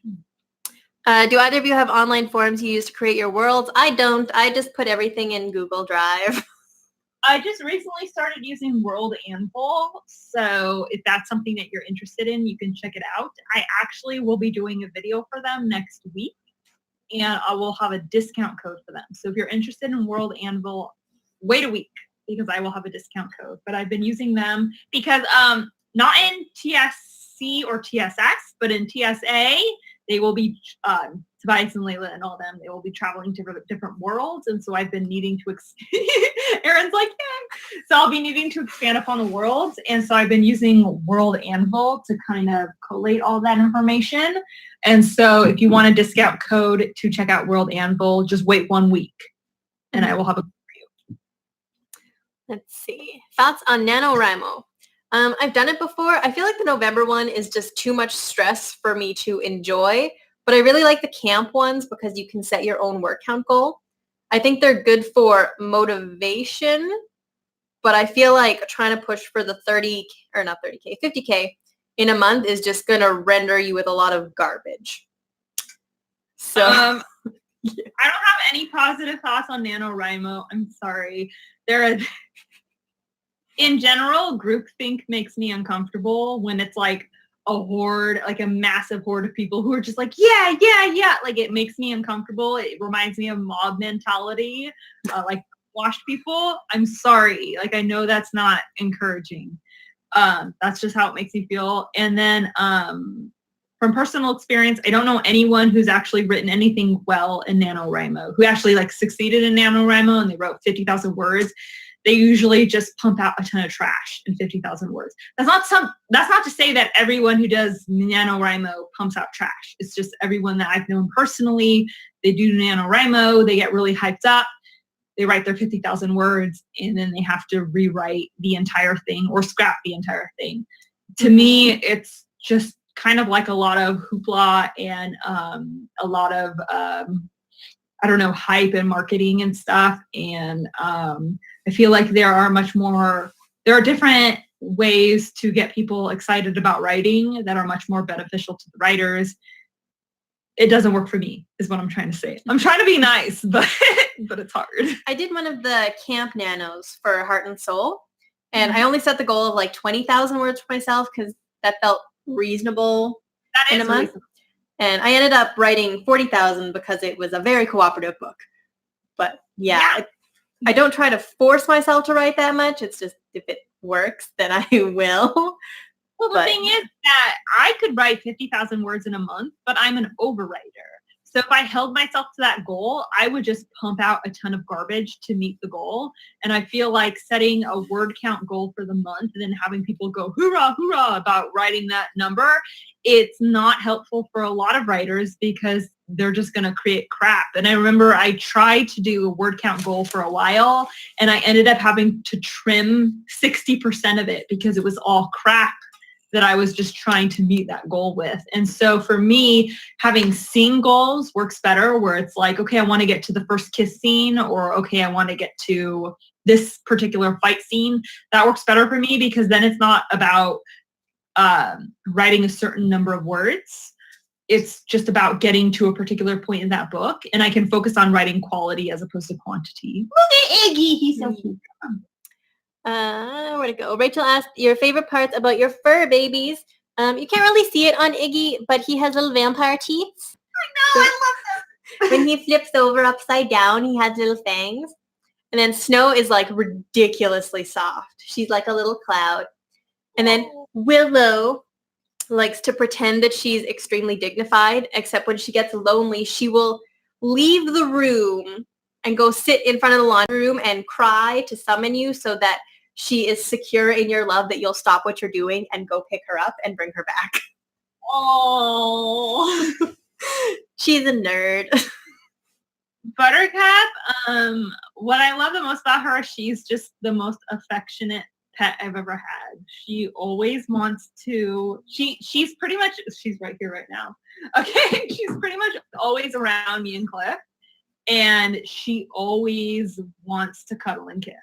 Do either of you have online forums you use to create your worlds? I don't. I just put everything in Google Drive. I just recently started using World Anvil, so if that's something that you're interested in, you can check it out. I actually will be doing a video for them next week, and I will have a discount code for them. So if you're interested in World Anvil, wait a week because I will have a discount code. But I've been using them because not in TSC or TSX, but in TSA, they will be Tobias and Layla and all them. They will be traveling to different worlds, and so I've been needing to. Aaron's like, yeah. So I'll be needing to expand upon the worlds, and so I've been using World Anvil to kind of collate all that information. And so if you want a discount code to check out World Anvil, just wait 1 week, and I will have a. Let's see. Thoughts on NaNoWriMo? I've done it before. I feel like the November one is just too much stress for me to enjoy, but I really like the camp ones because you can set your own word count goal. I think they're good for motivation, but I feel like trying to push for the 50K in a month is just going to render you with a lot of garbage. So I don't have any positive thoughts on NaNoWriMo. I'm sorry. In general, groupthink makes me uncomfortable when it's like a horde, like a massive horde of people who are just like, yeah, yeah, yeah. Like it makes me uncomfortable. It reminds me of mob mentality, like washed people. I'm sorry. Like I know that's not encouraging. That's just how it makes me feel. And then from personal experience, I don't know anyone who's actually written anything well in NaNoWriMo, who actually like succeeded in NaNoWriMo and they wrote 50,000 words. They usually just pump out a ton of trash in 50,000 words. That's not to say that everyone who does NaNoWriMo pumps out trash. It's just everyone that I've known personally, they do NaNoWriMo, they get really hyped up, they write their 50,000 words, and then they have to rewrite the entire thing or scrap the entire thing. To me, it's just kind of like a lot of hoopla and a lot of, hype and marketing and stuff. And I feel like there are different ways to get people excited about writing that are much more beneficial to the writers. It doesn't work for me, is what I'm trying to say. I'm trying to be nice, but it's hard. I did one of the camp nanos for Heart and Soul, and I only set the goal of like 20,000 words for myself because that felt reasonable in a month. And I ended up writing 40,000 because it was a very cooperative book. But yeah. I don't try to force myself to write that much. It's just if it works, then I will. Well, the thing is that I could write 50,000 words in a month, but I'm an overwriter. So if I held myself to that goal, I would just pump out a ton of garbage to meet the goal. And I feel like setting a word count goal for the month and then having people go hoorah, hoorah about writing that number, it's not helpful for a lot of writers because they're just going to create crap. And I remember I tried to do a word count goal for a while and I ended up having to trim 60% of it because it was all crap that I was just trying to meet that goal with. And so for me, having scene goals works better where it's like, okay, I want to get to the first kiss scene, or okay, I want to get to this particular fight scene. That works better for me because then it's not about writing a certain number of words. It's just about getting to a particular point in that book, and I can focus on writing quality as opposed to quantity. Look at Iggy, he's so cute. Where to go? Rachel asked your favorite parts about your fur babies. You can't really see it on Iggy, but he has little vampire teeth. I know, I love them. When he flips over upside down, he has little fangs. And then Snow is like ridiculously soft. She's like a little cloud. And then Willow likes to pretend that she's extremely dignified, except when she gets lonely, she will leave the room and go sit in front of the laundry room and cry to summon you so that she is secure in your love that you'll stop what you're doing and go pick her up and bring her back. Oh, she's a nerd. Buttercup, what I love the most about her, she's just the most affectionate pet I've ever had. She always wants to, she's pretty much, she's right here right now. Okay, she's pretty much always around me and Cliff. And she always wants to cuddle and kiss.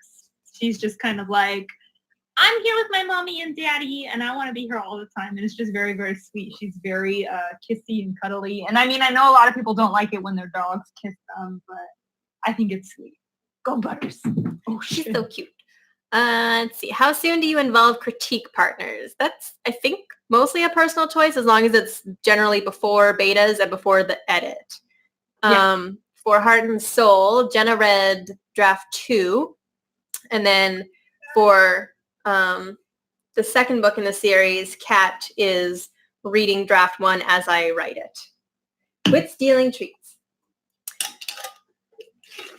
She's just kind of like, I'm here with my mommy and daddy, and I want to be here all the time. And it's just very, very sweet. She's very kissy and cuddly. And I mean, I know a lot of people don't like it when their dogs kiss them, but I think it's sweet. Go Butters. Oh, she's so cute. Let's see. How soon do you involve critique partners? That's, I think, mostly a personal choice as long as it's generally before betas and before the edit. Yeah. For Heart and Soul, Jenna read draft 2. And then for the second book in the series, Kat is reading draft 1 as I write it. With stealing treats.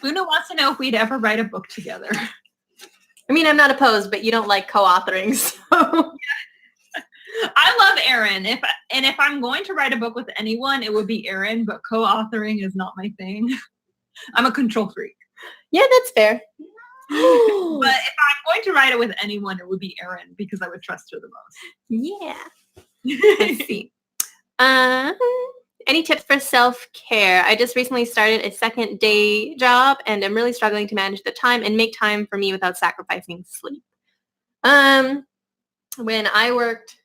Luna wants to know if we'd ever write a book together. I mean, I'm not opposed, but you don't like co-authoring, so. I love Erin. If I'm going to write a book with anyone, it would be Erin, but co-authoring is not my thing. I'm a control freak. Yeah, that's fair. But if I'm going to write it with anyone, it would be Erin because I would trust her the most. Yeah. Let's see. Any tips for self-care? I just recently started a second day job and I'm really struggling to manage the time and make time for me without sacrificing sleep. When I worked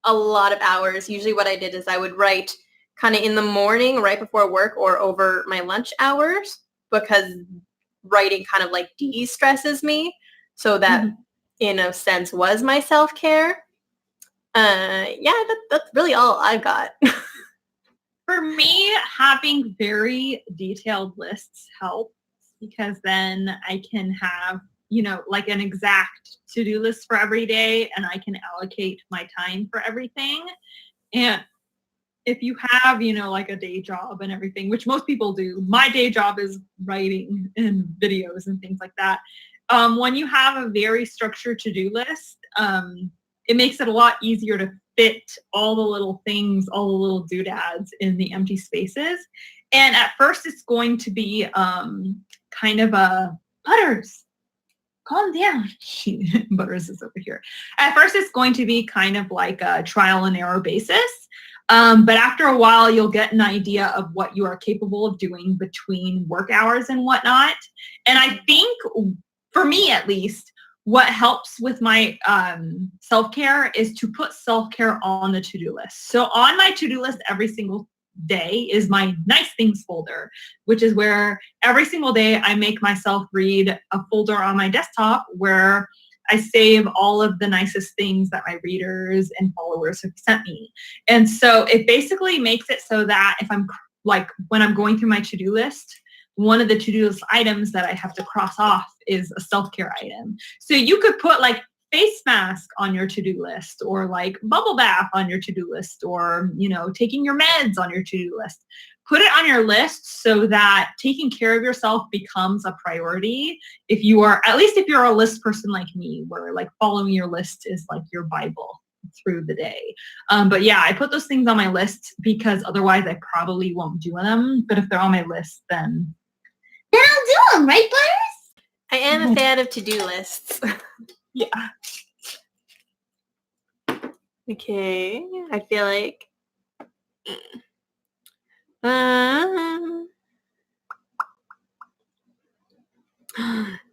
a lot of hours, usually what I did is I would write kind of in the morning right before work or over my lunch hours because writing kind of like de-stresses me. So that in a sense was my self-care. Yeah, that's really all I've got. For me, having very detailed lists helps because then I can have, like an exact to-do list for every day and I can allocate my time for everything. And if you have, like a day job and everything, which most people do, my day job is writing and videos and things like that. When you have a very structured to-do list, it makes it a lot easier to fit all the little things, all the little doodads in the empty spaces. And at first it's going to be kind of a Butters, calm down. Butters is over here. At first it's going to be kind of like a trial and error basis. But after a while, you'll get an idea of what you are capable of doing between work hours and whatnot. And I think, for me at least, what helps with my self-care is to put self-care on the to-do list. So on my to-do list every single day is my nice things folder, which is where every single day I make myself read a folder on my desktop where I save all of the nicest things that my readers and followers have sent me. And so it basically makes it so that if I'm like, when I'm going through my to-do list, one of the to-do list items that I have to cross off is a self-care item. So you could put like face mask on your to-do list or like bubble bath on your to-do list or, taking your meds on your to-do list. Put it on your list so that taking care of yourself becomes a priority. If you're a list person like me, where like following your list is like your Bible through the day. But yeah, I put those things on my list because otherwise I probably won't do them. But if they're on my list, then I'll do them, right, Butters? I am a fan of to-do lists. Yeah. Okay, I feel like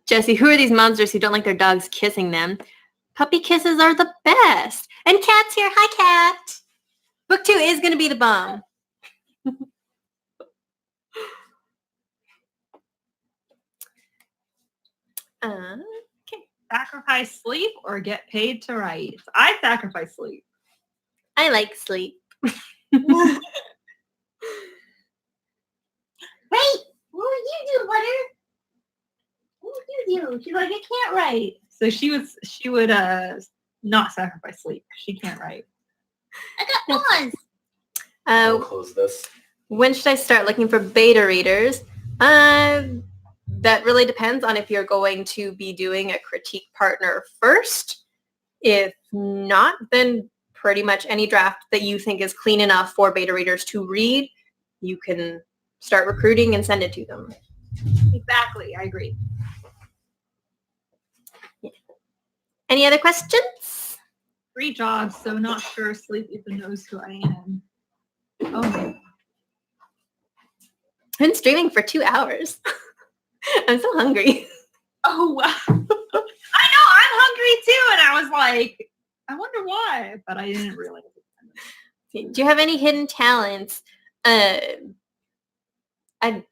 Jesse, who are these monsters who don't like their dogs kissing them? Puppy kisses are the best. And Kat's here. Hi, Kat. Book 2 is going to be the bomb. Okay. Sacrifice sleep or get paid to write? I sacrifice sleep. I like sleep. Wait, what would you do, Butter? What would you do? She's like, I can't write. So she would not sacrifice sleep. She can't write. I got pause. I'll close this. When should I start looking for beta readers? That really depends on if you're going to be doing a critique partner first. If not, then pretty much any draft that you think is clean enough for beta readers to read, you can start recruiting and send it to them. Exactly. I agree. Yeah. Any other questions? 3 jobs, so not sure sleep even knows who I am. Oh my God. I've been streaming for 2 hours. I'm so hungry. Oh, wow. I know, I'm hungry too. And I was like, I wonder why, but I didn't realize it. Do you have any hidden talents? I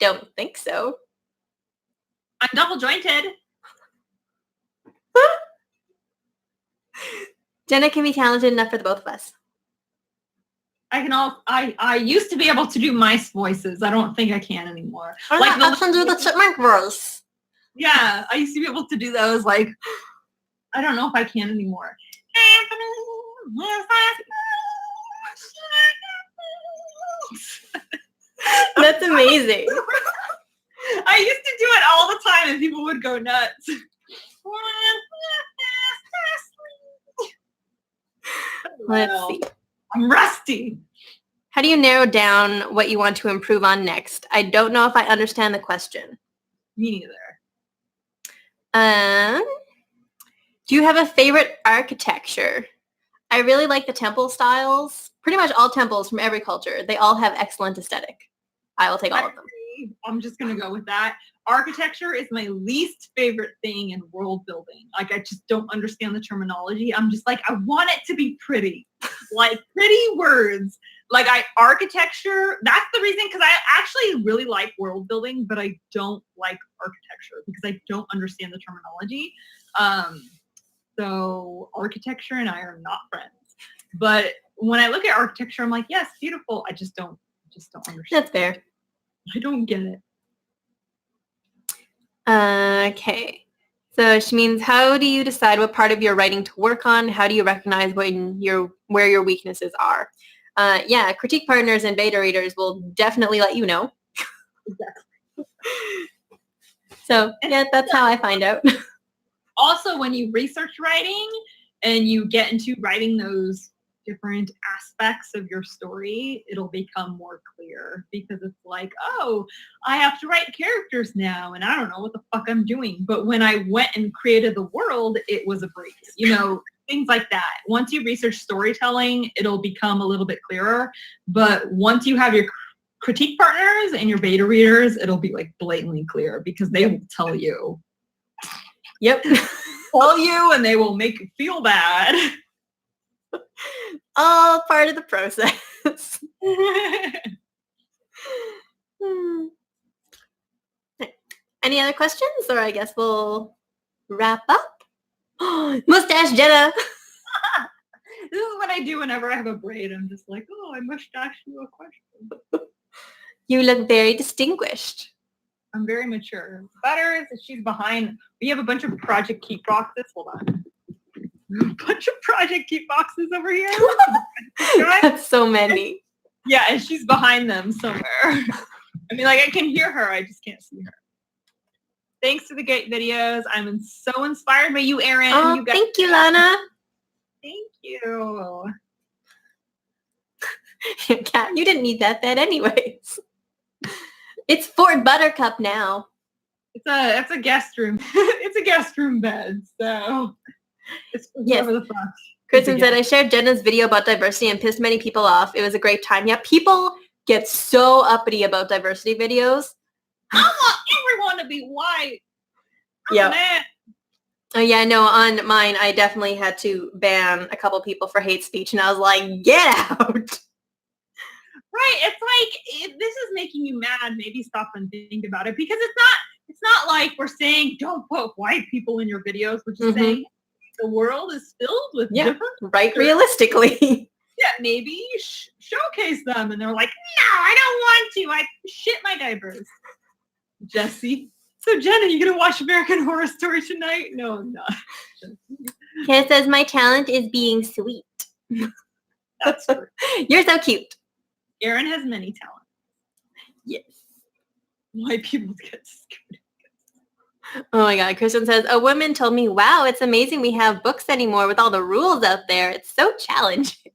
don't think so. I'm double jointed. Jenna can be talented enough for the both of us. I used to be able to do mice voices. I don't think I can anymore. I can do the chipmunk voice. Yeah, I used to be able to do those. Like, I don't know if I can anymore. That's amazing. I used to do it all the time and people would go nuts. Let's see. I'm rusty. How do you narrow down what you want to improve on next? I don't know if I understand the question. Me neither. Do you have a favorite architecture? I really like the temple styles. Pretty much all temples from every culture. They all have excellent aesthetic. I will take all of them. I'm just going to go with that. Architecture is my least favorite thing in world building. Like, I just don't understand the terminology. I'm just like, I want it to be pretty. Like, pretty words. Like, architecture, that's the reason, because I actually really like world building, but I don't like architecture because I don't understand the terminology. So architecture and I are not friends. But when I look at architecture, I'm like, yes, beautiful. I just don't understand. That's fair. I don't get it. Okay. So she means, how do you decide what part of your writing to work on? How do you recognize where your weaknesses are? Yeah, critique partners and beta readers will definitely let you know. Exactly. So yeah, that's how I find out. Also, when you research writing and you get into writing those different aspects of your story, it'll become more clear because it's like, oh, I have to write characters now and I don't know what the fuck I'm doing. But when I went and created the world, it was a breeze, things like that. Once you research storytelling, it'll become a little bit clearer. But once you have your critique partners and your beta readers, it'll be like blatantly clear because they will tell you. Yep. Tell you and they will make you feel bad. All part of the process. Any other questions? Or I guess we'll wrap up. Mustache Jenna. This is what I do whenever I have a braid. I'm just like, oh, I mustache you a question. You look very distinguished. I'm very mature. Butters, she's behind. We have a bunch of Project Keep boxes. Hold on. A bunch of Project Keep boxes over here. That's so many. Yeah, and she's behind them somewhere. I mean, like, I can hear her. I just can't see her. Thanks to the great videos. I'm so inspired by you, Erin. Oh, thank you, Lana. Thank you. Kat, you didn't need that bed anyways. It's Fort Buttercup now. It's a guest room. It's a guest room bed, so it's yes. the fuck. Kristen said, I shared Jenna's video about diversity and pissed many people off. It was a great time. Yeah, people get so uppity about diversity videos. I want everyone to be white. Yeah. Oh yeah, no, on mine I definitely had to ban a couple people for hate speech, and I was like, get out. Right, it's like, if this is making you mad, maybe stop and think about it, because it's not like we're saying don't put white people in your videos. We're just saying the world is filled with different right, realistically. Yeah, maybe showcase them, and they're like, no, I don't want to. I shit my diapers. Jesse. So Jenna, you gonna watch American Horror Story tonight? No, I'm not. Kay says my talent is being sweet. That's true. You're so cute. Erin has many talents. Yes. White people get scared. Oh my God. Kristen says, a woman told me, wow, it's amazing we have books anymore with all the rules out there. It's so challenging.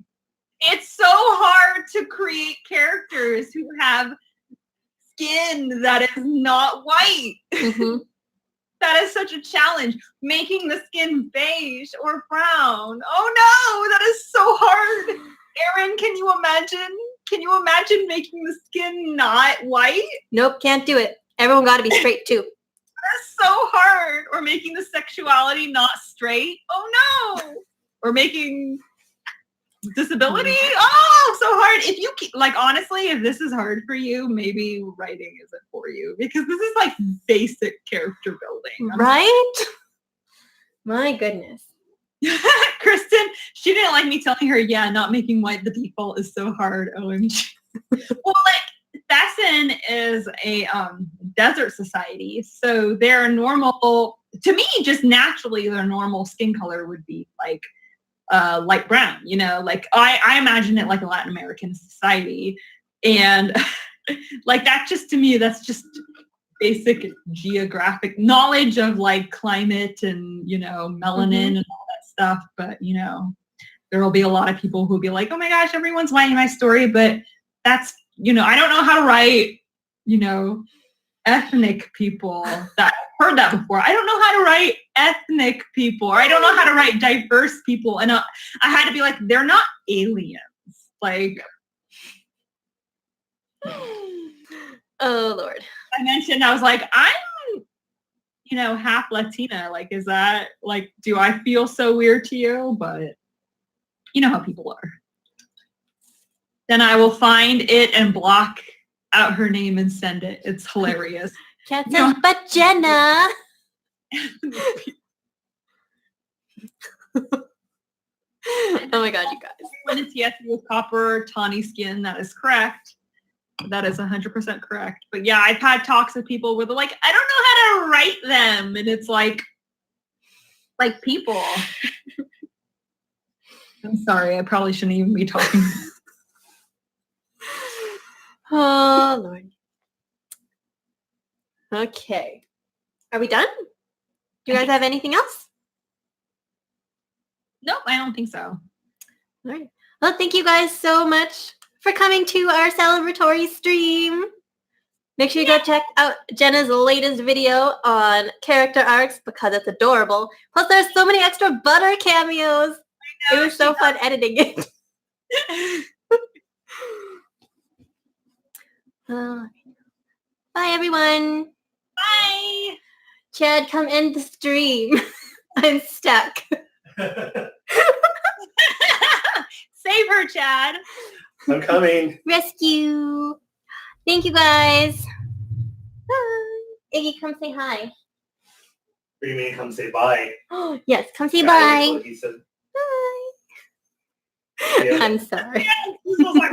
It's so hard to create characters who have skin that is not white. That is such a challenge. Making the skin beige or brown. Oh no, that is so hard. Erin, can you imagine? Can you imagine making the skin not white? Nope, can't do it. Everyone got to be straight too. That's so hard. Or making the sexuality not straight. Oh no. Or making disability. Oh, so hard. If you like, honestly, if this is hard for you, maybe writing isn't for you, because this is like basic character building. Right? My goodness. Kristen, she like me telling her, yeah, not making white the default is so hard. OMG. Well, like Thassin is a desert society, so their normal, to me, just naturally, their normal skin color would be like light brown. You know, like I imagine it like a Latin American society, and like that. Just to me, that's just basic geographic knowledge of like climate and melanin and all that stuff. But there will be a lot of people who'll be like, oh my gosh, everyone's liking my story, but that's I don't know how to write ethnic people. That I've heard that before. I don't know how to write ethnic people, or I don't know how to write diverse people, and I had to be like, they're not aliens, like. Oh Lord. I mentioned, I was like, I'm half Latina. Like, is that like, do I feel so weird to you? But you know how people are. Then I will find it and block out her name and send it. It's hilarious. Chat says, but Jenna. Oh my God, you guys. When it's yes with copper, tawny skin, that is correct. That is 100% correct. But yeah, I've had talks with people where they're like, I don't know how to write them. And it's like people. I'm sorry, I probably shouldn't even be talking. Oh Lord. Okay. Are we done? Do you guys have anything else? Nope, I don't think so. All right. Well, thank you guys so much for coming to our celebratory stream. Make sure you go check out Jenna's latest video on character arcs because it's adorable. Plus, there's so many extra butter cameos. It was so fun editing it. Bye, everyone. Bye. Chad, come end the stream. I'm stuck. Save her, Chad. I'm coming. Rescue. Thank you, guys. Bye. Iggy, come say hi. What do you mean, come say bye? Oh, yes, come say Yeah, bye. he said. Bye. Yeah. I'm sorry. This was like,